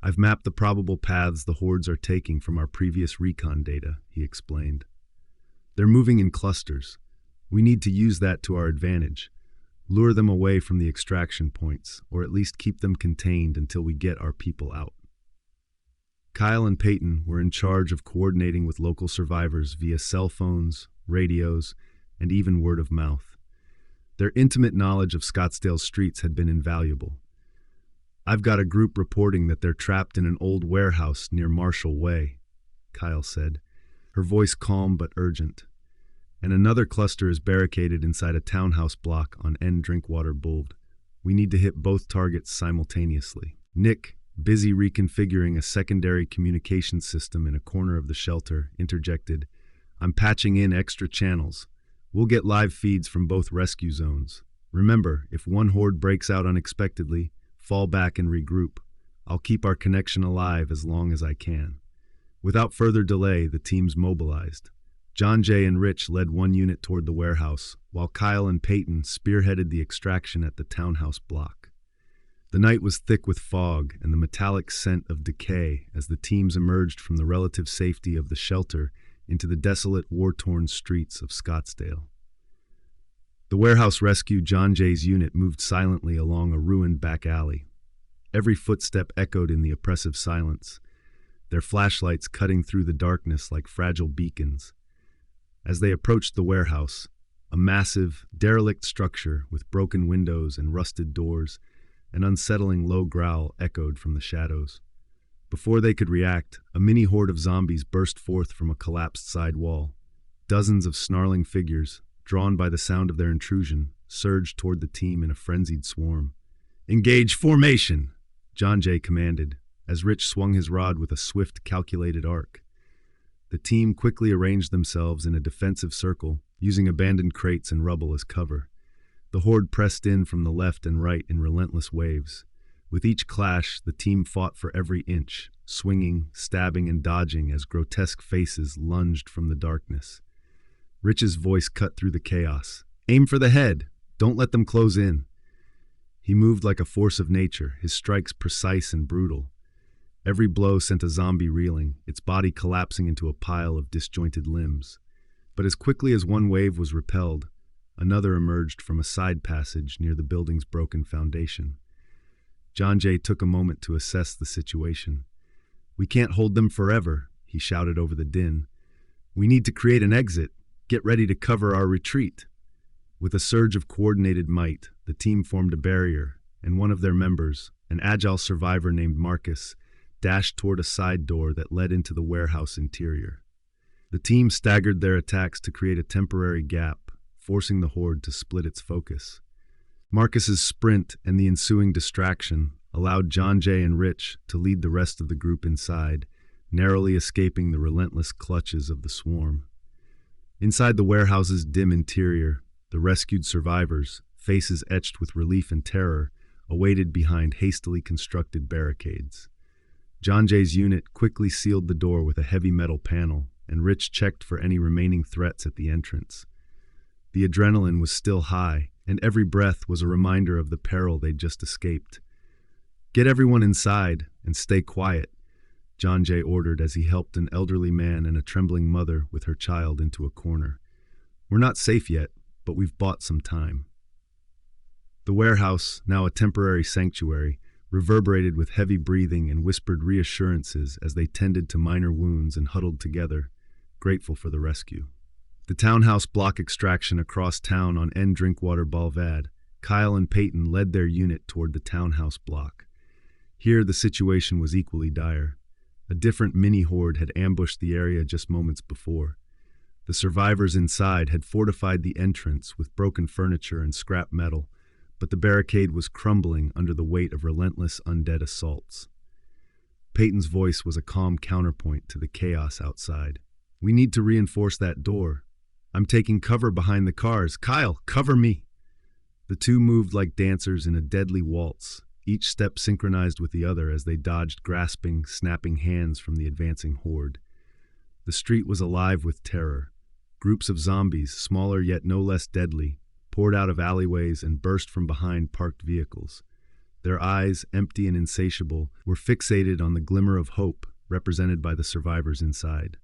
"I've mapped the probable paths the hordes are taking from our previous recon data," he explained. "They're moving in clusters. We need to use that to our advantage. Lure them away from the extraction points, or at least keep them contained until we get our people out." Kyle and Peyton were in charge of coordinating with local survivors via cell phones, radios, and even word of mouth. Their intimate knowledge of Scottsdale's streets had been invaluable. "I've got a group reporting that they're trapped in an old warehouse near Marshall Way," Kyle said, her voice calm but urgent. "And another cluster is barricaded inside a townhouse block on N Drinkwater Boulevard. We need to hit both targets simultaneously." Nick, busy reconfiguring a secondary communication system in a corner of the shelter, interjected, "I'm patching in extra channels. We'll get live feeds from both rescue zones. Remember, if one horde breaks out unexpectedly, fall back and regroup. I'll keep our connection alive as long as I can." Without further delay, the teams mobilized. John Jay and Rich led one unit toward the warehouse, while Kyle and Peyton spearheaded the extraction at the townhouse block. The night was thick with fog and the metallic scent of decay as the teams emerged from the relative safety of the shelter into the desolate, war-torn streets of Scottsdale. The warehouse rescue John Jay's unit moved silently along a ruined back alley. Every footstep echoed in the oppressive silence, their flashlights cutting through the darkness like fragile beacons. As they approached the warehouse, a massive, derelict structure with broken windows and rusted doors, an unsettling low growl echoed from the shadows. Before they could react, a mini-horde of zombies burst forth from a collapsed side wall. Dozens of snarling figures, drawn by the sound of their intrusion, surged toward the team in a frenzied swarm. "Engage formation!" John Jay commanded, as Rich swung his rod with a swift, calculated arc. The team quickly arranged themselves in a defensive circle, using abandoned crates and rubble as cover. The horde pressed in from the left and right in relentless waves. With each clash, the team fought for every inch, swinging, stabbing, and dodging as grotesque faces lunged from the darkness. Rich's voice cut through the chaos. "Aim for the head! Don't let them close in!" He moved like a force of nature, his strikes precise and brutal. Every blow sent a zombie reeling, its body collapsing into a pile of disjointed limbs. But as quickly as one wave was repelled, another emerged from a side passage near the building's broken foundation. John Jay took a moment to assess the situation. "We can't hold them forever," he shouted over the din. "We need to create an exit. Get ready to cover our retreat." With a surge of coordinated might, the team formed a barrier, and one of their members, an agile survivor named Marcus, dashed toward a side door that led into the warehouse interior. The team staggered their attacks to create a temporary gap, forcing the horde to split its focus. Marcus's sprint and the ensuing distraction allowed John Jay and Rich to lead the rest of the group inside, narrowly escaping the relentless clutches of the swarm. Inside the warehouse's dim interior, the rescued survivors, faces etched with relief and terror, awaited behind hastily constructed barricades. John Jay's unit quickly sealed the door with a heavy metal panel, and Rich checked for any remaining threats at the entrance. The adrenaline was still high, and every breath was a reminder of the peril they'd just escaped. "Get everyone inside, and stay quiet," John Jay ordered as he helped an elderly man and a trembling mother with her child into a corner. "We're not safe yet, but we've bought some time." The warehouse, now a temporary sanctuary, reverberated with heavy breathing and whispered reassurances as they tended to minor wounds and huddled together, grateful for the rescue. The townhouse block extraction across town on N Drinkwater Boulevard, Kyle and Peyton led their unit toward the townhouse block. Here the situation was equally dire. A different mini-horde had ambushed the area just moments before. The survivors inside had fortified the entrance with broken furniture and scrap metal, but the barricade was crumbling under the weight of relentless undead assaults. Peyton's voice was a calm counterpoint to the chaos outside. "We need to reinforce that door. I'm taking cover behind the cars. Kyle, cover me!" The two moved like dancers in a deadly waltz, each step synchronized with the other as they dodged grasping, snapping hands from the advancing horde. The street was alive with terror. Groups of zombies, smaller yet no less deadly, poured out of alleyways and burst from behind parked vehicles. Their eyes, empty and insatiable, were fixated on the glimmer of hope represented by the survivors inside.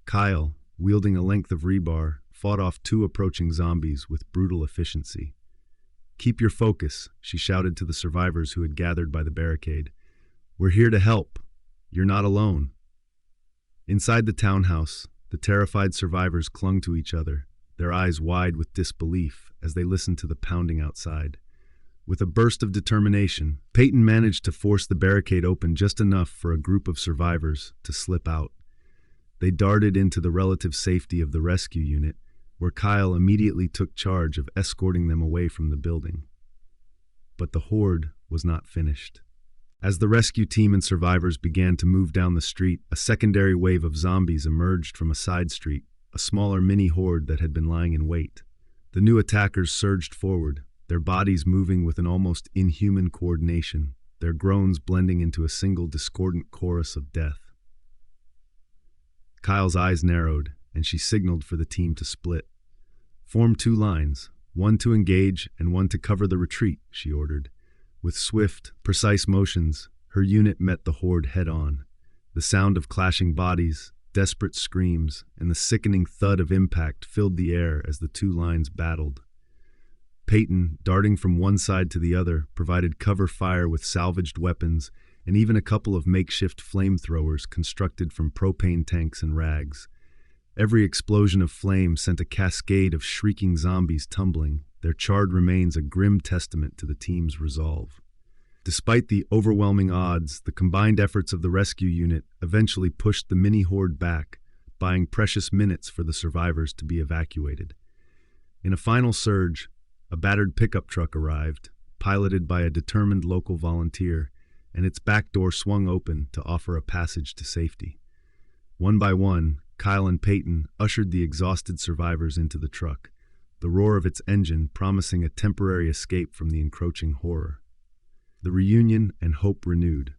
Kyle, wielding a length of rebar, fought off two approaching zombies with brutal efficiency. "Keep your focus," she shouted to the survivors who had gathered by the barricade. "We're here to help. You're not alone." Inside the townhouse, the terrified survivors clung to each other, their eyes wide with disbelief as they listened to the pounding outside. With a burst of determination, Peyton managed to force the barricade open just enough for a group of survivors to slip out. They darted into the relative safety of the rescue unit, where Kyle immediately took charge of escorting them away from the building. But the horde was not finished. As the rescue team and survivors began to move down the street, a secondary wave of zombies emerged from a side street, a smaller mini-horde that had been lying in wait. The new attackers surged forward, their bodies moving with an almost inhuman coordination, their groans blending into a single discordant chorus of death. Kyle's eyes narrowed, and she signaled for the team to split. "Form two lines, one to engage and one to cover the retreat," she ordered. With swift, precise motions, her unit met the horde head-on. The sound of clashing bodies, desperate screams, and the sickening thud of impact filled the air as the two lines battled. Peyton, darting from one side to the other, provided cover fire with salvaged weapons and even a couple of makeshift flamethrowers constructed from propane tanks and rags. Every explosion of flame sent a cascade of shrieking zombies tumbling, their charred remains a grim testament to the team's resolve. Despite the overwhelming odds, the combined efforts of the rescue unit eventually pushed the mini-horde back, buying precious minutes for the survivors to be evacuated. In a final surge, a battered pickup truck arrived, piloted by a determined local volunteer, and its back door swung open to offer a passage to safety. One by one, Kyle and Peyton ushered the exhausted survivors into the truck, the roar of its engine promising a temporary escape from the encroaching horror. The reunion and hope renewed.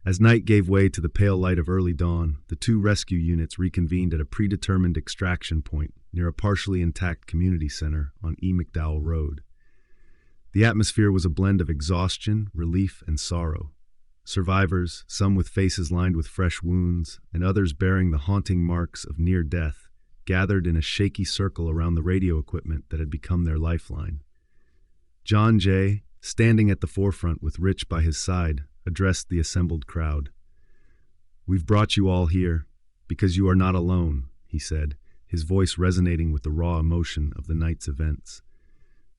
As night gave way to the pale light of early dawn, the two rescue units reconvened at a predetermined extraction point near a partially intact community center on E. McDowell Road. The atmosphere was a blend of exhaustion, relief, and sorrow. Survivors, some with faces lined with fresh wounds, and others bearing the haunting marks of near death, gathered in a shaky circle around the radio equipment that had become their lifeline. John Jay, standing at the forefront with Rich by his side, addressed the assembled crowd. "We've brought you all here because you are not alone," he said, his voice resonating with the raw emotion of the night's events.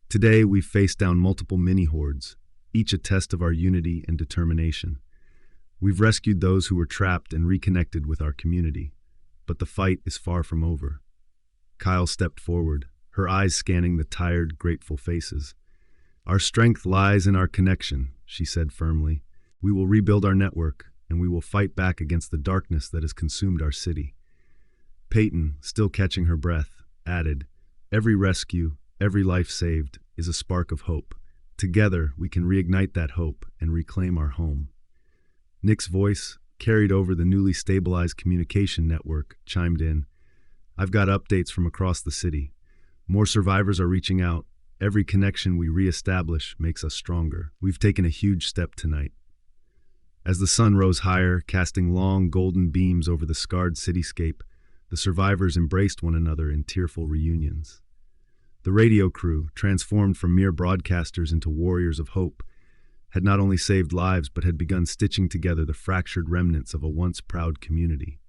"Today we've faced down multiple mini-hordes, each a test of our unity and determination. We've rescued those who were trapped and reconnected with our community, but the fight is far from over." Kyle stepped forward, her eyes scanning the tired, grateful faces. "Our strength lies in our connection," she said firmly. "We will rebuild our network, and we will fight back against the darkness that has consumed our city." Peyton, still catching her breath, added, "Every rescue, every life saved, is a spark of hope. Together, we can reignite that hope and reclaim our home." Nick's voice, carried over the newly stabilized communication network, chimed in. "I've got updates from across the city. More survivors are reaching out. Every connection we reestablish makes us stronger. We've taken a huge step tonight." As the sun rose higher, casting long, golden beams over the scarred cityscape, the survivors embraced one another in tearful reunions. The radio crew, transformed from mere broadcasters into warriors of hope, had not only saved lives but had begun stitching together the fractured remnants of a once proud community.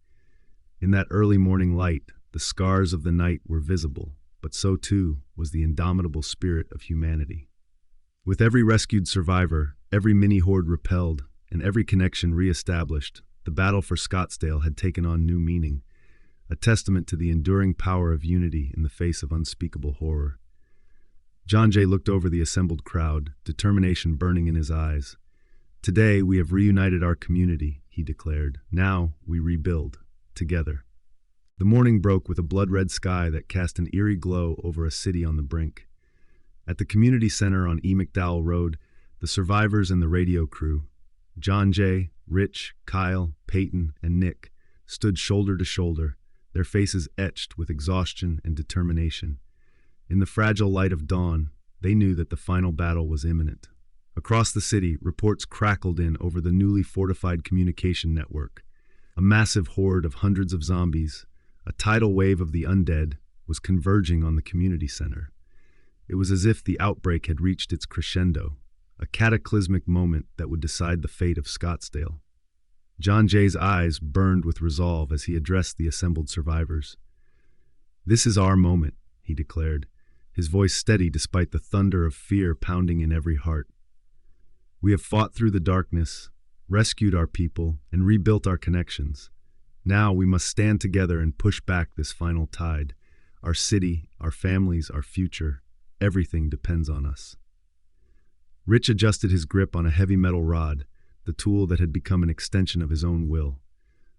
In that early morning light, the scars of the night were visible, but so too was the indomitable spirit of humanity. With every rescued survivor, every mini-horde repelled, and every connection re-established, the battle for Scottsdale had taken on new meaning, a testament to the enduring power of unity in the face of unspeakable horror. John Jay looked over the assembled crowd, determination burning in his eyes. "Today we have reunited our community," he declared. "Now we rebuild, together." The morning broke with a blood-red sky that cast an eerie glow over a city on the brink. At the community center on E. McDowell Road, The survivors and the radio crew, John Jay, Rich, Kyle, Peyton, and Nick, stood shoulder to shoulder, their faces etched with exhaustion and determination. In the fragile light of dawn, they knew that the final battle was imminent. Across the city, reports crackled in over the newly fortified communication network. A massive horde of hundreds of zombies, a tidal wave of the undead, was converging on the community center. It was as if the outbreak had reached its crescendo, a cataclysmic moment that would decide the fate of Scottsdale. John Jay's eyes burned with resolve as he addressed the assembled survivors. "This is our moment," he declared, his voice steady despite the thunder of fear pounding in every heart. "We have fought through the darkness, rescued our people, and rebuilt our connections. Now we must stand together and push back this final tide. Our city, our families, our future, everything depends on us." Rich adjusted his grip on a heavy metal rod, the tool that had become an extension of his own will.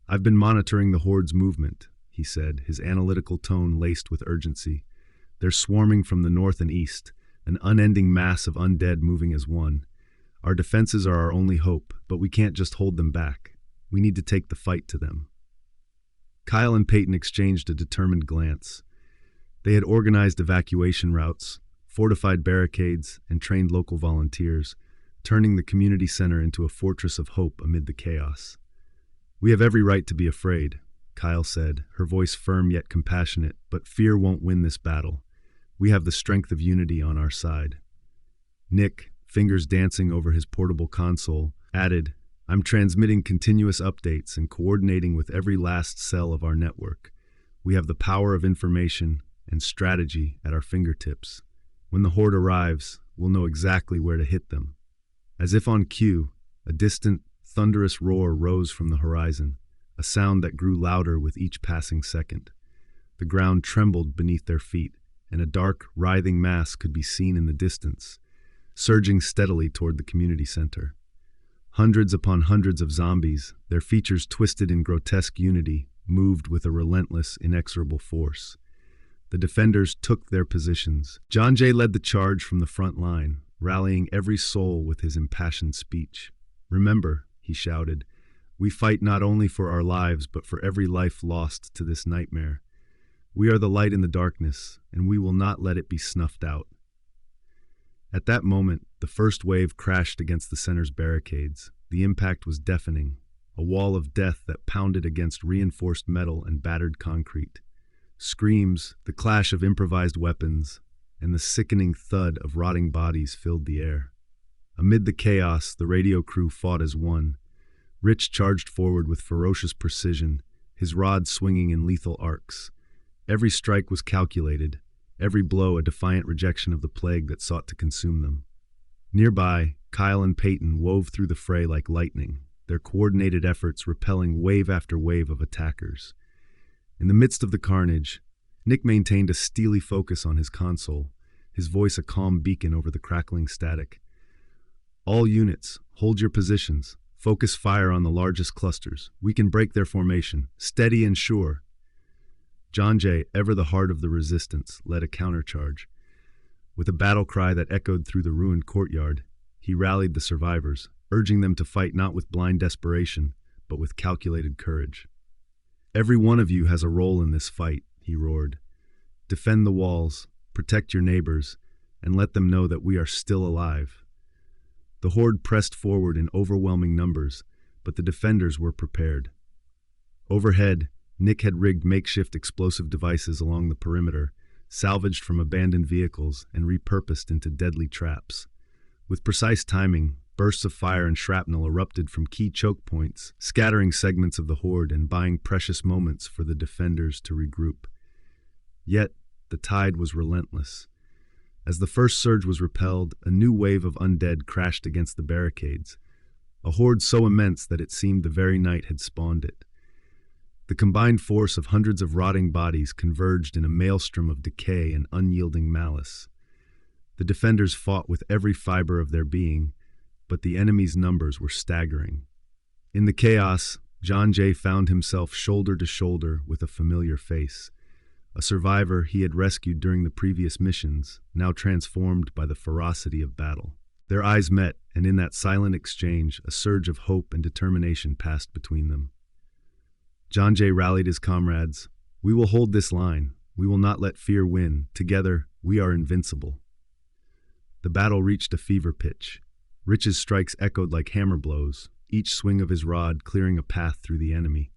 "I've been monitoring the horde's movement," he said, his analytical tone laced with urgency. "They're swarming from the north and east, an unending mass of undead moving as one. Our defenses are our only hope, but we can't just hold them back. We need to take the fight to them." Kyle and Peyton exchanged a determined glance. They had organized evacuation routes, fortified barricades, and trained local volunteers, turning the community center into a fortress of hope amid the chaos. "We have every right to be afraid," Kyle said, her voice firm yet compassionate, "but fear won't win this battle. We have the strength of unity on our side." Nick, fingers dancing over his portable console, added, "I'm transmitting continuous updates and coordinating with every last cell of our network. We have the power of information and strategy at our fingertips. When the horde arrives, we'll know exactly where to hit them." As if on cue, a distant, thunderous roar rose from the horizon, a sound that grew louder with each passing second. The ground trembled beneath their feet, and a dark, writhing mass could be seen in the distance, surging steadily toward the community center. Hundreds upon hundreds of zombies, their features twisted in grotesque unity, moved with a relentless, inexorable force. The defenders took their positions. John Jay led the charge from the front line, rallying every soul with his impassioned speech. "Remember," he shouted, "we fight not only for our lives, but for every life lost to this nightmare. We are the light in the darkness, and we will not let it be snuffed out." At that moment, the first wave crashed against the center's barricades. The impact was deafening, a wall of death that pounded against reinforced metal and battered concrete. Screams, the clash of improvised weapons, and the sickening thud of rotting bodies filled the air. Amid the chaos, the radio crew fought as one. Rich charged forward with ferocious precision, his rod swinging in lethal arcs. Every strike was calculated, every blow a defiant rejection of the plague that sought to consume them. Nearby, Kyle and Peyton wove through the fray like lightning, their coordinated efforts repelling wave after wave of attackers. In the midst of the carnage, Nick maintained a steely focus on his console, his voice a calm beacon over the crackling static. "All units, hold your positions. Focus fire on the largest clusters. We can break their formation. Steady and sure." John Jay, ever the heart of the resistance, led a countercharge. With a battle cry that echoed through the ruined courtyard, he rallied the survivors, urging them to fight not with blind desperation, but with calculated courage. "Every one of you has a role in this fight," he roared. "Defend the walls, protect your neighbors, and let them know that we are still alive." The horde pressed forward in overwhelming numbers, but the defenders were prepared. Overhead, Nick had rigged makeshift explosive devices along the perimeter, salvaged from abandoned vehicles and repurposed into deadly traps. With precise timing, bursts of fire and shrapnel erupted from key choke points, scattering segments of the horde and buying precious moments for the defenders to regroup. Yet, the tide was relentless. As the first surge was repelled, a new wave of undead crashed against the barricades, a horde so immense that it seemed the very night had spawned it. The combined force of hundreds of rotting bodies converged in a maelstrom of decay and unyielding malice. The defenders fought with every fiber of their being, but the enemy's numbers were staggering. In the chaos, John Jay found himself shoulder to shoulder with a familiar face, a survivor he had rescued during the previous missions, now transformed by the ferocity of battle. Their eyes met, and in that silent exchange, a surge of hope and determination passed between them. John Jay rallied his comrades. "We will hold this line. We will not let fear win. Together, we are invincible." The battle reached a fever pitch. Rich's strikes echoed like hammer blows, each swing of his rod clearing a path through the enemy.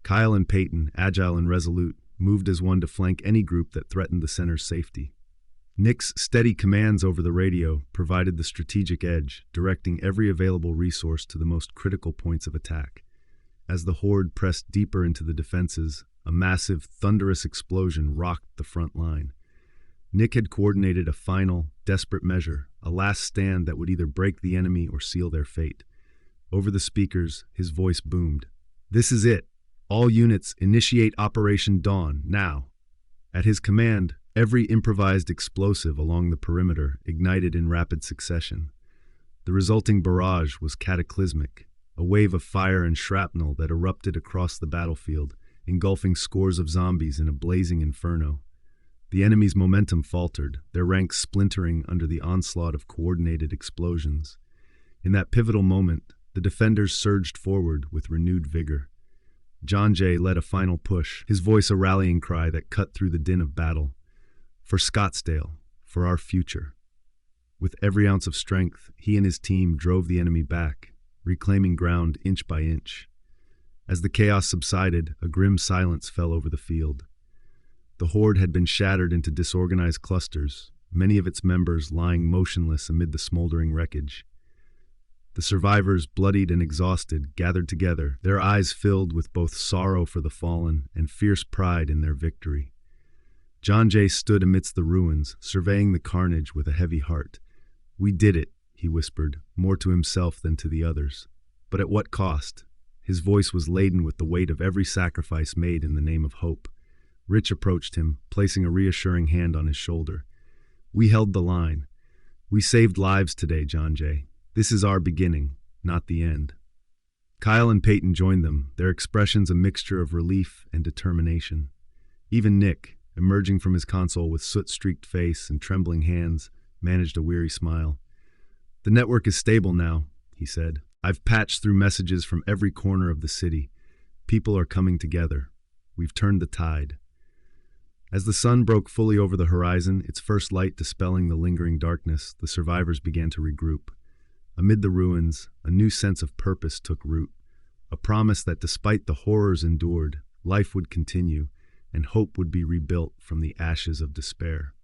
Kyle and Peyton, agile and resolute, moved as one to flank any group that threatened the center's safety. Nick's steady commands over the radio provided the strategic edge, directing every available resource to the most critical points of attack. As the horde pressed deeper into the defenses, a massive, thunderous explosion rocked the front line. Nick had coordinated a final, desperate measure, a last stand that would either break the enemy or seal their fate. Over the speakers, his voice boomed. "This is it. All units, initiate Operation Dawn, now." At his command, every improvised explosive along the perimeter ignited in rapid succession. The resulting barrage was cataclysmic, a wave of fire and shrapnel that erupted across the battlefield, engulfing scores of zombies in a blazing inferno. The enemy's momentum faltered, their ranks splintering under the onslaught of coordinated explosions. In that pivotal moment, the defenders surged forward with renewed vigor. John Jay led a final push, his voice a rallying cry that cut through the din of battle. For Scottsdale, for our future. With every ounce of strength, he and his team drove the enemy back, reclaiming ground inch by inch. As the chaos subsided, a grim silence fell over the field. The horde had been shattered into disorganized clusters, many of its members lying motionless amid the smoldering wreckage. The survivors, bloodied and exhausted, gathered together, their eyes filled with both sorrow for the fallen and fierce pride in their victory. John Jay stood amidst the ruins, surveying the carnage with a heavy heart. "We did it," he whispered, more to himself than to the others. But at what cost? His voice was laden with the weight of every sacrifice made in the name of hope. Rich approached him, placing a reassuring hand on his shoulder. "We held the line. We saved lives today, John Jay. This is our beginning, not the end." Kyle and Peyton joined them, their expressions a mixture of relief and determination. Even Nick, emerging from his console with soot-streaked face and trembling hands, managed a weary smile. "The network is stable now," he said. "I've patched through messages from every corner of the city. People are coming together. We've turned the tide." As the sun broke fully over the horizon, its first light dispelling the lingering darkness, the survivors began to regroup. Amid the ruins, a new sense of purpose took root, a promise that despite the horrors endured, life would continue, and hope would be rebuilt from the ashes of despair.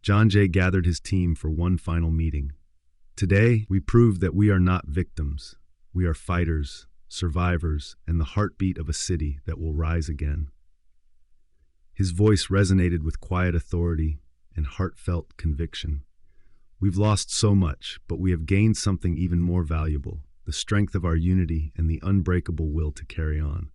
John Jay gathered his team for one final meeting. "Today, we proved that we are not victims. We are fighters, survivors, and the heartbeat of a city that will rise again." His voice resonated with quiet authority and heartfelt conviction. "We've lost so much, but we have gained something even more valuable, the strength of our unity and the unbreakable will to carry on."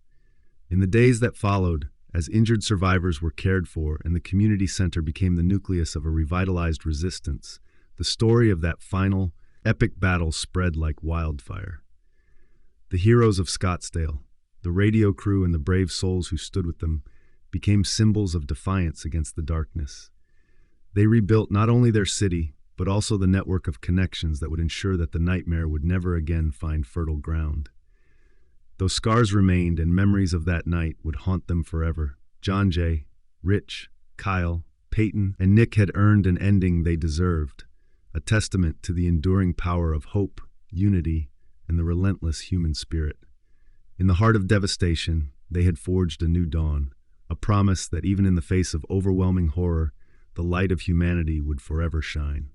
In the days that followed, as injured survivors were cared for and the community center became the nucleus of a revitalized resistance, the story of that final, epic battle spread like wildfire. The heroes of Scottsdale, the radio crew and the brave souls who stood with them, became symbols of defiance against the darkness. They rebuilt not only their city, but also the network of connections that would ensure that the nightmare would never again find fertile ground. Though scars remained and memories of that night would haunt them forever, John Jay, Rich, Kyle, Peyton, and Nick had earned an ending they deserved, a testament to the enduring power of hope, unity, and the relentless human spirit. In the heart of devastation, they had forged a new dawn, a promise that even in the face of overwhelming horror, the light of humanity would forever shine.